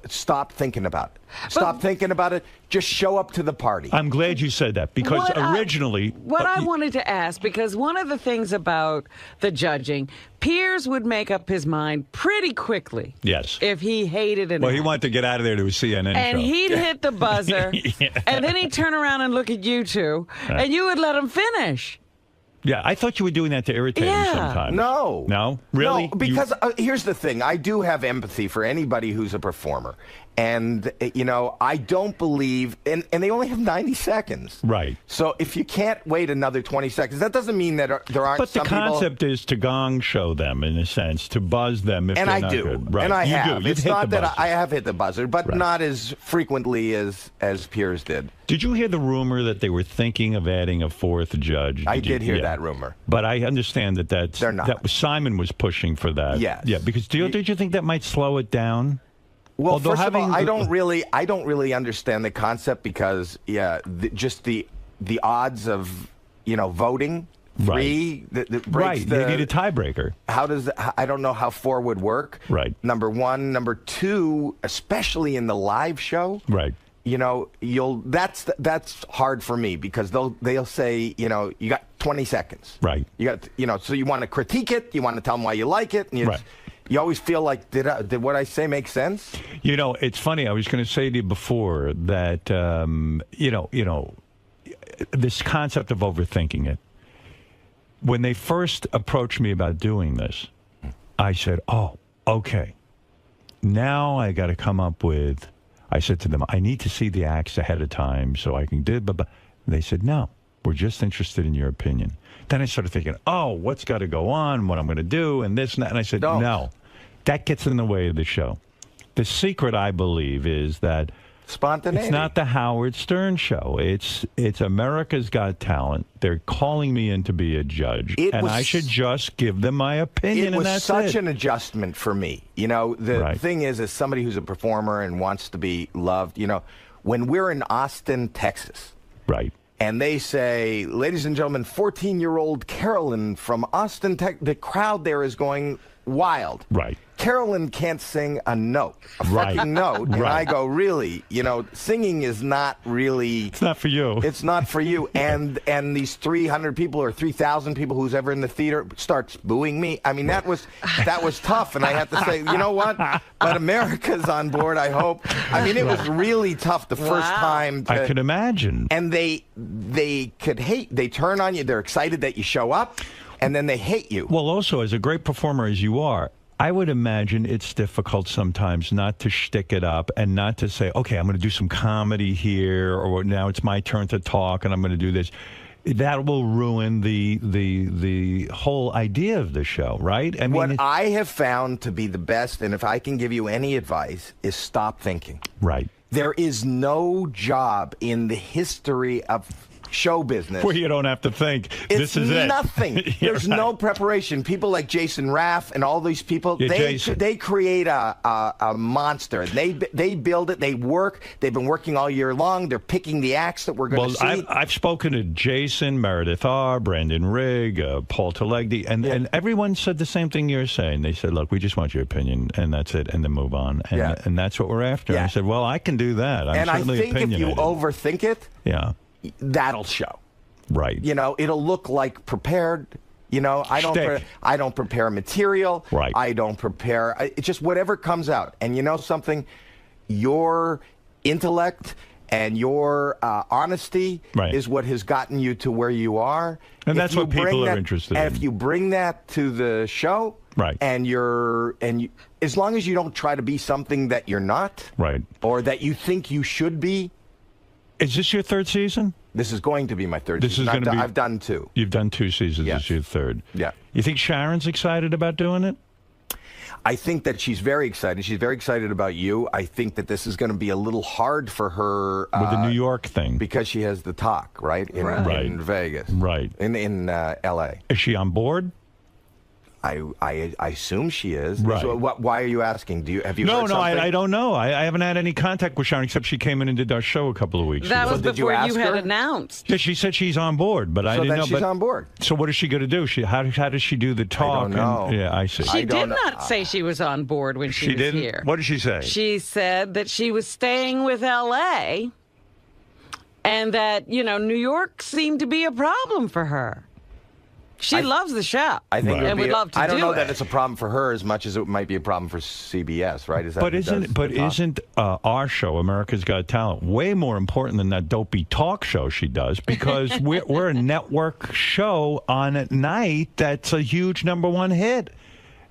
stop thinking about it. Stop thinking about it. Just show up to the party. I'm glad you said that because originally... I wanted to ask, because one of the things about the judging, Piers would make up his mind pretty quickly. Yes. If he hated it. Well, he wanted to get out of there to a CNN show. And he'd hit the buzzer, and then he'd turn around and look at you two, and you would let him finish. Yeah, I thought you were doing that to irritate him sometimes. No. No? Really? No, because here's the thing. I do have empathy for anybody who's a performer. And, you know, I don't believe, and they only have 90 seconds. Right. So if you can't wait another 20 seconds, that doesn't mean that there aren't But some the people. concept is to gong show them, in a sense, to buzz them if And they're I not do. good. Right. And I you have. do. It's hit not the that buzzer. I have hit the buzzer, but not as frequently as Piers did. Did you hear the rumor that they were thinking of adding a fourth judge? I did hear that rumor. But I understand that They're not. that Simon was pushing for that. Yes. Yeah, because did you think that might slow it down? Well, Although first of all, having- I don't really understand the concept because just the odds of voting three that breaks Right, they need a tiebreaker. How does I don't know how four would work. Right. Number one, number two, especially in the live show. Right. That's hard for me because they'll say you got 20 seconds. Right. You got so you want to critique it, you want to tell them why you like it, and Right. You always feel like, did what I say make sense? It's funny. I was going to say to you before that, this concept of overthinking it. When they first approached me about doing this, I said, oh, okay. Now I got to come up with, I said to them, I need to see the acts ahead of time so I can do, but they said, no, we're just interested in your opinion. Then I started thinking, oh, what's got to go on, what I'm going to do, and this and that. And I said, no, that gets in the way of the show. The secret, I believe, is that spontaneity. It's not the Howard Stern show. It's America's Got Talent. They're calling me in to be a judge, I should just give them my opinion, It was and that's such it. an adjustment for me. The thing is, as somebody who's a performer and wants to be loved, when we're in Austin, Texas, right, and they say, ladies and gentlemen, 14-year-old Carolyn from Austin, Texas, the crowd there is going wild. Right. Carolyn can't sing a note, a fucking note. And I go, really? Singing is not really... It's not for you. It's not for you. And these 300 people or 3,000 people who's ever in the theater starts booing me. I mean, that was tough. And I have to say, you know what? But America's on board, I hope. I mean, it was really tough the first time. I could imagine. And they could hate. They turn on you. They're excited that you show up. And then they hate you. Well, also, as a great performer as you are, I would imagine it's difficult sometimes not to shtick it up and not to say, okay, I'm going to do some comedy here, or now it's my turn to talk and I'm going to do this. That will ruin the whole idea of the show, right? I mean, what I have found to be the best, and if I can give you any advice, is stop thinking. Right. There is no job in the history of show business where you don't have to think. It's this is nothing. it. There's no preparation. People like Jason Raff and all these people, Yeah, they create a monster. They build it. They work. They've been working all year long. They're picking the acts that we're going to see. I've spoken to Jason, Meredith R., Brandon Rigg, Paul Telegdi, and everyone said the same thing you're saying. They said, look, we just want your opinion, and that's it, and then move on. And that's what we're after. Yeah. I said, well, I can do that. I'm I certainly think if you opinionated. overthink it, that'll show. Right. It'll look like prepared. I don't prepare material. Right. I don't prepare. It's just whatever comes out. And you know something? Your intellect and your honesty is what has gotten you to where you are. And that's what people are interested in. And if you bring that to the show, and as long as you don't try to be something that you're not, or that you think you should be. Is this your third season? This is going to be my third This season. is going to be. I've done two. You've done two seasons. This is your third. Yeah. You think Sharon's excited about doing it? I think that she's very excited. She's very excited about you. I think that this is going to be a little hard for her with the New York thing because she has the talk in Vegas, in L.A. Is she on board? I assume she is. Right. So why are you asking? Have you? No, heard no, something? I don't know. I haven't had any contact with Sharon except she came in and did our show a couple of weeks That ago. was before you had announced. Yeah, she said she's on board, but I didn't know. She's on board. So what is she going to do? How does she do the talk? I don't know. Yeah, I see. She did not say she was on board when she was didn't? here. What did she say? She said that she was staying with L.A. and that, New York seemed to be a problem for her. She loves the show. I think and would love to I don't do know it. that it's a problem for her as much as it might be a problem for CBS, right? Is that Isn't our show, America's Got Talent, way more important than that dopey talk show she does? Because we're a network show on at night that's a huge #1 hit.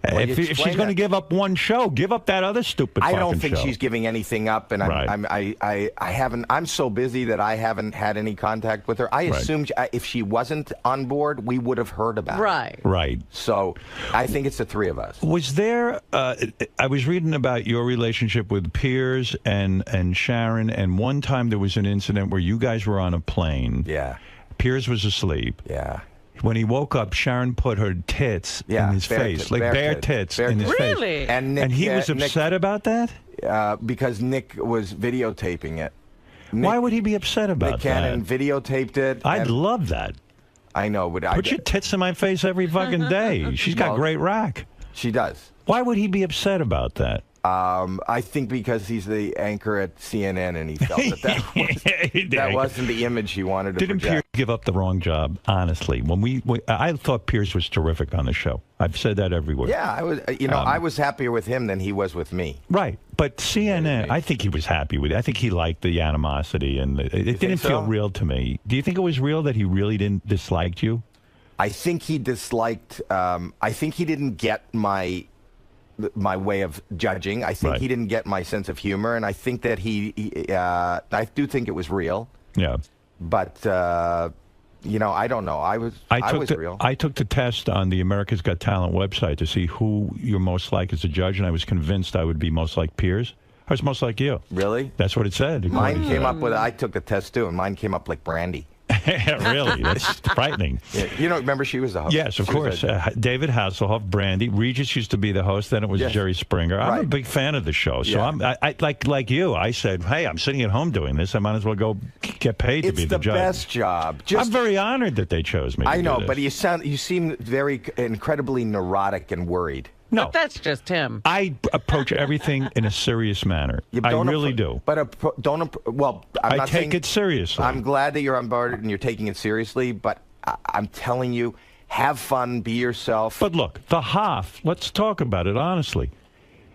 Well, if she's going to give up one show, give up that other stupid I fucking don't think show. she's giving anything up, and I haven't. I'm so busy that I haven't had any contact with her. I assumed if she wasn't on board, we would have heard about it. Right. So I think it's the three of us. Was there? I was reading about your relationship with Piers and Sharon, and one time there was an incident where you guys were on a plane. Yeah. Piers was asleep. Yeah. When he woke up, Sharon put her tits in his face, like bare tits in his face. Really? And he was upset about that? Because Nick was videotaping it. Why would he be upset about Nick Cannon videotaped it. I'd love that. I know, but Put your tits in my face every fucking day. She's got great rack. She does. Why would he be upset about that? I think because he's the anchor at CNN, and he felt that wasn't the image he wanted to Didn't project. Piers give up the wrong job? Honestly, I thought Piers was terrific on the show. I've said that everywhere. Yeah, I was. I was happier with him than he was with me. Right, but CNN, I think he was happy with it. I think he liked the animosity, and it didn't feel real to me. Do you think it was real that he really didn't dislike you? I think he disliked. I think he didn't get my way of judging. I think he didn't get my sense of humor, and I think that I do think it was real. Yeah. But I don't know. I was real. I took the test on the America's Got Talent website to see who you're most like as a judge, and I was convinced I would be most like Piers. I was most like you. Really? That's what it said. Mine came up with. I took the test too, and mine came up like Brandy. Really? That's frightening. Yeah, remember she was the host. Yes, of course. David Hasselhoff, Brandy. Regis used to be the host. Then it was Jerry Springer. I'm a big fan of the show. So I like you. I said, hey, I'm sitting at home doing this. I might as well go get paid to be the judge. It's the best job. I'm very honored that they chose me. I know, but you seem very incredibly neurotic and worried. No, but that's just him. I approach everything in a serious manner. I really do. But I take it seriously. I'm glad that you're on board and you're taking it seriously. But I'm telling you, have fun, be yourself. But look, the Hoff. Let's talk about it honestly.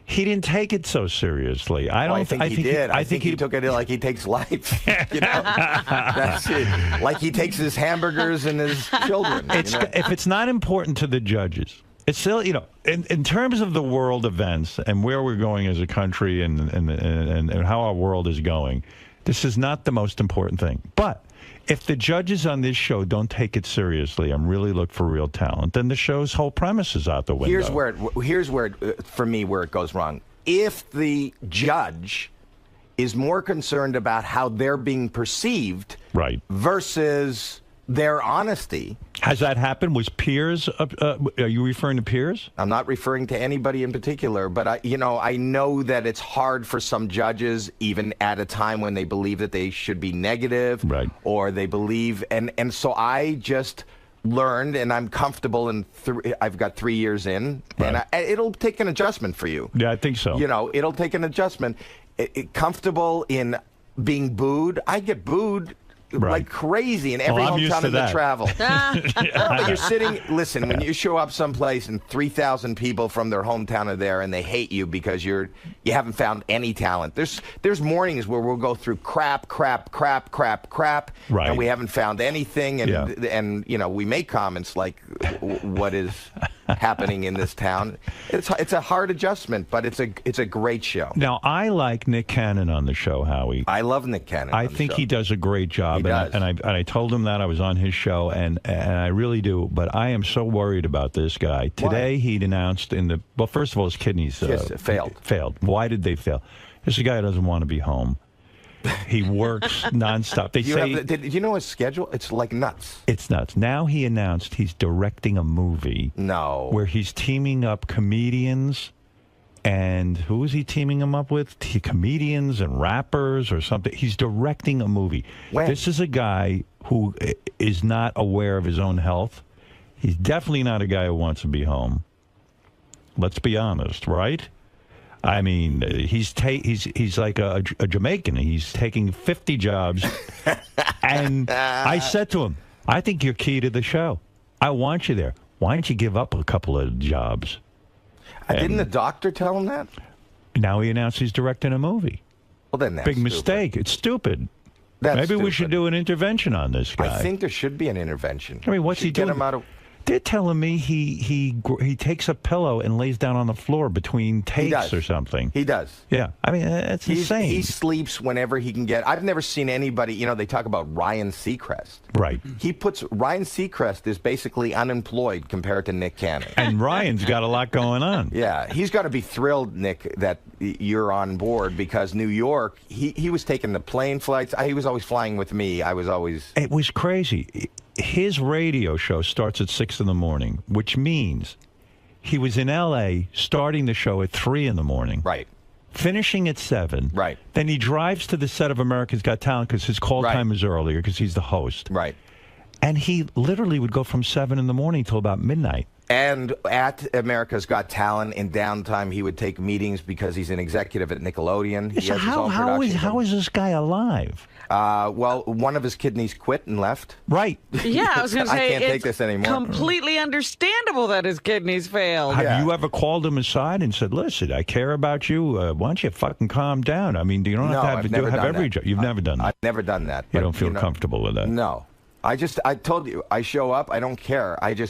He didn't take it so seriously. I think he did. I think he took it like he takes life. That's it. Like he takes his hamburgers and his children. If it's not important to the judges. It's still, in terms of the world events and where we're going as a country and how our world is going, this is not the most important thing. But if the judges on this show don't take it seriously and really look for real talent, then the show's whole premise is out the window. Here's where for me, where it goes wrong. If the judge is more concerned about how they're being perceived versus their honesty. Has that happened? Was Piers, are you referring to Piers? I'm not referring to anybody in particular, but I know that it's hard for some judges, even at a time when they believe that they should be negative, or they believe, and so I just learned, and I'm comfortable, and I've got 3 years in, and it'll take an adjustment for you. Yeah, I think so. It'll take an adjustment. Comfortable in being booed. I get booed like crazy in every hometown in the travel. But you're sitting, listen, when you show up someplace and 3,000 people from their hometown are there and they hate you because you haven't found any talent. There's mornings where we'll go through crap, and we haven't found anything, and we make comments like, what is happening in this town? It's a hard adjustment, but it's a great show. Now, I like Nick Cannon on the show, Howie. I love Nick Cannon. I think he does a great job. And I told him that I was on his show, and I really do. But I am so worried about this guy. Today he'd announced well, first of all, his kidneys failed. Why did they fail? This is a guy who doesn't want to be home. He works nonstop. Did you know his schedule? It's like nuts. It's nuts. Now he announced he's directing a movie. No. Where he's teaming up comedians. And who is he teaming them up with? Comedians and rappers or something. He's directing a movie. When? This is a guy who is not aware of his own health. He's definitely not a guy who wants to be home. Let's be honest, right? I mean, he's like a Jamaican. He's taking 50 jobs. And I said to him, I think you're key to the show. I want you there. Why don't you give up a couple of jobs? Didn't the doctor tell him that? Now he announced he's directing a movie. Well, then that's big stupid. mistake. It's stupid. That's Maybe we stupid. should do an intervention on this guy. I think there should be an intervention. I mean, what's he Get doing? him out of. They're telling me he takes a pillow and lays down on the floor between takes or something. He does. Yeah, I mean that's insane. He sleeps whenever he can get. I've never seen anybody. You know, they talk about Ryan Seacrest. Right. He puts Ryan Seacrest is basically unemployed compared to Nick Cannon. And Ryan's got a lot going on. Yeah, he's got to be thrilled, Nick, that you're on board because New York. He was taking the plane flights. He was always flying with me. I was always. It was crazy. His radio show starts at 6 in the morning, which means he was in L.A. starting the show at 3 in the morning. Right. Finishing at 7. Right. Then he drives to the set of America's Got Talent because his call time is earlier because he's the host. Right. And he literally would go from 7 in the morning till about midnight. And at America's Got Talent, in downtime, he would take meetings because he's an executive at Nickelodeon. He So has his own how production is this guy alive? Well, one of his kidneys quit and left. Right. Yeah, I was going to say I can't take it's this anymore. completely understandable that his kidneys failed. Have you ever called him aside and said, "Listen, I care about you. Why don't you fucking calm down? I mean, you don't have to I've never have done every that. job. You've never done that. I've never done that. You but, don't feel comfortable with that. No. I told you, I show up, I don't care. I do.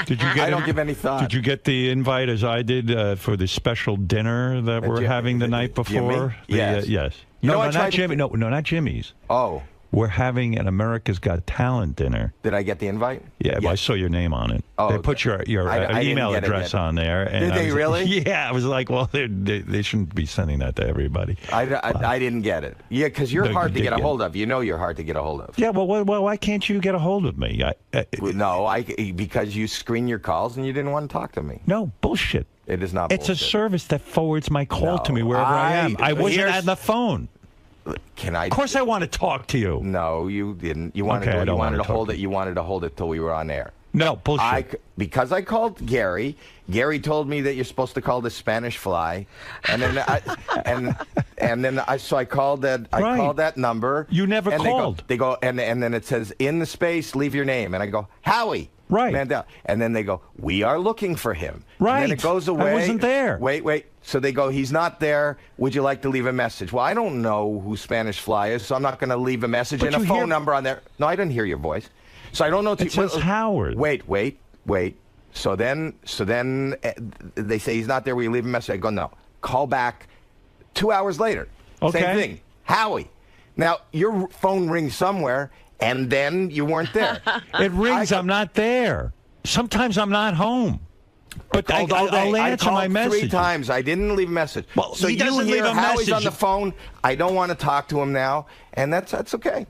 Did you get I don't give any thought. Did you get the invite as I did for the special dinner that we're having the night before? Yes. Yes. You know, No, I not tried to- Jimmy. No, not Jimmy's. Oh. We're having an America's Got Talent dinner. Did I get the invite? Yeah, well, I saw your name on it. Oh, they put your I didn't email get it address yet. on there. And Did I they was- really? Yeah, I was like, well, they shouldn't be sending that to everybody. I didn't get it. Yeah, because you're No, hard you to did get a get hold of. You know you're hard to get a hold of. Yeah, well, why can't you get a hold of me? Because you screen your calls and you didn't want to talk to me. No, bullshit. It is not It's a bullshit. service that forwards my call to me wherever I am. I wasn't on the phone. Can I? Of course, I want to talk to you. No, you didn't. You Okay, I wanted, don't you wanted wanna to hold talk it. You wanted to hold it till we were on air. No, bullshit. Because I called Gary. Gary told me that you're supposed to call the Spanish fly, and then I called that. I called that number. You never and called. They go and then it says in the space, leave your name, and I go Howie. Right. Mandel. And then they go, we are looking for him. Right. And then it goes away. I wasn't there. Wait. So they go, he's not there. Would you like to leave a message? Well, I don't know who Spanish Fly is, so I'm not going to leave a message But and a you phone hear- number on there. No, I didn't hear your voice. So I don't know. It says Howard. Wait. So then they say he's not there. Will you leave a message? I go, no. Call back 2 hours later. Okay. Same thing. Howie. Now, your phone rings somewhere, and then you weren't there. It rings. I'm not there. Sometimes I'm not home. But Called all day. I'll I answer called my message. 3 times. I didn't leave a message. Well, so he you doesn't hear leave a Howie's message. on the phone. I don't want to talk to him now, and that's okay.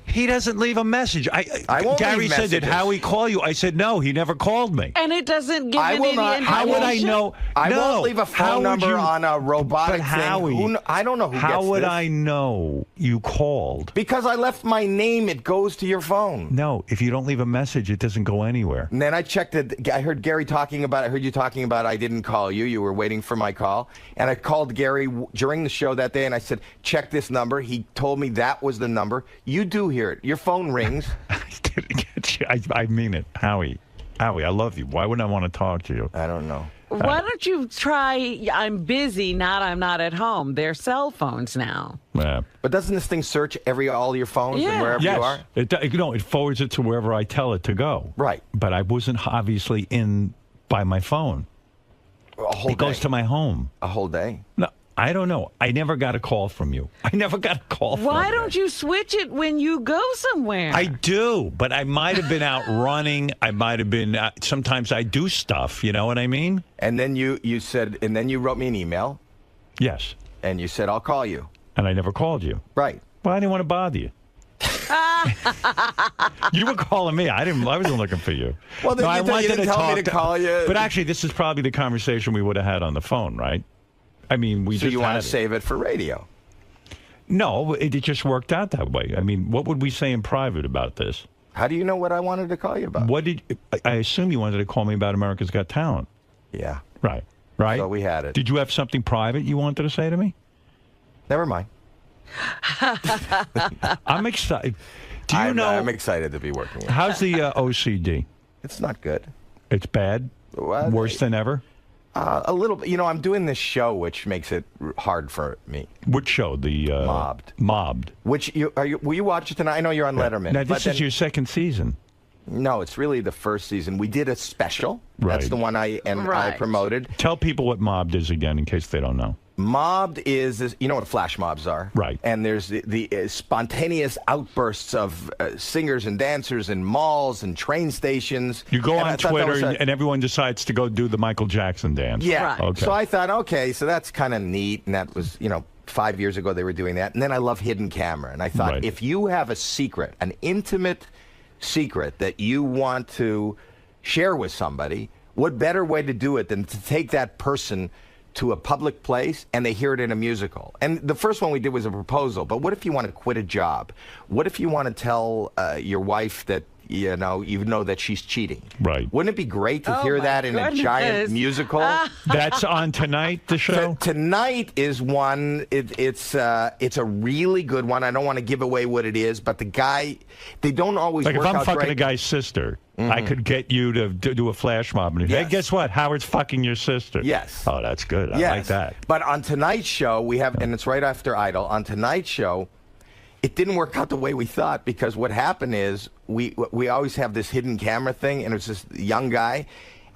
He doesn't leave a message. I won't Gary leave said, "Did messages. Howie call you?" I said, "No, he never called me." And it doesn't give I him will any not. information. How would I know? I No. won't leave a How phone would number you- on a robotic But Howie, thing. I don't know who How gets would this. I know you called? Because I left my name. It goes to your phone. No, if you don't leave a message, it doesn't go anywhere. And then I checked it. I heard Gary talking about it. I heard you talking about I didn't call you. You were waiting for my call. And I called Gary during the show that day, and I said, check this number. He told me that was the number. You do hear it. Your phone rings. I mean it, Howie. Howie, I love you. Why wouldn't I want to talk to you? I don't know. Why don't you try I'm busy, not I'm not at home? They're cell phones now. Yeah. But doesn't this thing search all your phones and wherever yes. you are? It forwards it to wherever I tell it to go. Right. But I wasn't obviously in by my phone. A whole It goes day. to my home. A whole day? No, I don't know. I never got a call from you. I never got a call from you. Why don't you switch it when you go somewhere? I do, but I might have been out running. I might have been. Sometimes I do stuff. You know what I mean? And then you said, and then you wrote me an email. Yes. And you said, I'll call you. And I never called you. Right. Well, I didn't want to bother you. You were calling me. I wasn't looking for you. Well, then I you wanted didn't tell me talk to call you. But actually, this is probably the conversation we would have had on the phone, right? I mean, we So just you want had to it. save it for radio? No, it just worked out that way. I mean, what would we say in private about this? How do you know what I wanted to call you about? What did I assume you wanted to call me about America's Got Talent? Yeah. Right. So we had it. Did you have something private you wanted to say to me? Never mind. I'm excited. Do you know? I'm excited to be working with. How's the OCD? It's not good. It's bad. Worse than ever. A little. You know, I'm doing this show, which makes it hard for me. Which show? The Mobbed. Which will you watch it tonight? I know you're on Letterman. Now this is your second season. No, it's really the first season. We did a special. Right. That's the one I promoted. Tell people what Mobbed is again, in case they don't know. Mobbed is you know what flash mobs are, right? And there's the spontaneous outbursts of singers and dancers in malls and train stations. You go on Twitter and everyone decides to go do the Michael Jackson dance. Yeah. Right. Okay. So I thought, okay, so that's kind of neat, and that was 5 years ago they were doing that. And then I love hidden camera, and I thought if you have a secret, an intimate secret that you want to share with somebody, what better way to do it than to take that person to a public place and they hear it in a musical? And the first one we did was a proposal, but what if you want to quit a job? What if you want to tell your wife that you know that she's cheating? Right. Wouldn't it be great to hear that in a giant musical? That's on tonight, the show? Tonight is one. It's a really good one. I don't want to give away what it is, but the guy, they don't always like work if I'm out fucking great. a guy's sister, I could get you to do a flash mob. And hey, guess what? Howard's fucking your sister. Yes. Oh, that's good. I like that. But on tonight's show, we have, and it's right after Idol, on tonight's show, it didn't work out the way we thought, because what happened is we always have this hidden camera thing, and it's this young guy,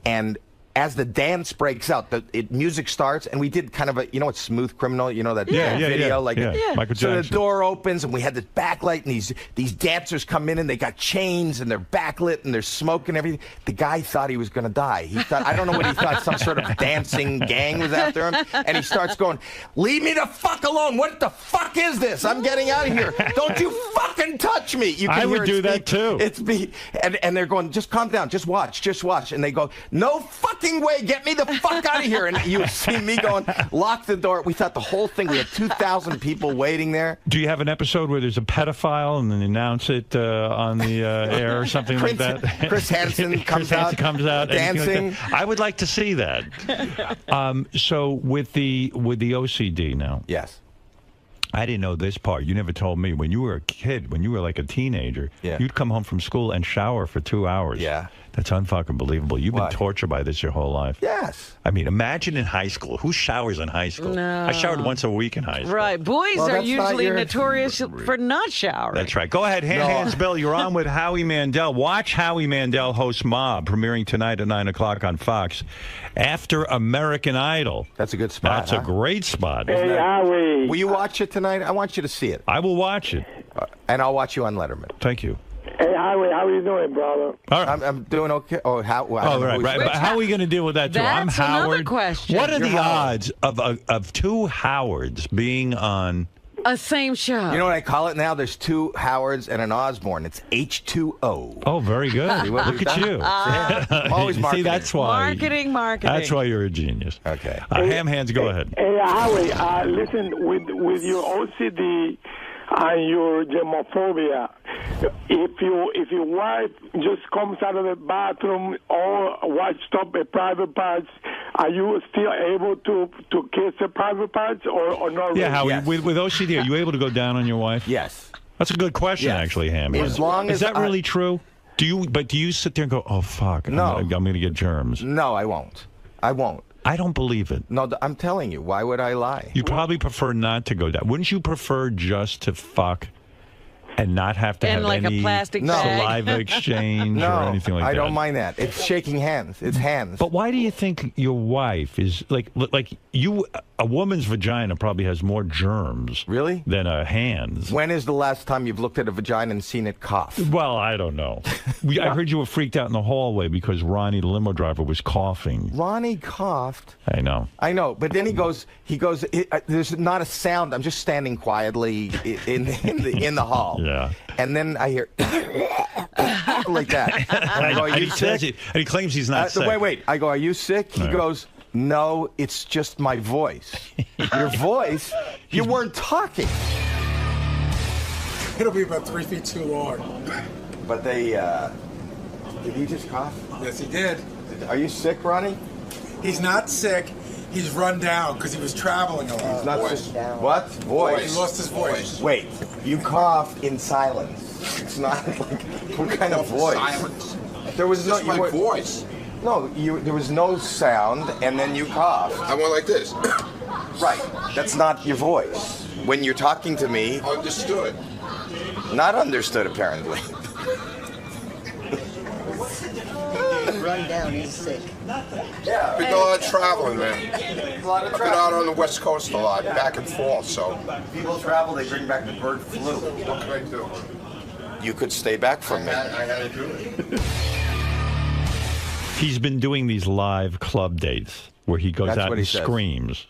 and as the dance breaks out, music starts, and we did kind of a, it's Smooth Criminal, that video, Michael so Jackson. the door opens, and we had this backlight, and these dancers come in, and they got chains, and they're backlit, and they're smoking everything. The guy thought he was going to die. He thought, I don't know what he thought, some sort of dancing gang was after him, and he starts going, "Leave me the fuck alone! What the fuck is this? I'm getting out of here! Don't you fucking touch me!" You can I hear would it do that too. It's me, and they're going, "Just calm down, just watch," and they go, "No fucking way, get me the fuck out of here!" And you see me going, lock the door. We thought the whole thing, we had 2,000 people waiting there. Do you have an episode where there's a pedophile and then announce it on the air or something like that? Chris Hansen comes out dancing. Like that? I would like to see that. So with the OCD now. Yes. I didn't know this part. You never told me. When you were a kid, when you were like a teenager, you'd come home from school and shower for 2 hours. Yeah. That's unfucking believable. You've been tortured by this your whole life. Yes. I mean, imagine in high school. Who showers in high school? No. I showered once a week in high school. Right. Boys are usually notorious for not showering. That's right. Go ahead. Hands Bill, you're on with Howie Mandel. Watch Howie Mandel host Mob, premiering tonight at 9 o'clock on Fox. After American Idol. That's a good spot. That's a great spot. Hey, Howie. Will you watch it tonight? I want you to see it. I will watch it. And I'll watch you on Letterman. Thank you. Hey, Howie, how are you doing, brother? All right. I'm doing okay. Oh, right. But how are we going to deal with that, too? I'm That's Howard. another question. What are You're the Howard. odds of two Howards being on a same show? You know what I call it now? There's two Howards and an Osborne. It's H2O. Oh, very good. See what Look we've at done? you. I'm always marketing. See, that's why. Marketing. That's why you're a genius. Okay. Ham Hands, go ahead. Hey, Howie, listen, with your OCD and your germophobia, if your wife just comes out of the bathroom or washed up a private parts, are you still able to kiss the private parts or not? Yeah, Howie, Yes. with OCD, are you able to go down on your wife? Yes. That's a good question, actually, Ham. As long Is as that really true? Do you sit there and go, oh, fuck, No. I'm going to get germs? No, I won't. I won't. I don't believe it. No, I'm telling you. Why would I lie? You probably prefer not to go down. Wouldn't you prefer just to fuck and not have to have like any a plastic bag? saliva exchange or No, anything like that? I don't mind that. It's shaking hands. It's hands. But why do you think your wife is like you? A woman's vagina probably has more germs, really, than a hand's. When is the last time you've looked at a vagina and seen it cough? Well, I don't know. I heard you were freaked out in the hallway because Ronnie, the limo driver, was coughing. Ronnie coughed. I know. But then he goes. There's not a sound. I'm just standing quietly in the hall. Yeah. And then I hear like that. And I go, "Are you sick?" And he claims he's not sick. Wait. I go, "Are you sick?" He goes, "No, it's just my voice." Your voice? You weren't talking. It'll be about 3 feet too long. But they, did he just cough? Yes, he did. Are you sick, Ronnie? He's not sick. He's run down because he was traveling a lot. He's not sick. What? Voice. He lost his voice. Wait, you cough in silence. It's not like what kind of voice? Silence. There was Just no my voice. No, there was no sound, and then you coughed. I went like this. Right. That's not your voice. When you're talking to me. Understood. Not understood, apparently. Run down, he's sick. Yeah. Been a lot of traveling, man. I've been out on the West Coast a lot, back and forth, so. People travel, they bring back the bird flu. What can I do? You could stay back from me. I had to do it. He's been doing these live club dates where he goes out and screams.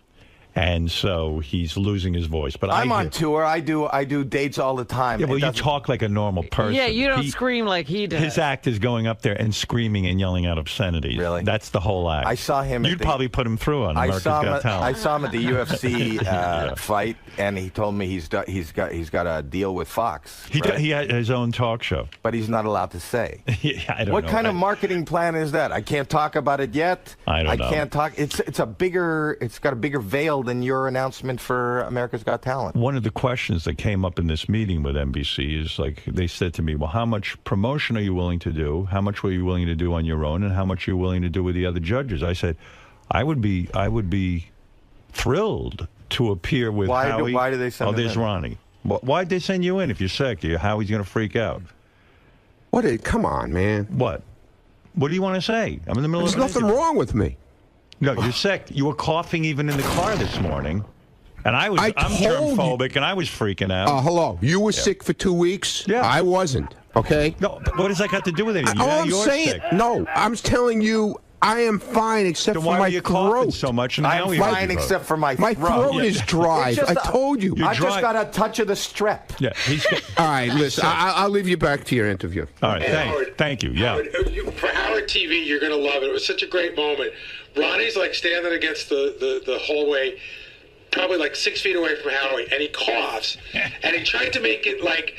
And so he's losing his voice. But I'm on tour. I do dates all the time. Yeah, well, you talk like a normal person. Yeah, you don't scream like he does. His act is going up there and screaming and yelling out obscenities. Really? That's the whole act. I saw him. You'd probably put him through on America's Got Talent. I saw him at the UFC fight, and he told me he's got a deal with Fox. He had his own talk show, but he's not allowed to say. I don't what know. kind of marketing plan is that? I can't talk about it yet. I don't know. I can't talk. It's got a bigger veil than your announcement for America's Got Talent. One of the questions that came up in this meeting with NBC is like they said to me, well, how much promotion are you willing to do? How much were you willing to do on your own? And how much are you willing to do with the other judges? I said, I would be thrilled to appear with Howie. Why do they send him there's in? Ronnie. Why'd they send you in if you're sick? Howie's going to freak out. Come on, man. What? What do you want to say? I'm in the middle There's of nothing wrong with me. No, you're sick. You were coughing even in the car this morning. And I'm germphobic, and I was freaking out. Hello. You were sick for 2 weeks? Yeah. I wasn't, okay? No, but what does that got to do with anything? I'm telling you, I am fine except then for why my are you coughing throat. so much? And I'm fine except for my throat. My throat is dry. I told you. I just got a touch of the strep. Yeah. All right, listen. I'll leave you back to your interview. All right. Thank you. Yeah. For Howard TV, you're going to love it. It was such a great moment. Ronnie's like standing against the hallway, probably like 6 feet away from Howie, and he coughs. And he tried to make it like,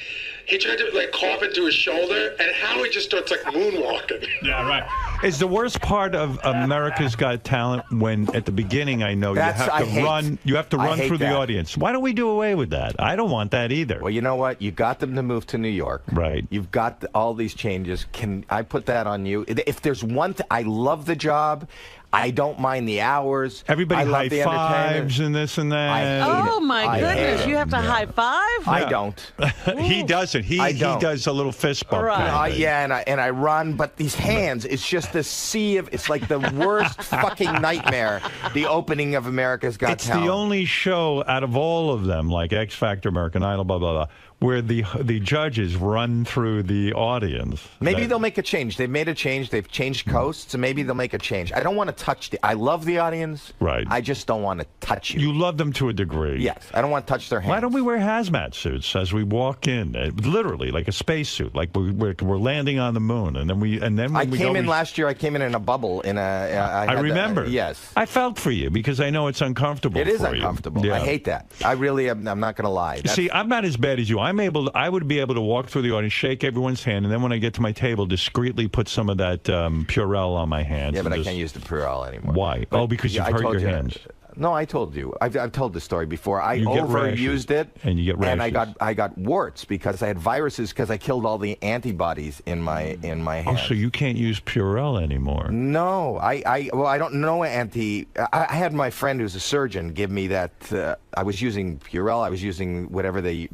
cough into his shoulder, and Howie just starts like moonwalking. Yeah, right. Is the worst part of America's Got Talent when at the beginning you have to run through the audience? Why don't we do away with that? I don't want that either. Well, you know what? You got them to move to New York. Right. You've got all these changes. Can I put that on you? If there's one thing, I love the job. I don't mind the hours. Everybody high fives and this and that. Oh my goodness! You have to high five. I don't. He doesn't. He does a little fist bump. Right. And I run, but these hands, it's just a sea of. It's like the worst fucking nightmare. The opening of America's Got Talent. It's the only show out of all of them, like X Factor, American Idol, blah blah blah, where the judges run through the audience. Maybe they'll make a change. They've made a change. They've changed coasts, so maybe they'll make a change. I don't want to touch I love the audience. Right. I just don't want to touch you. You love them to a degree. Yes. I don't want to touch their hands. Why don't we wear hazmat suits as we walk in? Literally, like a spacesuit, like we're landing on the moon, and then when I came in last year. I came in a bubble. I remember. Yes. I felt for you because I know it's uncomfortable. It is for uncomfortable. You. Yeah. I hate that. I really am. I'm not going to lie. See, I'm not as bad as you. I would be able to walk through the audience, shake everyone's hand, and then when I get to my table, discreetly put some of that Purell on my hands. Yeah, but I can't use the Purell anymore. Why? Because you've hurt your hands. No, I told you. I've told the story before. I You get overused it, and you get rashes. and I got warts because I had viruses because I killed all the antibodies in my hands. Oh, so you can't use Purell anymore? No, I don't know I had my friend who's a surgeon give me that. I was using Purell. I was using whatever they use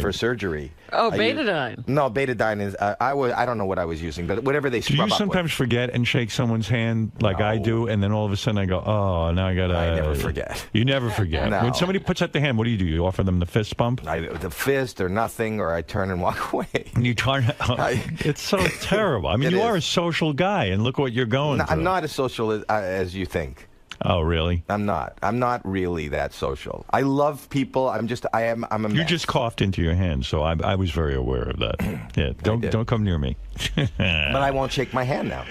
for surgery. Oh, betadine. No, betadine is. I don't know what I was using, but whatever they scrub Do you sometimes forget and shake someone's hand like I do, and then all of a sudden I go, oh, now I gotta. I never forget. You never forget. No. When somebody puts out the hand, what do? You offer them the fist bump? The fist or nothing, or I turn and walk away. And you try. It's so terrible. I mean, you are a social guy, and look what you're going through. I'm not as social as you think. Oh, really? I'm not. I'm not really that social. I love people. I'm a mess. You just coughed into your hand, so I was very aware of that. Yeah, don't come near me. But I won't shake my hand now.